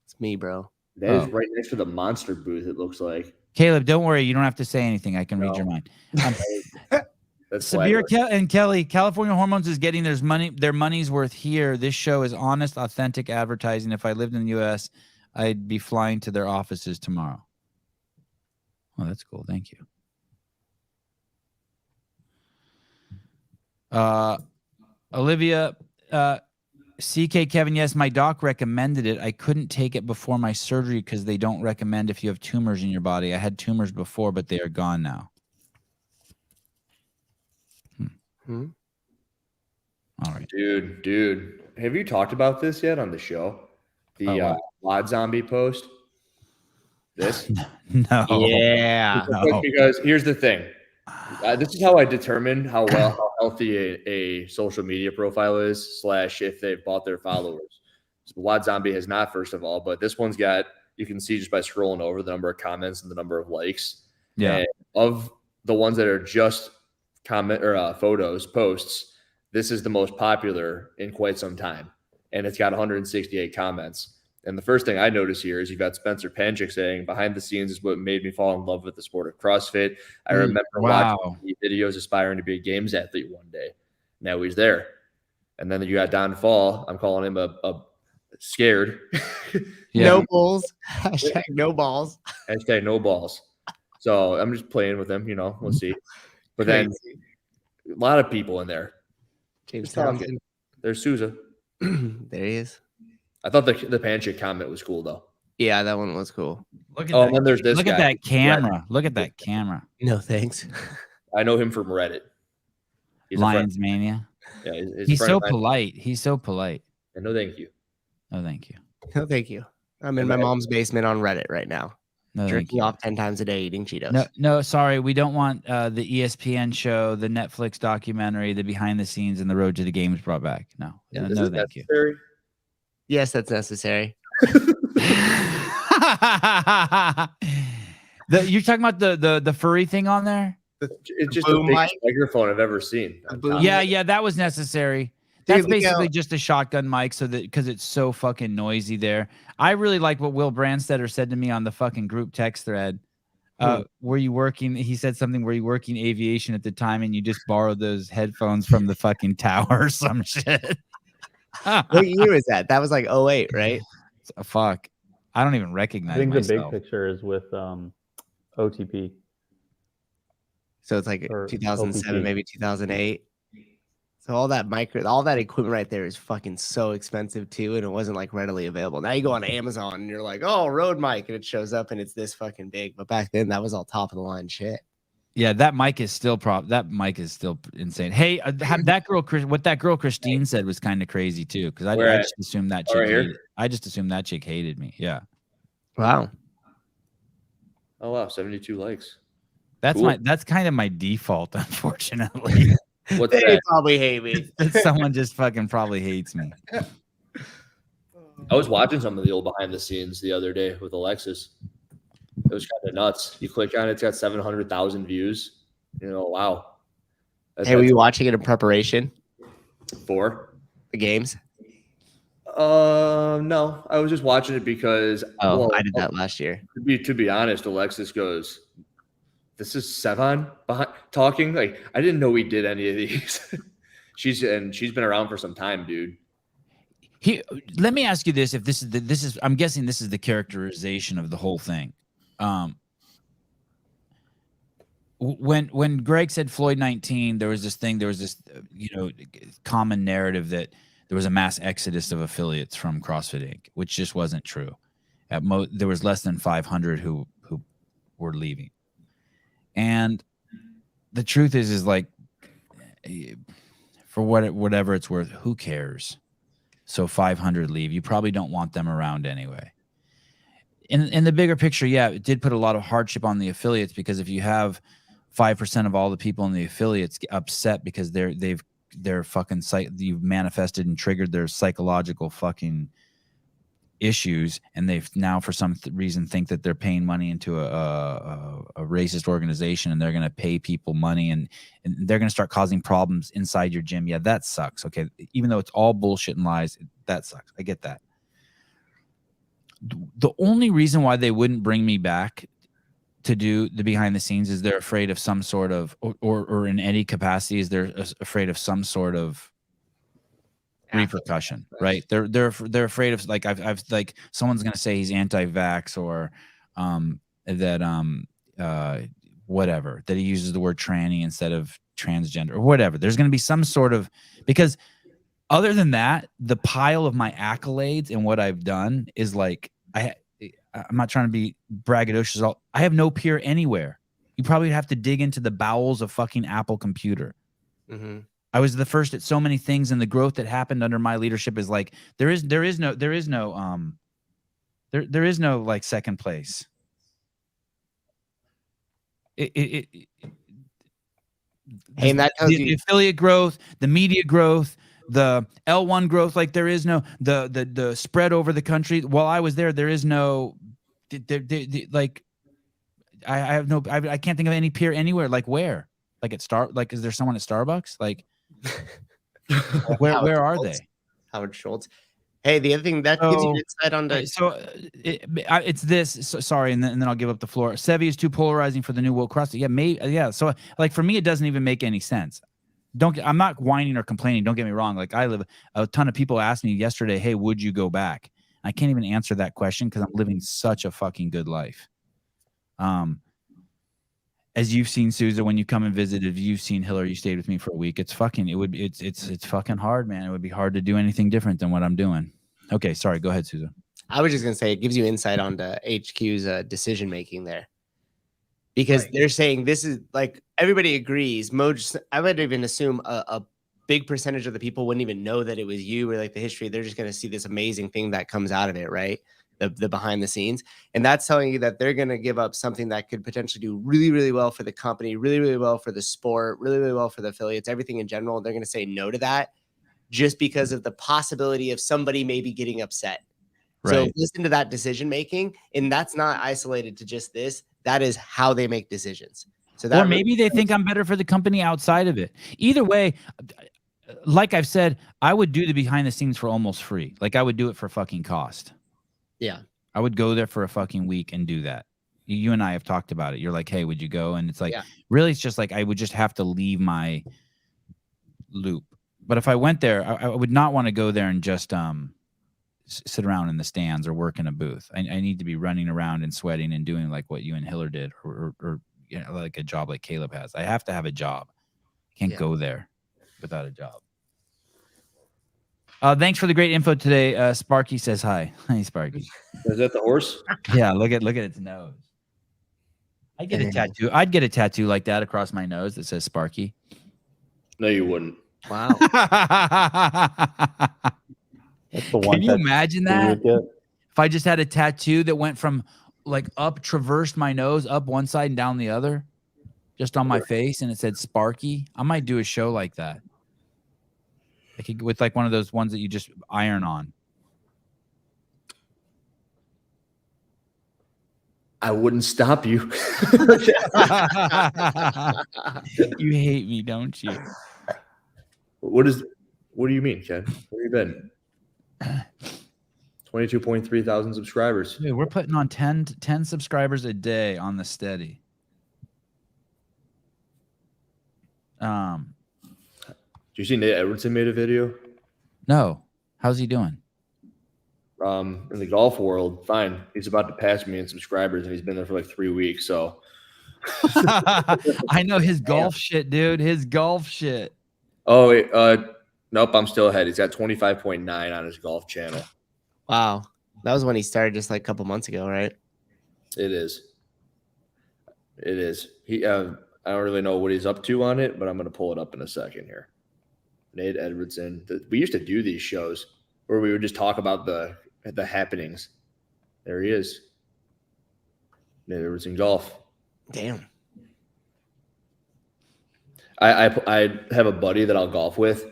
It's me, bro. That is right next to the monster booth, it looks like. Caleb, don't worry. You don't have to say anything. I can read your mind. Sabir and Kelly, California Hormones is getting their money's worth here. This show is honest, authentic advertising. If I lived in the U.S., I'd be flying to their offices tomorrow. Oh, that's cool. Thank you. Olivia, CK Kevin, yes, my doc recommended it. I couldn't take it before my surgery because they don't recommend if you have tumors in your body. I had tumors before, but they are gone now. All right. Dude, have you talked about this yet on the show? The Wad Zombie post? This? No. Yeah. Because here's the thing. This is how I determine how healthy a social media profile is / if they've bought their followers. So Wad Zombie has not, first of all, but this one's got, you can see just by scrolling over the number of comments and the number of likes. Yeah. And of the ones that are just comment or posts, this is the most popular in quite some time. And it's got 168 comments. And the first thing I notice here is you've got Spencer Panchik saying, behind the scenes is what made me fall in love with the sport of CrossFit. I remember watching videos aspiring to be a games athlete one day. Now he's there. And then you got Don Fall. I'm calling him a scared. No balls. Hashtag no balls. Hashtag no balls. So I'm just playing with him, we'll see. But then a lot of people in there. James Townsend. There's Souza. There he is. I thought the Panchik comment was cool though. Yeah, that one was cool. Look at and then there's this guy. At that camera. Right. Look at that camera. No thanks. I know him from Reddit. He's Lions Mania. Yeah, he's so polite. He's so polite. No, thank you. No, thank you. No, thank you. I'm in my mom's basement on Reddit right now. No, drinking off 10 times a day, eating Cheetos. No, sorry. We don't want the ESPN show, the Netflix documentary, the behind the scenes, and the Road to the Games brought back. No, no, thank you. Yes, that's necessary. You're talking about the furry thing on there? It's just the biggest microphone I've ever seen. Yeah, that was necessary. That's basically just a shotgun mic, so that because it's so fucking noisy there. I really like what Will Brandstetter said to me on the fucking group text thread. Were you working? He said something. Were you working aviation at the time, and you just borrowed those headphones from the fucking tower or some shit? What year is that? That was like 08, right? Fuck. I don't even recognize I think myself. The big picture is with OTP. So it's like Or 2007, OPP. maybe 2008. So all that equipment right there is fucking so expensive too, and it wasn't like readily available. Now you go on Amazon and you're like, oh, Rode mic, and it shows up and it's this fucking big. But back then that was all top of the line shit. Yeah, that mic is still insane. Hey, that girl, what that girl Christine said was kind of crazy too, because I just assumed that chick. I just assumed that chick hated me. Yeah. Wow. Oh wow, 72 likes. That's cool. That's kind of my default, unfortunately. What's They that? probably hate me. Someone just fucking probably hates me. I was watching some of the old behind the scenes the other day with Alexis. It was kind of nuts. You click on it, it's got 700,000 views. You know, wow. Hey, were you watching it in preparation for the games? No, I was just watching it because I did that last year. To be honest, Alexis goes, "This is Sevan behind talking." Like, I didn't know we did any of these. she's been around for some time, dude. Let me ask you this: if this is I'm guessing this is the characterization of the whole thing. When Greg said Floyd 19, there was this common narrative that there was a mass exodus of affiliates from CrossFit Inc., which just wasn't true. There was less than 500 who were leaving. And the truth is like, for whatever it's worth, who cares? So 500 leave. You probably don't want them around anyway. In the bigger picture, yeah, it did put a lot of hardship on the affiliates, because if you have 5% of all the people in the affiliates get upset because they're fucking you've manifested and triggered their psychological fucking issues, and they've now for some reason think that they're paying money into a racist organization, and they're going to pay people money, and they're going to start causing problems inside your gym. Yeah, that sucks. Okay, even though it's all bullshit and lies, that sucks. I get that. The only reason why they wouldn't bring me back to do the behind the scenes is they're afraid of some sort of, or in any capacity, is they're afraid of some sort of repercussion, right? They're afraid of, like, I've like, someone's gonna say he's anti-vax, or whatever, that he uses the word tranny instead of transgender, or whatever. There's gonna be some sort of, because other than that, the pile of my accolades and what I've done is like, I'm not trying to be braggadocious. I have no peer anywhere. You probably have to dig into the bowels of fucking Apple Computer. Mm-hmm. I was the first at so many things, and the growth that happened under my leadership is like, there is no like second place. And that tells the affiliate growth, the media growth, the L1 growth, like there is no the spread over the country. While I was there is no like I can't think of any peer anywhere. Like where? Like at like is there someone at Starbucks? Like where are they? Howard Schultz. Hey, the other thing that gives you insight on the it's this. So, sorry, and then I'll give up the floor. Sevi is too polarizing for the new woke CrossFit. Yeah, maybe. Yeah. So like for me, it doesn't even make any sense. I'm not whining or complaining. Don't get me wrong. Like a ton of people asked me yesterday, hey, would you go back? I can't even answer that question because I'm living such a fucking good life. As you've seen, Sousa, when you come and visit, if you've seen Hillary, you stayed with me for a week. It's fucking hard, man. It would be hard to do anything different than what I'm doing. Okay. Sorry. Go ahead, Sousa. I was just going to say, it gives you insight on the HQ's decision-making there. Because they're saying this is like, everybody agrees. I would even assume a big percentage of the people wouldn't even know that it was you or like the history. They're just going to see this amazing thing that comes out of it, right? The behind the scenes. And that's telling you that they're going to give up something that could potentially do really, really well for the company, really, really well for the sport, really, really well for the affiliates, everything in general. They're going to say no to that just because of the possibility of somebody maybe getting upset. Right. So listen to that decision-making, and that's not isolated to just this. That is how they make decisions. So that, or maybe they think I'm better for the company outside of it. Either way, like I've said, I would do the behind the scenes for almost free. Like I would do it for fucking cost. Yeah. I would go there for a fucking week and do that. You and I have talked about it. You're like, hey, would you go? And it's like, really, it's just like, I would just have to leave my loop. But if I went there, I would not want to go there and just sit around in the stands or work in a booth. I need to be running around and sweating and doing like what you and Hiller did, or you know, like a job like Caleb has. I have to have a job. I can't go there without a job. Thanks for the great info today. Sparky says hi. Hi, Sparky. Is that the horse? Yeah, look at its nose. I'd get a tattoo. I'd get a tattoo like that across my nose that says Sparky. No, you wouldn't. Wow. Can you imagine that? If I just had a tattoo that went from like traversed my nose up one side and down the other, just on my face, and it said Sparky, I might do a show like that. With like one of those ones that you just iron on. I wouldn't stop you. You hate me, don't you? What do you mean, Ken? Where you been? 22.3 thousand subscribers. Dude, we're putting on 10 subscribers a day on the steady. Did you see Nate Edwardson made a video? No. How's he doing? In the golf world, fine. He's about to pass me in subscribers, and he's been there for like 3 weeks. So I know his golf shit, dude. His golf shit. Oh, wait, nope, I'm still ahead. He's got 25.9 on his golf channel. Wow. That was when he started just like a couple months ago, right? It is. He I don't really know what he's up to on it, but I'm going to pull it up in a second here. Nate Edwardson. We used to do these shows where we would just talk about the happenings. There he is. Nate Edwardson golf. Damn. I have a buddy that I'll golf with,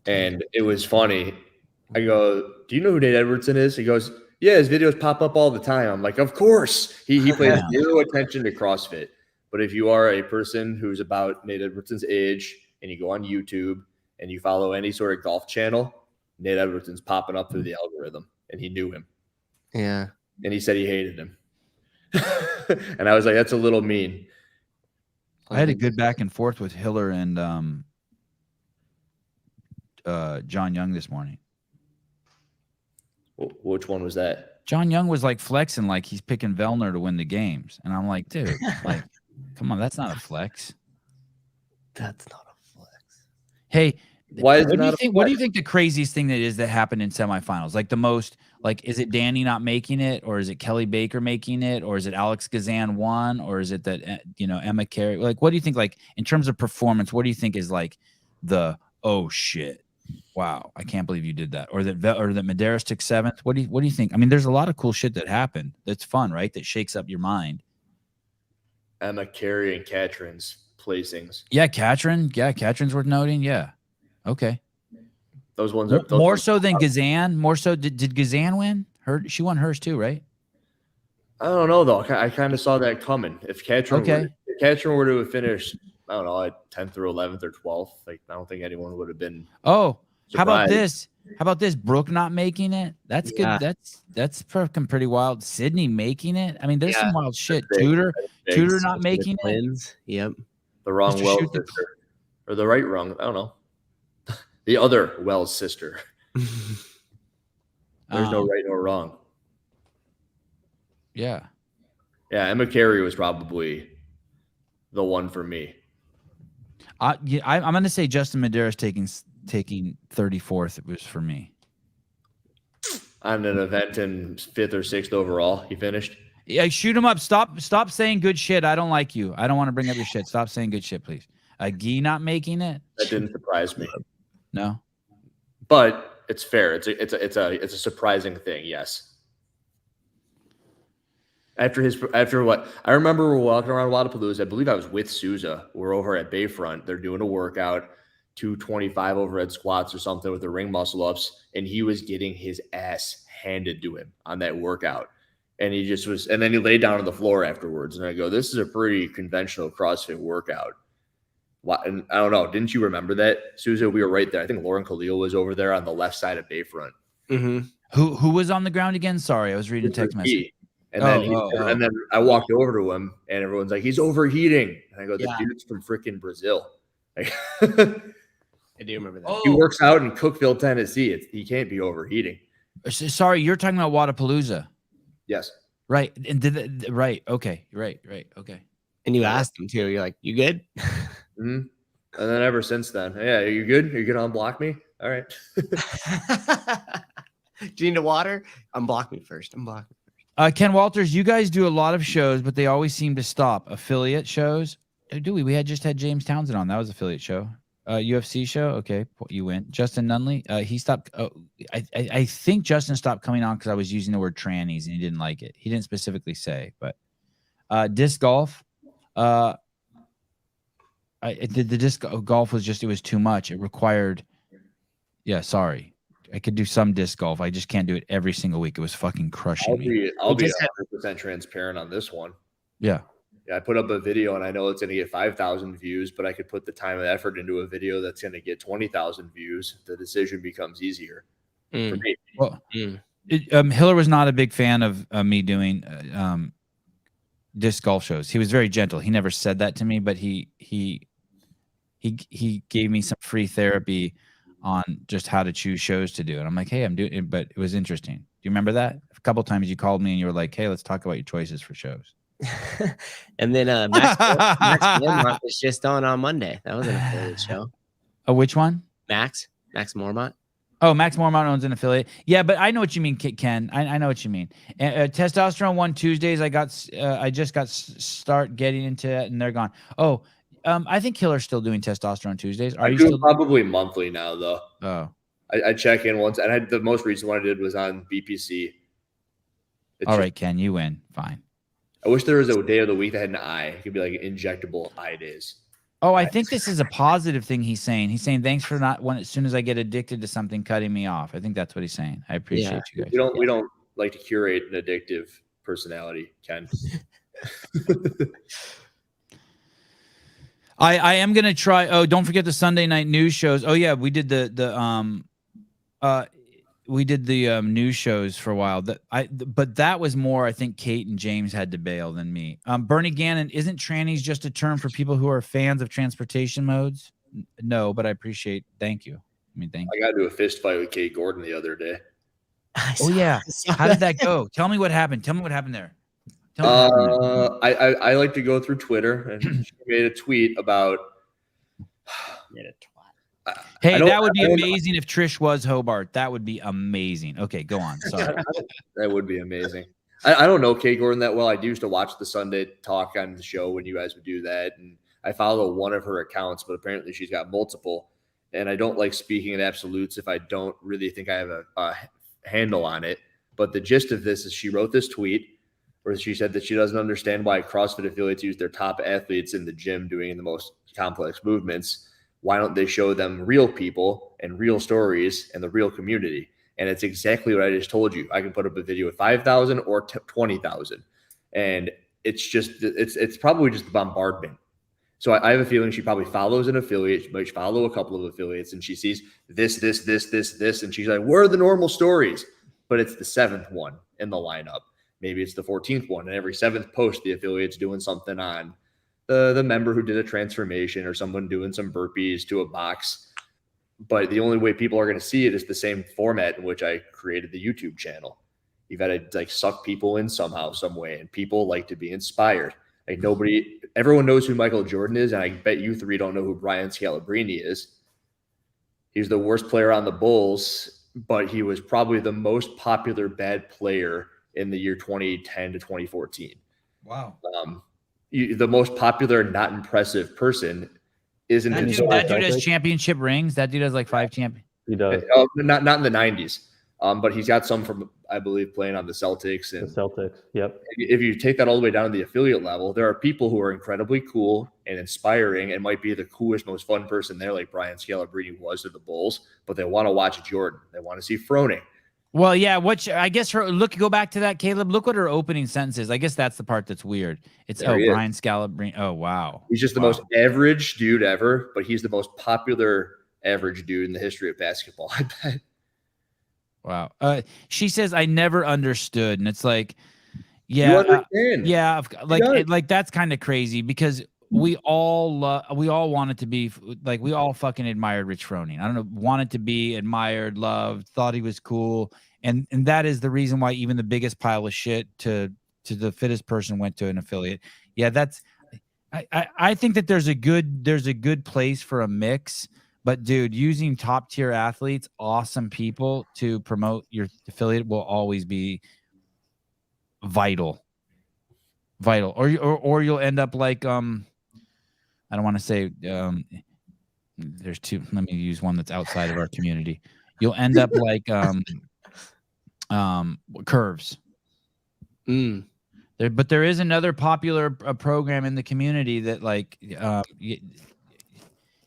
and it was funny. I go, do you know who Nate Edwardson is? He goes, yeah, his videos pop up all the time. I'm like, of course. He pays zero attention to CrossFit. But if you are a person who's about Nate Edwardson's age and you go on YouTube and you follow any sort of golf channel, Nate Edwardson's popping up through the algorithm, and he knew him. Yeah. And he said he hated him. And I was like, that's a little mean. I had a good back and forth with Hiller and John Young this morning. Which one was that? John Young was like flexing like he's picking Vellner to win the games. And I'm like, dude, like, come on, that's not a flex. That's not a flex. Hey, Why is what it do you not think? What do you think the craziest thing that happened in semifinals? Like the most, like, is it Danny not making it, or is it Kelly Baker making it, or is it Alex Gazan won, or is it that Emma Carey? Like, what do you think? Like in terms of performance, what do you think is like the oh shit, wow, I can't believe you did that, or that Medeiros took 7th? What do you think? I mean, there's a lot of cool shit that happened. That's fun, right? That shakes up your mind. Emma Carey and Catherine's placings. Yeah, Catherine. Yeah, Catherine's worth noting. Yeah. Okay. Those ones are more so than Gazan. More so, did Gazan win? She won hers too, right? I don't know though. I kind of saw that coming. If Catherine were to have finished, I don't know, at 10th or 11th or 12th, like I don't think anyone would have been. Oh, surprised. How about this? Brooke not making it. That's good. That's pretty wild. Sydney making it. I mean, there's some wild shit. Tudor not making it. Yep. The wrong Wells sister, or the right wrong. I don't know. The other Wells sister. There's no right or wrong. Yeah. Yeah, Emma Carey was probably the one for me. I'm going to say Justin Medeiros taking 34th. It was for me. On an event in 5th or 6th overall, he finished. Yeah, shoot him up. Stop saying good shit. I don't like you. I don't want to bring up your shit. Stop saying good shit, please. Guy not making it. That didn't surprise me. No, but it's fair. It's a surprising thing. Yes. After what I remember, we're walking around Wadapalooza. I believe I was with Souza. We're over at Bayfront. They're doing a workout, 225 overhead squats or something with the ring muscle ups, and he was getting his ass handed to him on that workout. And he just was, and then he laid down on the floor afterwards. And I go, this is a pretty conventional CrossFit workout. And I don't know. Didn't you remember that, Souza? We were right there. I think Lauren Khalil was over there on the left side of Bayfront. Mm-hmm. Who was on the ground again? Sorry, I was reading a text message. And then I walked over to him, and everyone's like, he's overheating. And I go, the dude's from freaking Brazil. Like, I do remember that. He works out in Cookeville, Tennessee. He can't be overheating. Sorry, you're talking about Wadapalooza. Yes. Right. And right. Okay. Right. Okay. And you asked him too. You're like, you good? Mm-hmm. And then ever since then, yeah, are you good? Are you going to unblock me? All right. Do you need water? Unblock me first. Unblock me first. Ken Walters, you guys do a lot of shows, but they always seem to stop. Affiliate shows. Do we? We just had James Townsend on. That was affiliate show. UFC show. Okay. You win. Justin Nunley. He stopped. I think Justin stopped coming on because I was using the word trannies and he didn't like it. He didn't specifically say, but disc golf. The disc golf was just, it was too much. It required, sorry. could do some disc golf. I just can't do it every single week. It was fucking crushing me. I'll be 100% transparent on this one. Yeah. I put up a video and I know it's going to get 5,000 views, but I could put the time and effort into a video that's going to get 20,000 views. The decision becomes easier for me. Well, Hiller was not a big fan of me doing disc golf shows. He was very gentle. He never said that to me, but he gave me some free therapy on just how to choose shows to do. And I'm like, hey, I'm doing it, but it was interesting. Do you remember that? A couple of times you called me and you were like, hey, let's talk about your choices for shows. And then Max Mormont was just on Monday. That was an affiliate show. Oh, which one? Max Mormont. Oh, Max Mormont owns an affiliate. Yeah, but I know what you mean, Ken. I know what you mean. Testosterone One Tuesdays. I just got start getting into it, and they're gone. Oh, I think Hiller's still doing Testosterone Tuesdays. Are you still probably monthly now, though? Oh, I check in once, and the most recent one I did was on BPC. All right, Ken, you win. Fine. I wish there was a day of the week that had an eye. It could be like injectable eye days. Oh, I think this is a positive thing he's saying. He's saying thanks for not as soon as I get addicted to something, cutting me off. I think that's what he's saying. I appreciate you guys. We don't like to curate an addictive personality, Ken. I am gonna try. Oh, don't forget the Sunday night news shows. Oh yeah, we did the news shows for a while. But that was more, I think Kate and James had to bail than me. Bernie Gannon, isn't trannies just a term for people who are fans of transportation modes? No, but I appreciate. Thank you. Thank you. I got into a fist fight with Kate Gordon the other day. Oh yeah, how did that go? Tell me what happened. Tell me what happened there. I like to go through Twitter, and she made a tweet about. Hey, that would be amazing if Trish was Hobart. That would be amazing. Okay, go on. Sorry. That would be amazing. I don't know Kate Gordon that well. I used to watch the Sunday talk on the show when you guys would do that, and I follow one of her accounts, but apparently she's got multiple. And I don't like speaking in absolutes if I don't really think I have a handle on it. But the gist of this is she wrote this tweet where she said that she doesn't understand why CrossFit affiliates use their top athletes in the gym doing the most complex movements. Why don't they show them real people and real stories and the real community? And it's exactly what I just told you. I can put up a video with 5,000 or 20,000. And it's probably just the bombardment. So I have a feeling she probably follows an affiliate. She might follow a couple of affiliates and she sees this. And she's like, where are the normal stories? But it's the 7th one in the lineup. Maybe it's the 14th one. And every 7th post, the affiliate's doing something on the member who did a transformation or someone doing some burpees to a box. But the only way people are going to see it is the same format in which I created the YouTube channel. You've got to suck people in somehow, some way. And people like to be inspired. Everyone knows who Michael Jordan is. And I bet you three don't know who Brian Scalabrine is. He's the worst player on the Bulls, but he was probably the most popular bad player in the year 2010 to 2014. Wow. The most popular, not impressive person isn't. That dude has championship rings. That dude has like 5 champions. He does. Not in the 90s. But he's got some from, I believe, playing on the Celtics. And the Celtics, yep. If you take that all the way down to the affiliate level, there are people who are incredibly cool and inspiring and might be the coolest, most fun person there, like Brian Scalabrine was to the Bulls, but they want to watch Jordan. They want to see Froning. Well, yeah, I guess go back to that, Caleb. Look what her opening sentence is. I guess that's the part that's weird. It's Brian Scalabrine. Oh, wow. He's just the most average dude ever, but he's the most popular average dude in the history of basketball, I bet. Wow. She says, I never understood. And it's like, yeah, like that's kind of crazy because we all wanted to be like, we all fucking admired Rich Froning. I don't know, wanted to be admired, loved, thought he was cool. And that is the reason why even the biggest pile of shit to the fittest person went to an affiliate. Yeah, I think that there's a good place for a mix. But dude, using top tier athletes, awesome people to promote your affiliate will always be vital. Or you'll end up like I don't want to say there's two. Let me use one that's outside of our community. You'll end up like Curves. But there is another popular program in the community that like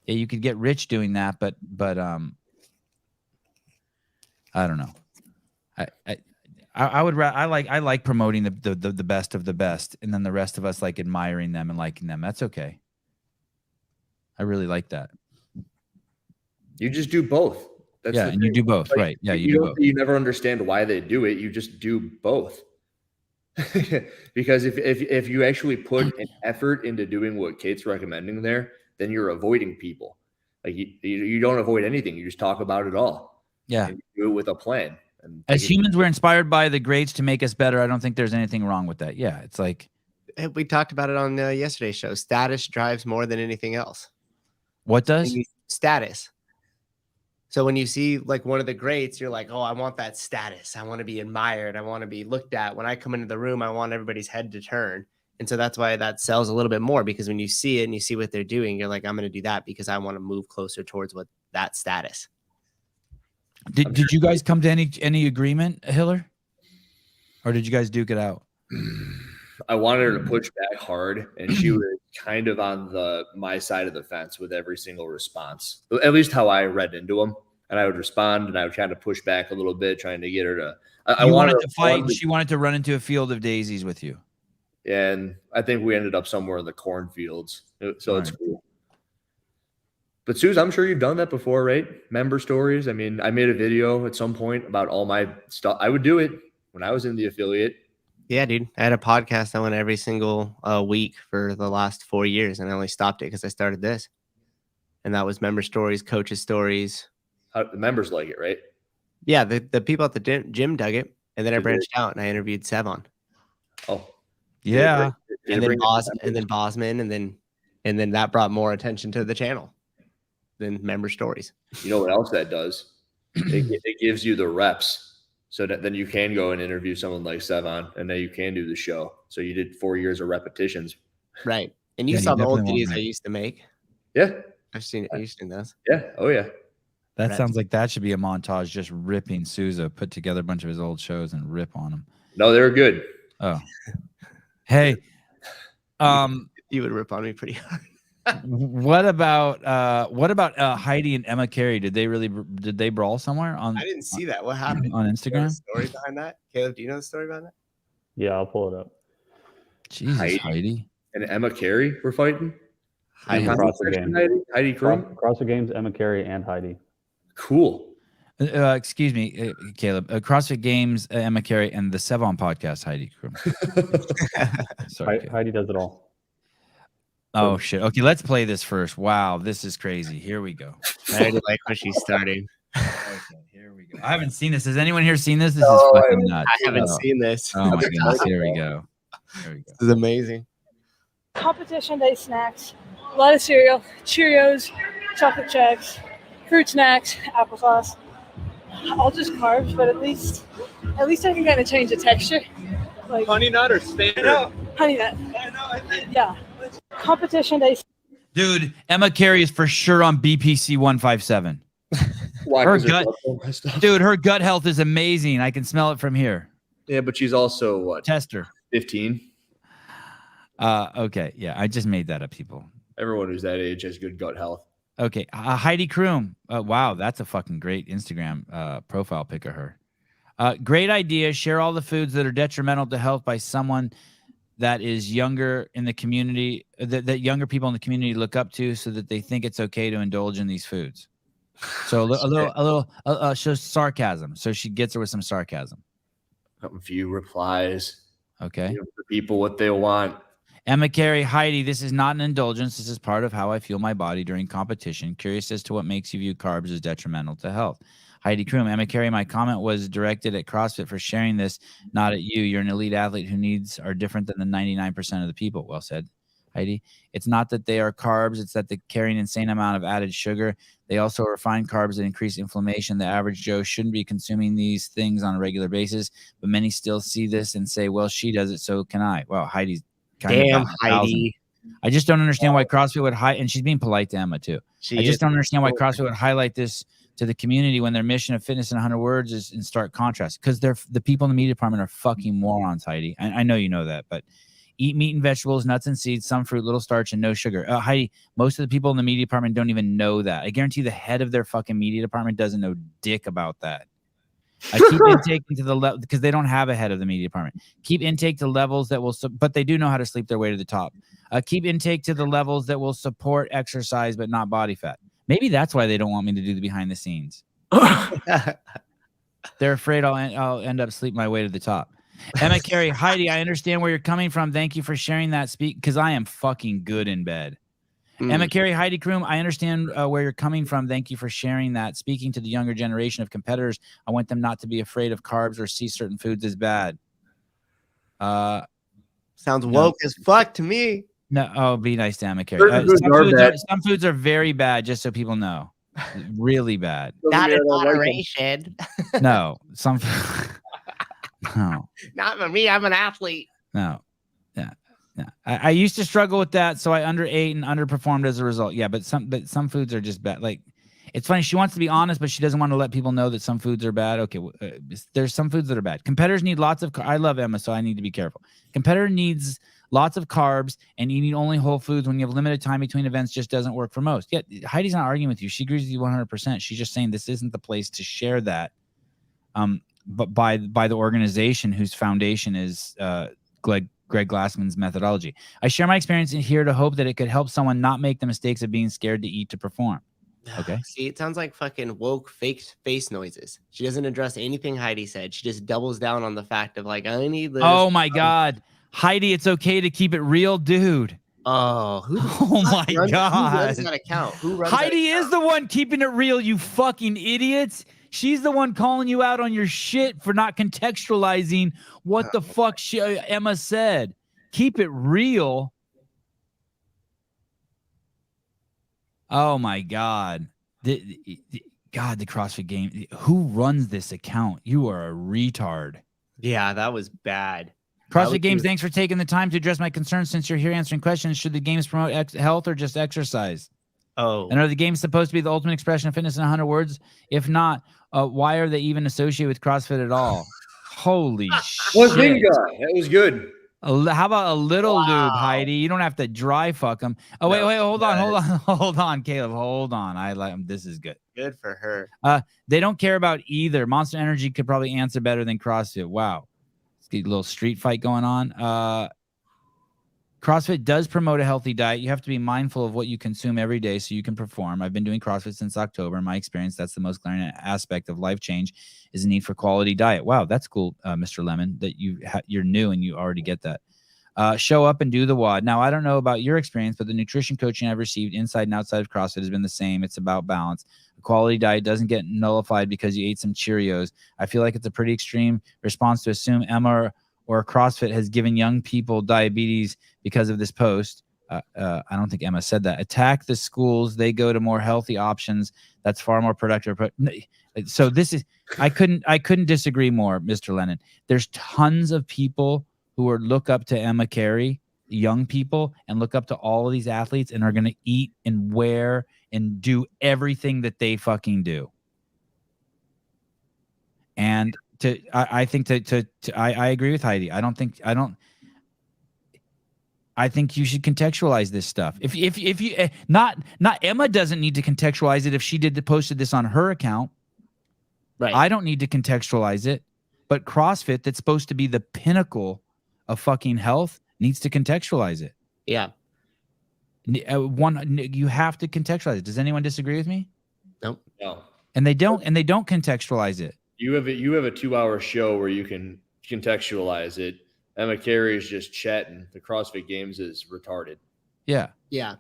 you could get rich doing that, but I don't know. I like promoting the best of the best, and then the rest of us like admiring them and liking them. That's okay. I really like that. You just do both. That's yeah, and you do both, right? Yeah, you do both. You never understand why they do it. You just do both. Because if you actually put an effort into doing what Kate's recommending there, then you're avoiding people. Like you don't avoid anything. You just talk about it all. Yeah, and you do it with a plan. And as humans, we're inspired by the greats to make us better. I don't think there's anything wrong with that. Yeah, it's like we talked about it on yesterday's show. Status drives more than anything else. What does? Status. So when you see like one of the greats, you're like, oh, I want that status. I want to be admired. I want to be looked at. When I come into the room, I want everybody's head to turn. And so that's why that sells a little bit more, because when you see it and you see what they're doing, you're like, I'm going to do that because I want to move closer towards what that status. Did you guys come to any agreement, Hiller? Or did you guys duke it out? I wanted her to push back hard, and she was kind of on my side of the fence with every single response, at least how I read into them. And I would respond, and I would kind of push back a little bit, trying to get her to. I wanted to fight, and she wanted to run into a field of daisies with you. And I think we ended up somewhere in the cornfields, so it's cool. But Suze, I'm sure you've done that before, right? Member stories. I mean, I made a video at some point about all my stuff. I would do it when I was in the affiliate. Yeah, dude. I had a podcast I went every single week for the last 4 years, and I only stopped it because I started this. And that was member stories, coaches' stories. The members like it, right? Yeah, the people at the gym dug it, and then I branched out and I interviewed Sevan. Oh, yeah. And then Bosman, and then that brought more attention to the channel than member stories. You know what else that does? It gives you the reps. So that then you can go and interview someone like Sevan, and then you can do the show. So you did 4 years of repetitions. Right. And you saw the old videos I used to make. Yeah. I've seen it. You've seen those. Yeah. Oh, yeah. That sounds like that should be a montage, just ripping Souza, put together a bunch of his old shows and rip on them. No, they were good. Oh. Hey. You would rip on me pretty hard. What about Heidi and Emma Carey? Did they brawl somewhere on? I didn't see that. What happened on Instagram? Story behind that, Caleb? Do you know the story behind that? Yeah, I'll pull it up. Jesus, Heidi and Emma Carey were fighting. Heidi Krum? CrossFit Games, Emma Carey, and Heidi. Cool. Excuse me, Caleb. CrossFit Games, Emma Carey, and the Sevan Podcast, Heidi Krum. Sorry, Heidi does it all. Oh shit. Okay, let's play this first. Wow, this is crazy. Here we go. I already like what she's starting. Okay, here we go. I haven't seen this. Has anyone here seen this? This is fucking nuts. I haven't seen this. Oh my goodness. Here we go. Here we go. This is amazing. Competition day snacks. A lot of cereal, Cheerios, chocolate checks, fruit snacks, applesauce. All just carbs, but at least I can kind of change the texture. Like honey nut or standard? Honey nut. Yeah. Competition day. Dude, Emma Carey is for sure on BPC 157. Why? Her gut, dude, her gut health is amazing. I can smell it from here. Yeah, but she's also what? Tester. 15. Okay, yeah, I just made that up, people. Everyone who's that age has good gut health. Okay, Heidi Krum. Wow, that's a fucking great Instagram profile pic of her. Great idea. Share all the foods that are detrimental to health by someone that is younger in the community, that younger people in the community look up to, so that they think it's okay to indulge in these foods. So a little show sarcasm. So she gets her with some sarcasm. A few replies. Okay. Give the people what they want. Emma Carey, Heidi, this is not an indulgence. This is part of how I feel my body during competition. Curious as to what makes you view carbs as detrimental to health. Heidi Krum, Emma Carey, my comment was directed at CrossFit for sharing this, not at you. You're an elite athlete whose needs are different than the 99% of the people. Well said, Heidi. It's not that they are carbs. It's that they carry an insane amount of added sugar. They also are refined carbs that increase inflammation. The average Joe shouldn't be consuming these things on a regular basis, but many still see this and say, well, she does it, so can I. Well, Heidi's damn Heidi. I just don't understand why CrossFit would and she's being polite to Emma too. I just don't understand why CrossFit would highlight this to the community when their mission of fitness in 100 words is in stark contrast, because the people in the media department are fucking morons, Heidi. I know you know that, but eat meat and vegetables, nuts and seeds, some fruit, little starch, and no sugar. Heidi, most of the people in the media department don't even know that. I guarantee the head of their fucking media department doesn't know dick about that. Keep intake into the level because they don't have a head of the media department. Keep intake to levels that will, but they do know how to sleep their way to the top. Keep intake to the levels that will support exercise, but not body fat. Maybe that's why they don't want me to do the behind the scenes. They're afraid I'll end up sleeping my way to the top. Emma Carey, Heidi, I understand where you're coming from. Thank you for sharing that. Because I am fucking good in bed. Emma Carey, Heidi Kroom, I understand where you're coming from. Thank you for sharing that. Speaking to the younger generation of competitors, I want them not to be afraid of carbs or see certain foods as bad. Sounds woke as fuck to me. No, oh, be nice to Emma Carey. Some foods are very bad, just so people know. Really bad. Not in moderation. No, some. No. Not for me. I'm an athlete. No. Yeah. I used to struggle with that, so I underate and underperformed as a result. Yeah, but some foods are just bad. Like, it's funny. She wants to be honest, but she doesn't want to let people know that some foods are bad. Okay, there's some foods that are bad. Competitors need lots of. I love Emma, so I need to be careful. Competitor needs lots of carbs, and eating only whole foods when you have limited time between events just doesn't work for most. Yeah, Heidi's not arguing with you. She agrees with you 100%. She's just saying this isn't the place to share that. But by the organization whose foundation is Greg Glassman's methodology. I share my experience in here to hope that it could help someone not make the mistakes of being scared to eat to perform. Okay. See, it sounds like fucking woke fake face noises. She doesn't address anything Heidi said. She just doubles down on the fact of like, I need this. Oh my God. Heidi, it's okay to keep it real, dude. Oh, my God. Who runs that account? Heidi is the one keeping it real, you fucking idiots. She's the one calling you out on your shit for not contextualizing what the fuck Emma said. Keep it real. Oh my God. The CrossFit game. Who runs this account? You are a retard. Yeah, that was bad. CrossFit Games, thanks for taking the time to address my concerns. Since you're here answering questions, should the games promote health or just exercise? Oh. And are the games supposed to be the ultimate expression of fitness in 100 words? If not, why are they even associated with CrossFit at all? Holy shit. Well, that was good. How about a little lube, Heidi? You don't have to dry fuck them. Oh, wait, hold on, Caleb. Hold on. I like this is good. Good for her. They don't care about either. Monster Energy could probably answer better than CrossFit. Wow. Let's get a little street fight going on. CrossFit does promote a healthy diet. You have to be mindful of what you consume every day so you can perform. I've been doing CrossFit since October. In my experience, that's the most glaring aspect of life change is the need for quality diet. Wow, that's cool, Mr. Lemon, that you're new and you already get that. Show up and do the WOD. Now, I don't know about your experience, but the nutrition coaching I've received inside and outside of CrossFit has been the same. It's about balance. A quality diet doesn't get nullified because you ate some Cheerios. I feel like it's a pretty extreme response to assume Emma or CrossFit has given young people diabetes because of this post. I don't think Emma said that. Attack the schools. They go to more healthy options. That's far more productive. So this is, I couldn't disagree more, Mr. Lennon. There's tons of people who look up to Emma Carey, young people, and look up to all of these athletes and are going to eat and wear and do everything that they fucking do. And I think I agree with Heidi. I think you should contextualize this stuff. If you not Emma doesn't need to contextualize it if she posted this on her account. Right. I don't need to contextualize it, but CrossFit, that's supposed to be the pinnacle of fucking health, needs to contextualize it. Yeah. You have to contextualize it. Does anyone disagree with me? Nope. No. And they don't contextualize it. You have a 2-hour show where you can contextualize it. Emma Carey is just chatting. The CrossFit Games is retarded. Yeah. Yeah.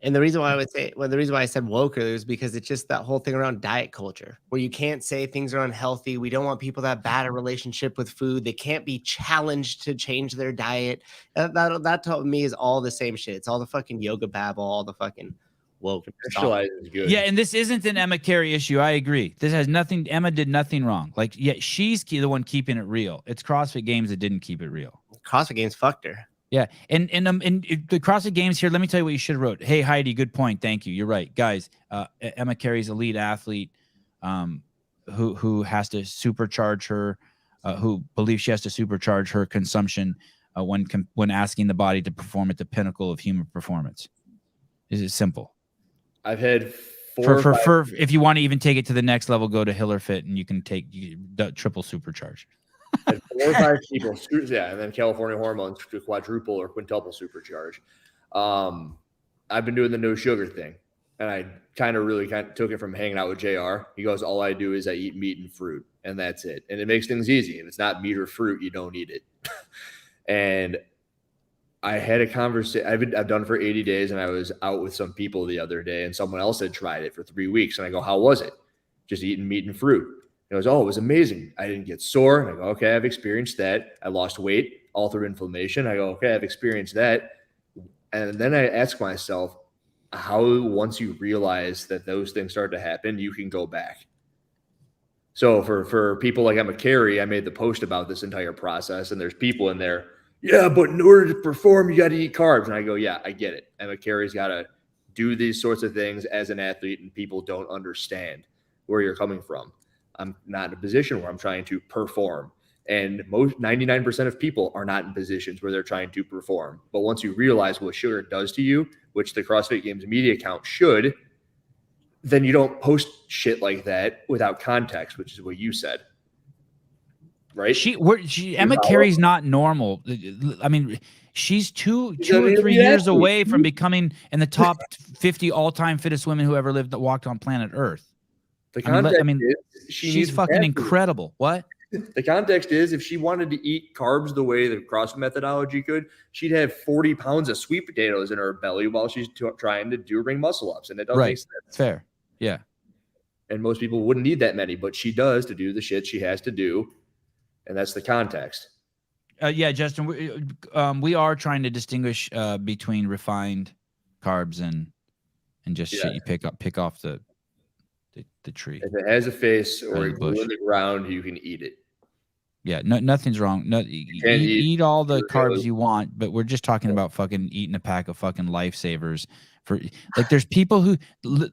And the reason why I said woke earlier is because it's just that whole thing around diet culture where you can't say things are unhealthy. We don't want people to have bad a relationship with food. They can't be challenged to change their diet. That to me is all the same shit. It's all the fucking yoga babble, all the fucking woke. Is good. Yeah, and this isn't an Emma Carey issue. I agree. This has nothing. Emma did nothing wrong. Like, yeah, she's the one keeping it real. It's CrossFit Games that didn't keep it real. CrossFit Games fucked her. Yeah, and the CrossFit Games here, let me tell you what you should have wrote. Hey, Heidi, good point. Thank you. You're right. Guys, Emma Carey's a lead athlete who has to supercharge her, who believes she has to supercharge her consumption when asking the body to perform at the pinnacle of human performance. Is it simple? I've had For if you want to even take it to the next level, go to BIRTHFIT and you can take triple supercharge. And 4 or 5 people, and then California hormones to quadruple or quintuple supercharge. I've been doing the no sugar thing, and I kind of took it from hanging out with JR. He goes, all I do is I eat meat and fruit, and that's it. And it makes things easy. If it's not meat or fruit, you don't eat it. And I had a conversation. I've done it for 80 days, and I was out with some people the other day, and someone else had tried it for 3 weeks. And I go, how was it? Just eating meat and fruit. He goes, oh, it was amazing. I didn't get sore. And I go, okay, I've experienced that. I lost weight all through inflammation. I go, okay, I've experienced that. And then I ask myself, how once you realize that those things start to happen, you can go back. So for people like Emma Carey, I made the post about this entire process, and there's people in there, yeah, but in order to perform, you got to eat carbs. And I go, yeah, I get it. Emma Carey's got to do these sorts of things as an athlete, and people don't understand where you're coming from. I'm not in a position where I'm trying to perform. And 99% of people are not in positions where they're trying to perform. But once you realize what sugar does to you, which the CrossFit Games media account should, then you don't post shit like that without context, which is what you said. Right? Emma Carey's not normal. I mean, she's two or 3 years away from becoming in the top 50 all-time fittest women who ever lived that walked on planet Earth. The context is she's fucking incredible. What? The context is, if she wanted to eat carbs the way the CrossFit methodology could, she'd have 40 pounds of sweet potatoes in her belly while she's trying to do ring muscle ups, and it doesn't make sense. Fair, yeah. And most people wouldn't need that many, but she does to do the shit she has to do, and that's the context. Yeah, Justin, we are trying to distinguish between refined carbs and just shit you pick off the tree. If it has a face or it's in the ground, you can eat it. Yeah, nothing's wrong. Eat all the carbs you want, but we're just talking about fucking eating a pack of fucking lifesavers. There's people who,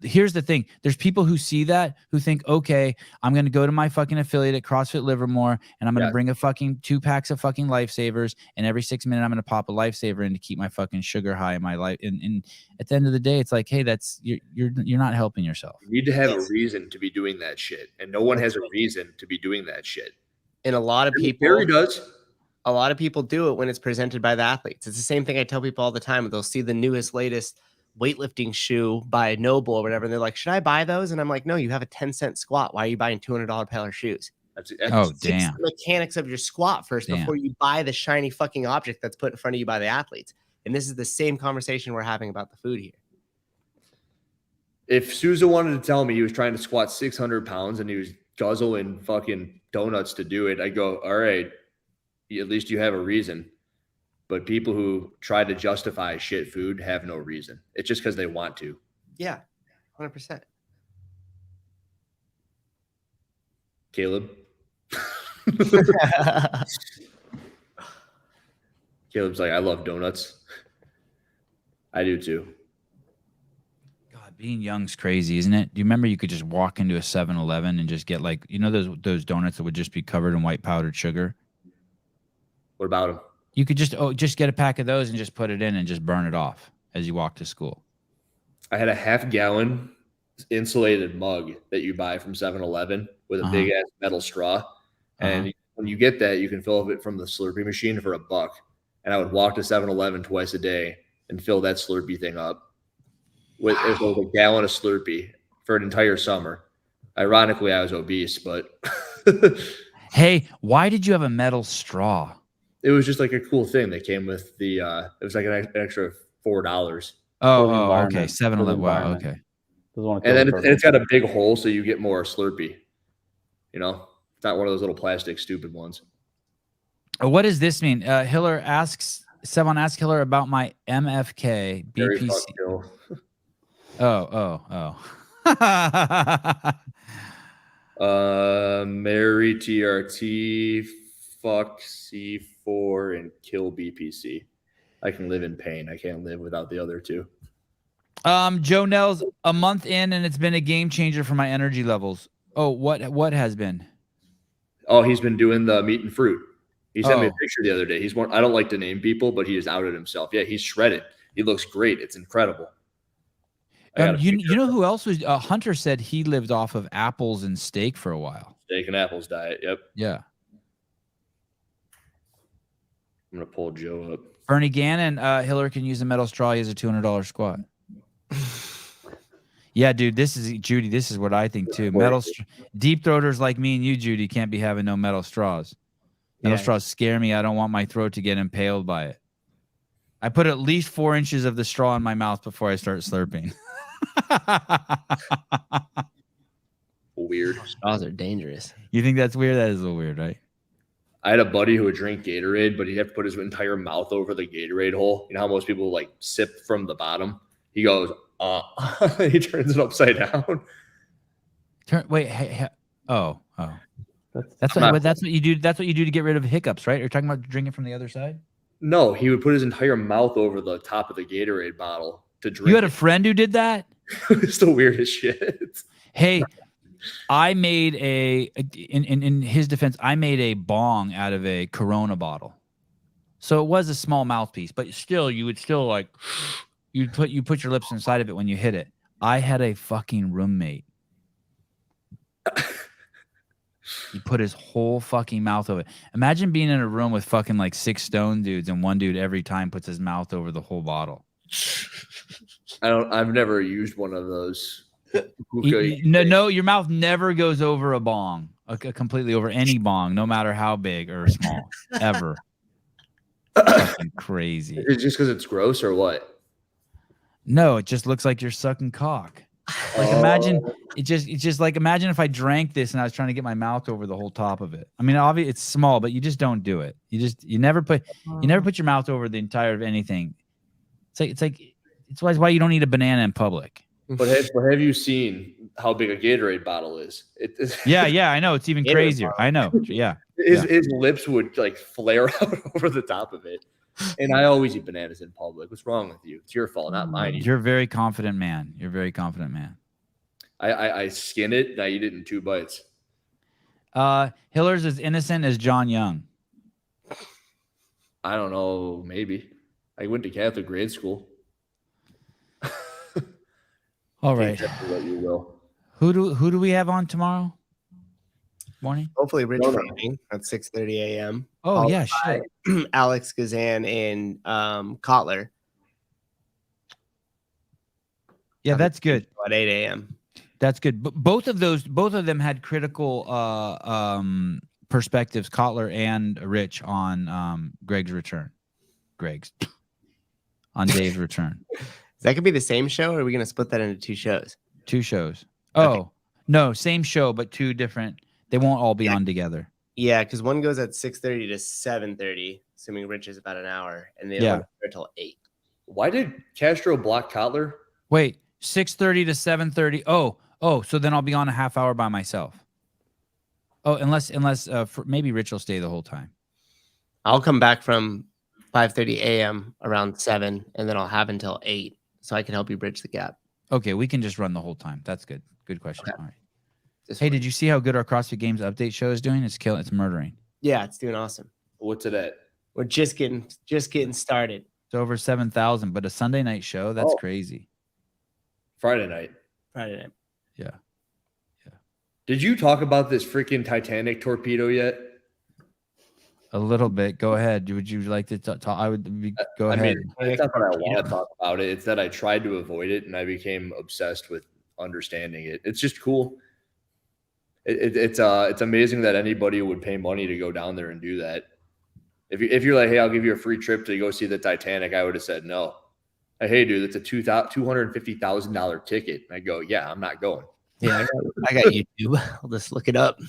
here's the thing. There's people who see that, who think, okay, I'm going to go to my fucking affiliate at CrossFit Livermore, and I'm going to bring a fucking 2 packs of fucking lifesavers, and every 6 minutes I'm going to pop a lifesaver in to keep my fucking sugar high in my life. And at the end of the day, it's like, hey, you're not helping yourself. You need to have a reason to be doing that shit, and no one has a reason to be doing that shit. And a lot of people, Barry does. A lot of people do it when it's presented by the athletes. It's the same thing I tell people all the time. They'll see the newest, latest weightlifting shoe by Noble or whatever, and they're like, should I buy those? And I'm like, no, you have a 10-cent squat. Why are you buying $200 pair of shoes? Damn. The mechanics of your squat first before you buy the shiny fucking object that's put in front of you by the athletes. And this is the same conversation we're having about the food here. If Souza wanted to tell me he was trying to squat 600 pounds and he was guzzling fucking donuts to do it, I go, all right, at least you have a reason. But people who try to justify shit food have no reason. It's just because they want to. Yeah, 100%. Caleb? Caleb's like, I love donuts. I do too. God, being young's crazy, isn't it? Do you remember you could just walk into a 7-Eleven and just get those donuts that would just be covered in white powdered sugar? What about them? You could just get a pack of those and just put it in and just burn it off as you walk to school. I had a half-gallon insulated mug that you buy from 7-Eleven with a big-ass metal straw. And when you get that, you can fill it from the Slurpee machine for $1. And I would walk to 7-Eleven twice a day and fill that Slurpee thing up. With a gallon of Slurpee for an entire summer. Ironically, I was obese, but... Hey, why did you have a metal straw? It was just like a cool thing that came with the it was like an extra $4. Oh, okay. 7-Eleven. Wow, okay. And then it's got a big hole, so you get more Slurpee. You know, it's not one of those little plastic stupid ones. What does this mean? Sevan asks Hiller about my MFK BPC. Marry TRT, fuck C4, and kill BPC. I can live in pain. I can't live without the other two. Joe Nels, a month in, and it's been a game changer for my energy levels. Oh, what has been? Oh, he's been doing the meat and fruit. He sent me a picture the other day. He's one. I don't like to name people, but he just outed himself. Yeah, he's shredded. He looks great. It's incredible. You know who else was? Hunter said he lived off of apples and steak for a while. Steak and apples diet. Yep. Yeah. I'm gonna pull Joe up. Bernie Gannon, Hiller can use a metal straw. He has a $200 squat. Yeah, dude, Judy. This is what I think too. Deep throaters like me and you, Judy, can't be having no metal straws. Metal straws scare me. I don't want my throat to get impaled by it. I put at least 4 inches of the straw in my mouth before I start slurping. Weird. Straws are dangerous. You think that's weird? That is a little weird, right? I had a buddy who would drink Gatorade, but he'd have to put his entire mouth over the Gatorade hole. You know how most people like sip from the bottom? He goes, he turns it upside down. Oh. That's what you do. That's what you do to get rid of hiccups, right? You're talking about drinking from the other side? No, he would put his entire mouth over the top of the Gatorade bottle to drink. You had a friend who did that? It's the weirdest shit. Hey, I made in his defense, I made a bong out of a Corona bottle. So it was a small mouthpiece, but still, you would still like, you put your lips inside of it when you hit it. I had a fucking roommate. He put his whole fucking mouth over it. Imagine being in a room with fucking like 6 stone dudes and one dude every time puts his mouth over the whole bottle. I've never used one of those. No, your mouth never goes over a bong, completely over any bong, no matter how big or small, ever. Fucking crazy. Is it just because it's gross or what? No, it just looks like you're sucking cock. Like imagine imagine if I drank this and I was trying to get my mouth over the whole top of it. I mean, obviously it's small, but you just don't do it. You never put your mouth over the entire of anything. It's why you don't eat a banana in public. But have you seen how big a Gatorade bottle is? Yeah, I know. It's even crazier. I know. Yeah. His lips would like flare out over the top of it. And I always eat bananas in public. What's wrong with you? It's your fault, not mine. You're a very confident man. I skin it and I eat it in 2 bites. Hiller's as innocent as John Young. I don't know. Maybe. I went to Catholic grade school. All right. What you will. Who do we have on tomorrow morning? Hopefully Rich Framing at 6:30 a.m. Oh, yeah, shit. Alex Gazan and Kotler. Yeah, that's good. At 8 a.m. That's good. But both of them had critical perspectives, Kotler and Rich, on Greg's return. On Dave's return. That could be the same show, or are we going to split that into 2 shows? 2 shows. Oh, okay. No, same show, but 2 different. They won't all be on together. Yeah, because one goes at 6:30 to 7:30, assuming Rich is about an hour, and the other one until 8. Why did Castro block Kotler? Wait, 6:30 to 7:30. Oh, so then I'll be on a half hour by myself. Oh, unless maybe Rich will stay the whole time. I'll come back from 5:30 a.m. around 7, and then I'll have until 8, so I can help you bridge the gap. Okay, we can just run the whole time. That's good. Good question. Okay. All right. Hey, did you see how good our CrossFit Games update show is doing? It's killing. It's murdering. Yeah, it's doing awesome. What's it at? We're just getting started. It's over 7,000, but a Sunday night show, that's crazy. Friday night. Yeah. Did you talk about this freaking Titanic torpedo yet? A little bit. Go ahead. Would you like to talk? Go ahead. Mean, it's not that I want to talk about it. It's that I tried to avoid it, and I became obsessed with understanding it. It's just cool. It's amazing that anybody would pay money to go down there and do that. If you're like, hey, I'll give you a free trip to go see the Titanic, I would have said no. Like, hey, dude, it's a $250,000 ticket. And I go, yeah, I'm not going. Yeah, I got YouTube. I'll just look it up.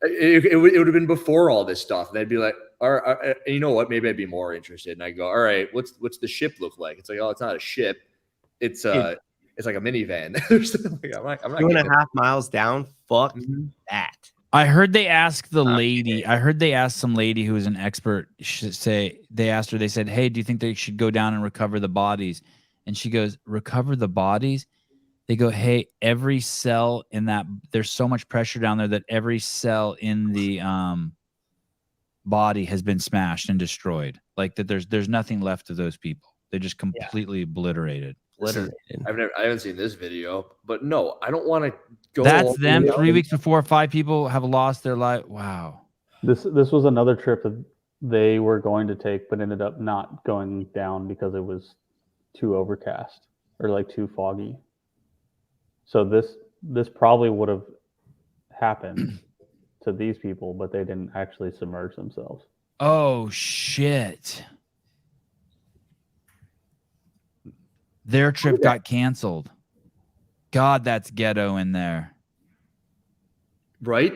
It would have been before all this stuff. And they'd be like, all right, you know what? Maybe I'd be more interested. And I go, all right, what's the ship look like? It's like, oh, it's not a ship. It's like a minivan. I'm not 2.5 miles down. Fuck that. I heard they asked the lady. I heard they asked some lady who was an expert. They asked her. They said, "Hey, do you think they should go down and recover the bodies?" And she goes, "Recover the bodies?" They go, "Hey, every cell in that. There's so much pressure down there that every cell in the body has been smashed and destroyed. Like that. There's nothing left of those people. They're just completely obliterated." obliterated. I haven't seen this video, but no, I don't want to go. That's them 3 weeks before 5 people have lost their life. Wow. This was another trip that they were going to take, but ended up not going down because it was too overcast or like too foggy. So this probably would have happened to these people, but they didn't actually submerge themselves. Oh shit. Their trip got canceled. God, that's ghetto in there. Right?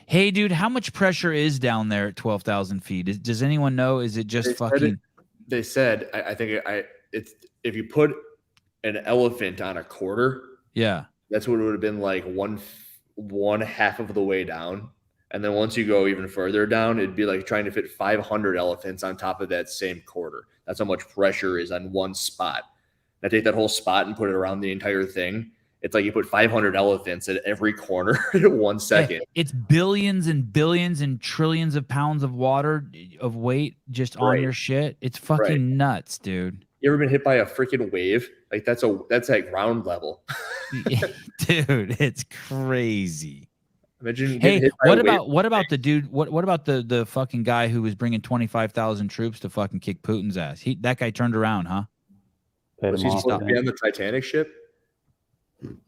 Hey, dude, how much pressure is down there at 12,000 feet? Does anyone know? Is it just fucking... They said, I think it's if you put an elephant on a quarter, yeah, that's what it would have been like one half of the way down. And then once you go even further down, it'd be like trying to fit 500 elephants on top of that same quarter. That's how much pressure is on one spot. I take that whole spot and put it around the entire thing. It's like you put 500 elephants at every corner in 1 second. It's billions and billions and trillions of pounds of water of weight just on your shit. It's fucking nuts, dude. You ever been hit by a freaking wave? Like that's at ground level. Dude, it's crazy. Imagine hey, what about the dude? What about the fucking guy who was bringing 25,000 troops to fucking kick Putin's ass? That guy turned around, huh? Was he supposed to be on the Titanic ship?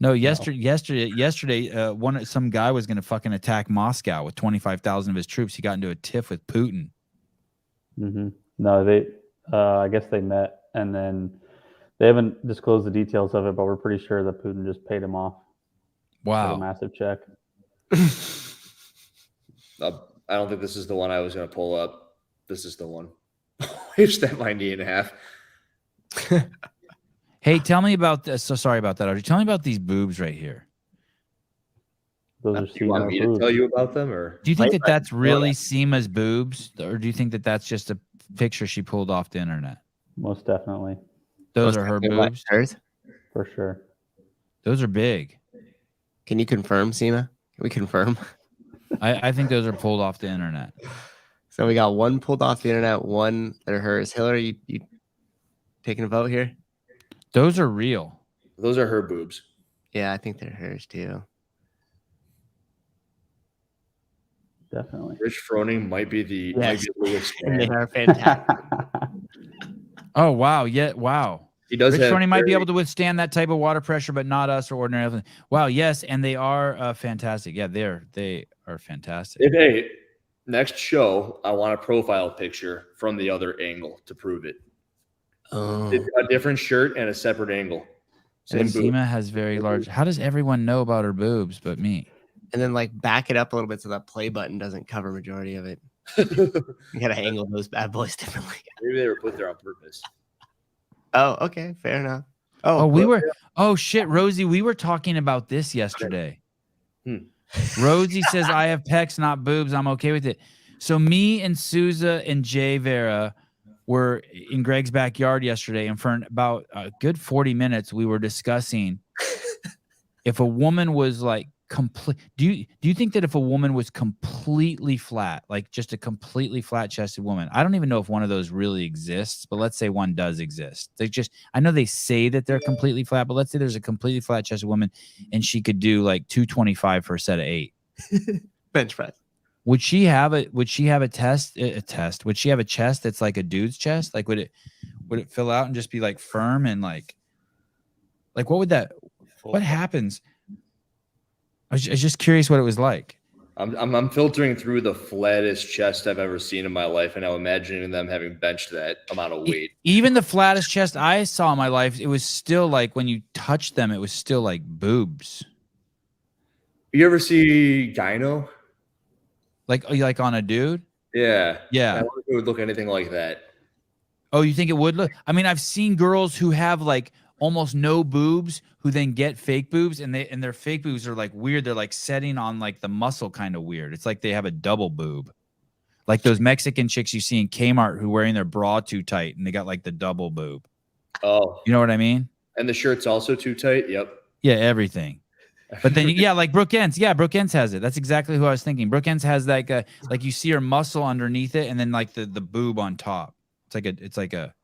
No, yesterday, some guy was going to fucking attack Moscow with 25,000 of his troops. He got into a tiff with Putin. Mm-hmm. No, I guess they met, and then they haven't disclosed the details of it, but we're pretty sure that Putin just paid him off. Wow, a massive check. I don't think this is the one I was going to pull up. This is the one. I stabbed my knee in half. Hey, tell me about this. So sorry about that, Audrey. Tell me about these boobs right here. Those are do you want me to tell you about them, or do you think that that's really Seema's boobs, or do you think that that's just a picture she pulled off the internet? Most definitely. Those are her boobs? For sure. Those are big. Can you confirm, Seema? Can we confirm? I think those are pulled off the internet. So we got one pulled off the internet, one that are hers. Hillary, you taking a vote here? Those are real. Those are her boobs. Yeah, I think they're hers too. Definitely. Rich Froning might be the biggest fan. They are fantastic. Oh wow, yeah, wow. He does. Rich Froning might be able to withstand that type of water pressure, but not us or ordinary elephant. Wow, yes, and they are fantastic. Yeah, they are fantastic. Hey, next show, I want a profile picture from the other angle to prove it. Oh. A different shirt and a separate angle. And Seema has very large. How does everyone know about her boobs but me? And then like back it up a little bit so that play button doesn't cover majority of it. You gotta angle those bad boys differently. Maybe they were put there on purpose. Oh, okay, fair enough. Oh shit, Rosie, we were talking about this yesterday. Rosie says I have pecs, not boobs. I'm okay with it. So me and Souza and Jay Vera were in Greg's backyard yesterday, and for about a good 40 minutes, we were discussing if a woman was like complete. Do you think that if a woman was completely flat, like just a completely flat-chested woman? I don't even know if one of those really exists, but let's say one does exist. I know they say that they're completely flat, but let's say there's a completely flat-chested woman, and she could do like 225 for a set of 8 bench press. Would she have a chest that's like a dude's chest? Like would it fill out and just be like firm and like what happens? I was just curious what it was like. I'm filtering through the flattest chest I've ever seen in my life, and I'm imagining them having benched that amount of weight. Even the flattest chest I saw in my life, it was still like when you touched them, it was still like boobs. You ever see gyno? Like on a dude? Yeah. Yeah. I wonder if it would look anything like that. Oh, you think it would look? I mean, I've seen girls who have like almost no boobs who then get fake boobs, and their fake boobs are like weird. They're like setting on like the muscle kind of weird. It's like they have a double boob. Like those Mexican chicks you see in Kmart who wearing their bra too tight and they got like the double boob. Oh. You know what I mean? And the shirt's also too tight? Yep. Yeah, everything. But then, yeah, like Brooke Ents. Yeah, Brooke Ents has it. That's exactly who I was thinking. Brooke Ents has like you see her muscle underneath it, and then like the boob on top. It's like a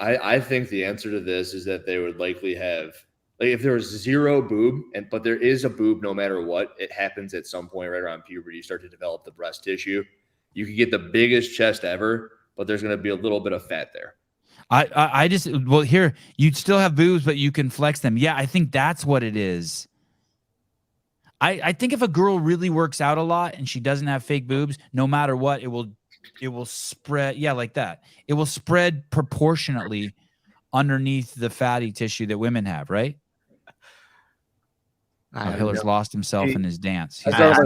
I think the answer to this is that they would likely have, like, if there was zero boob, but there is a boob no matter what, it happens at some point right around puberty. You start to develop the breast tissue. You could get the biggest chest ever, but there's going to be a little bit of fat there. I just, well, here, you'd still have boobs, but you can flex them. Yeah, I think that's what it is. I think if a girl really works out a lot and she doesn't have fake boobs, no matter what, it will spread. Yeah, like that. It will spread proportionately underneath the fatty tissue that women have, right? Hiller's lost himself in his dance. I've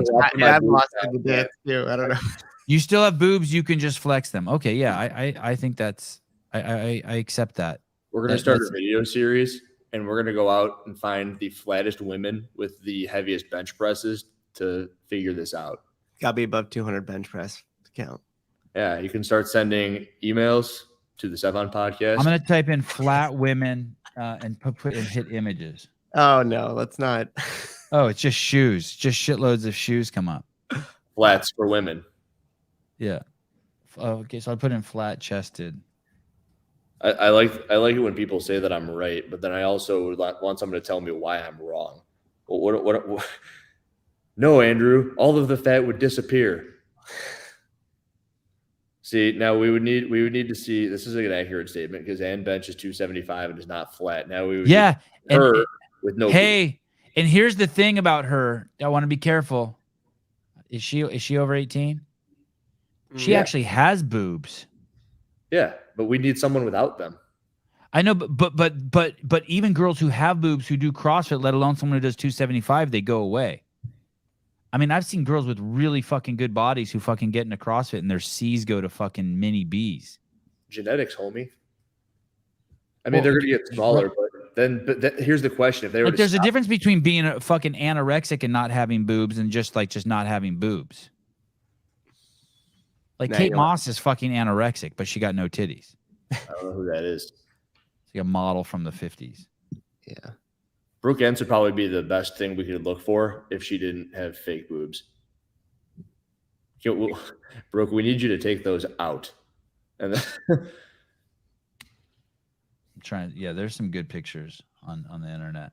lost in the dance too. I don't know. You still have boobs, you can just flex them. Okay, yeah, I think that's I accept that. We're gonna start a video series, and we're gonna go out and find the flattest women with the heaviest bench presses to figure this out. Gotta be above 200 bench press to count. Yeah, you can start sending emails to the Sevan Podcast. I'm gonna type in flat women and put and hit images. Oh no, let's not. Oh, it's just shoes. Just shitloads of shoes come up. Flats for women. Yeah. Okay, so I put in flat chested. I like it when people say that I'm right, but then I also would want someone to tell me why I'm wrong. Well, what? No, Andrew, all of the fat would disappear. See, now we would need to see, this is an accurate statement because Ann bench is 275 and is not flat. Now we would her with no. Hey, and here's the thing about her. I want to be careful. Is she over 18? She actually has boobs. Yeah, but we need someone without them. I know, but even girls who have boobs who do CrossFit, let alone someone who does 275, they go away. I mean, I've seen girls with really fucking good bodies who fucking get into CrossFit and their C's go to fucking mini B's. Genetics, homie. I mean, they're going to get smaller, but here's the question: if they were, there's a difference between being a fucking anorexic and not having boobs, and just not having boobs. Like Kate Moss is fucking anorexic, but she got no titties. I don't know who that is. It's like a model from the 50s. Yeah. Brooke Entz would probably be the best thing we could look for if she didn't have fake boobs. Brooke, we need you to take those out. And then I'm trying. Yeah, there's some good pictures on the internet.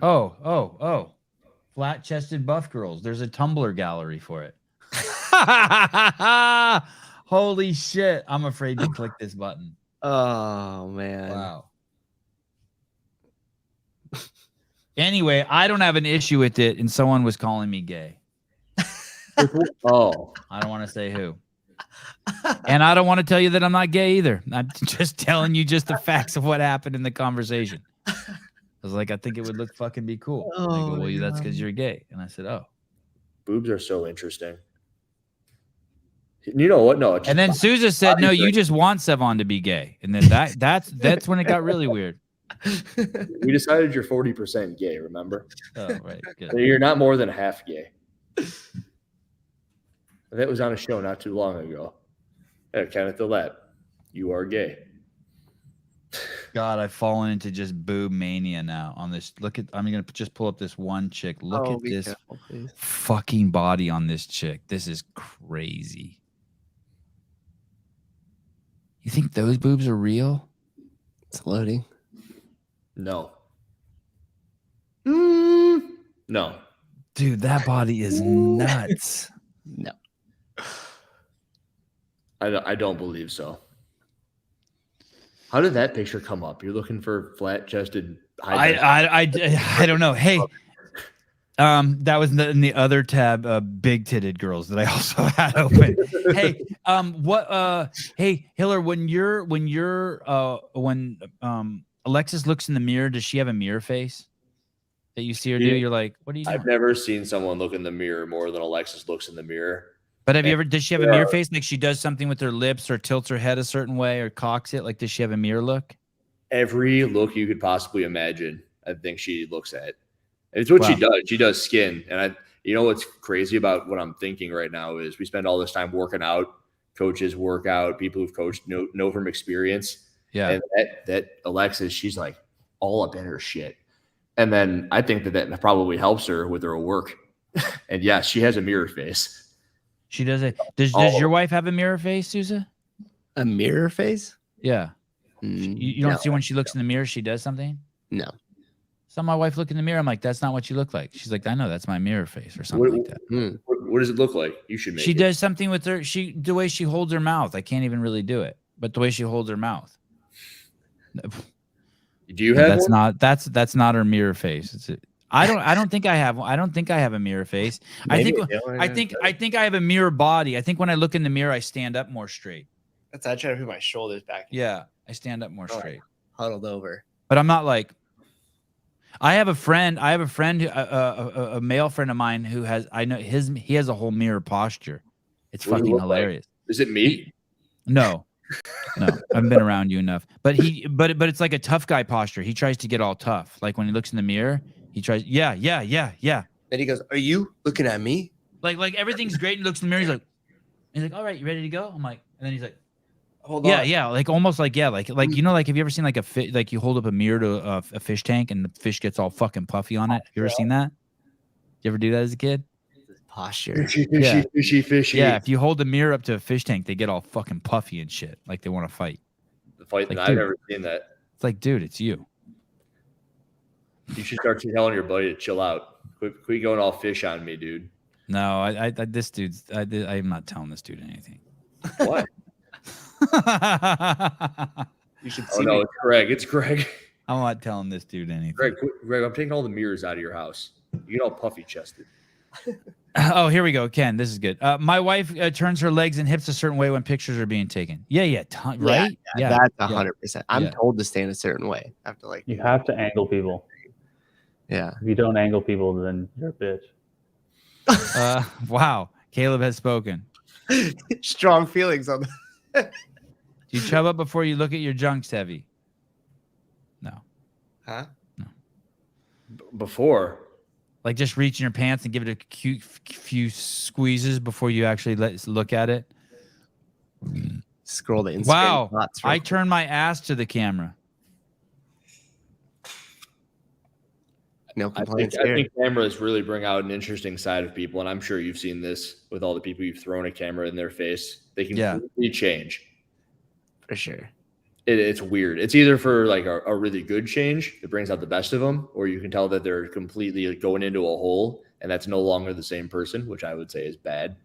Oh. Flat-chested buff girls. There's a Tumblr gallery for it. Holy shit. I'm afraid to click this button. Oh, man. Wow. Anyway, I don't have an issue with it, and someone was calling me gay. Oh. I don't want to say who. And I don't want to tell you that I'm not gay either. I'm just telling you just the facts of what happened in the conversation. I was like, I think it would fucking be cool. Oh, I go, well, that's because you're gay. And I said, oh. Boobs are so interesting. You know what? No. And then Souza said, no, you just want Sevan to be gay. And then that's when it got really weird. We decided you're 40% gay, remember? Oh, right. Good. So you're not more than half gay. That was on a show not too long ago. Kenneth Dillette, you are gay. God, I've fallen into just boob mania now on this. I'm going to just pull up this one chick. Look at this fucking body on this chick. This is crazy. You think those boobs are real? It's loading. No. No. Dude, that body is nuts. No. I don't believe so. How did that picture come up? You're looking for flat-chested. I don't know. Hey, that was in the other tab, big-titted girls that I also had open. Hey, hey, Hiller, when Alexis looks in the mirror, does she have a mirror face that you see her do? You're like, what are you doing? I've never seen someone look in the mirror more than Alexis looks in the mirror. But does she have a mirror face? Like she does something with her lips or tilts her head a certain way or cocks it? Like, does she have a mirror look? Every look you could possibly imagine, I think she looks at. It's what she does. She does skin. And you know what's crazy about what I'm thinking right now is we spend all this time working out. Coaches work out. People who've coached know from experience. Yeah. And that Alexis, she's like all up in her shit. And then I think that probably helps her with her work. And yes, she has a mirror face. She does it. Does your wife have a mirror face, Sousa? A mirror face? Yeah. You don't No. see when she looks in the mirror, she does something? No. Saw my wife look in the mirror. I'm like, that's not what you look like. She's like, I know, that's my mirror face or something like that. What does it look like? You should make She it. does something with her. The way she holds her mouth. I can't even really do it, but the way she holds her mouth. Do you have one? That's not her mirror face. I don't think I have a mirror face. I think I have a mirror body. I think when I look in the mirror, I stand up more straight. That's I try to put my shoulders back. Yeah, I stand up more straight. Huddled over. But I'm not like. I have a friend, who, a male friend of mine who has. I know he has a whole mirror posture. It's fucking hilarious. Like? Is it me? No, I haven't been around you enough. But it's like a tough guy posture. He tries to get all tough. Like when he looks in the mirror, he tries. Yeah. Then he goes, "Are you looking at me?" Like everything's great. And he looks in the mirror. He's like, all right, you ready to go? I'm like, and then he's like, hold on. Yeah, like almost like like you know, like have you ever seen like a fish? Like you hold up a mirror to a fish tank and the fish gets all fucking puffy on it. Have you ever seen that? You ever do that as a kid? Posture. Fishy. Yeah, if you hold the mirror up to a fish tank, they get all fucking puffy and shit, like they want to fight. Like, I've never seen that. It's like, dude, it's you. You should start telling your buddy to chill out. Quit going all fish on me, dude. No, this dude's. I'm not telling this dude anything. What? You should see. It's Greg. It's Greg. I'm not telling this dude anything. Greg, I'm taking all the mirrors out of your house. You get all puffy chested. Oh, here we go. Ken, this is good. My wife turns her legs and hips a certain way when pictures are being taken. Yeah, right? Yeah, that's 100%. I'm told to stand a certain way. I have to You have to angle people. Yeah. If you don't angle people, then you're a bitch. Wow. Caleb has spoken. Strong feelings on that. Do you chub up before you look at your junks, Heavy? No. Huh? No. Before? Like just reach in your pants and give it a few squeezes before you actually look at it? Scroll the Instagram. Wow. I turned my ass to the camera. No complaints I think cameras really bring out an interesting side of people, and I'm sure you've seen this with all the people you've thrown a camera in their face. They can completely change. For sure. It's weird. It's either for like a really good change that brings out the best of them, or you can tell that they're completely going into a hole, and that's no longer the same person, which I would say is bad.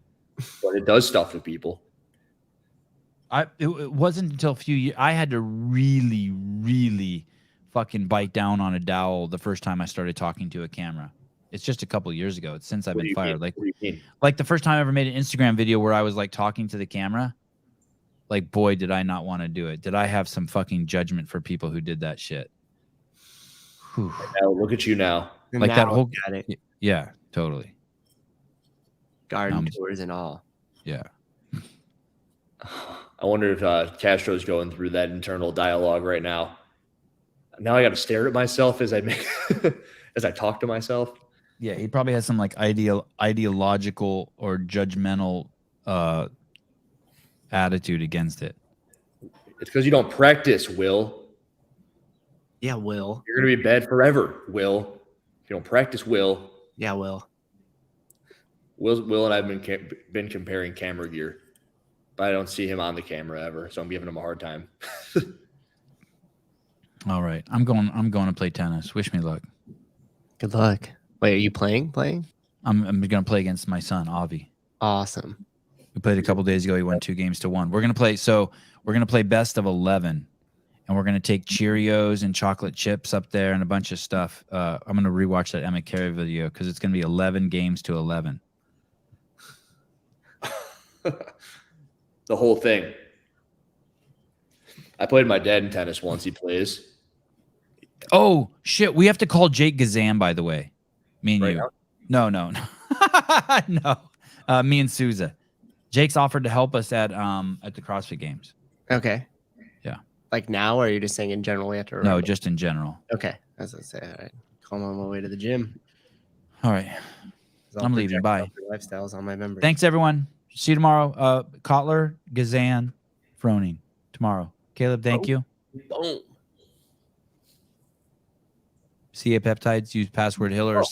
But it does stuff with people. It wasn't until a few years I had to really, really fucking bite down on a dowel the first time I started talking to a camera. It's just a couple of years ago. It's since I've been fired. Like the first time I ever made an Instagram video where I was like talking to the camera. Like, boy, did I not want to do it. Did I have some fucking judgment for people who did that shit? Now, look at you now. Like now that whole. Yeah, totally. Garden tours and all. Yeah. I wonder if Castro's going through that internal dialogue right now. Now I got to stare at myself as I talk to myself. Yeah, he probably has some like ideological or judgmental attitude against it. It's because you don't practice, Will. Yeah, Will. You're gonna be bad forever, Will. If you don't practice, Will. Yeah, Will. Will and I've been comparing camera gear, but I don't see him on the camera ever, so I'm giving him a hard time. All right, I'm going to play tennis. Wish me luck. Good luck. Wait, are you playing? I'm going to play against my son, Avi. Awesome. We played a couple days ago. He won 2 games to 1. We're going to play best of 11, and we're going to take Cheerios and chocolate chips up there and a bunch of stuff. I'm going to rewatch that Emma Carey video because it's going to be 11 games to 11. The whole thing. I played my dad in tennis once. He plays. Oh, shit. We have to call Jake Gazan, by the way. Me and right you. Now? No. No. Me and Sousa. Jake's offered to help us at the CrossFit Games. Okay. Yeah. Like now, or are you just saying in general we have to remember? No, just in general. Okay. As I say, all right. Call him on my way to the gym. All right. I'm leaving. Bye. Lifestyles on my members. Thanks, everyone. See you tomorrow. Kotler, Gazan, Froning tomorrow. Caleb, thank you. Boom. CA Peptides, use password Hiller or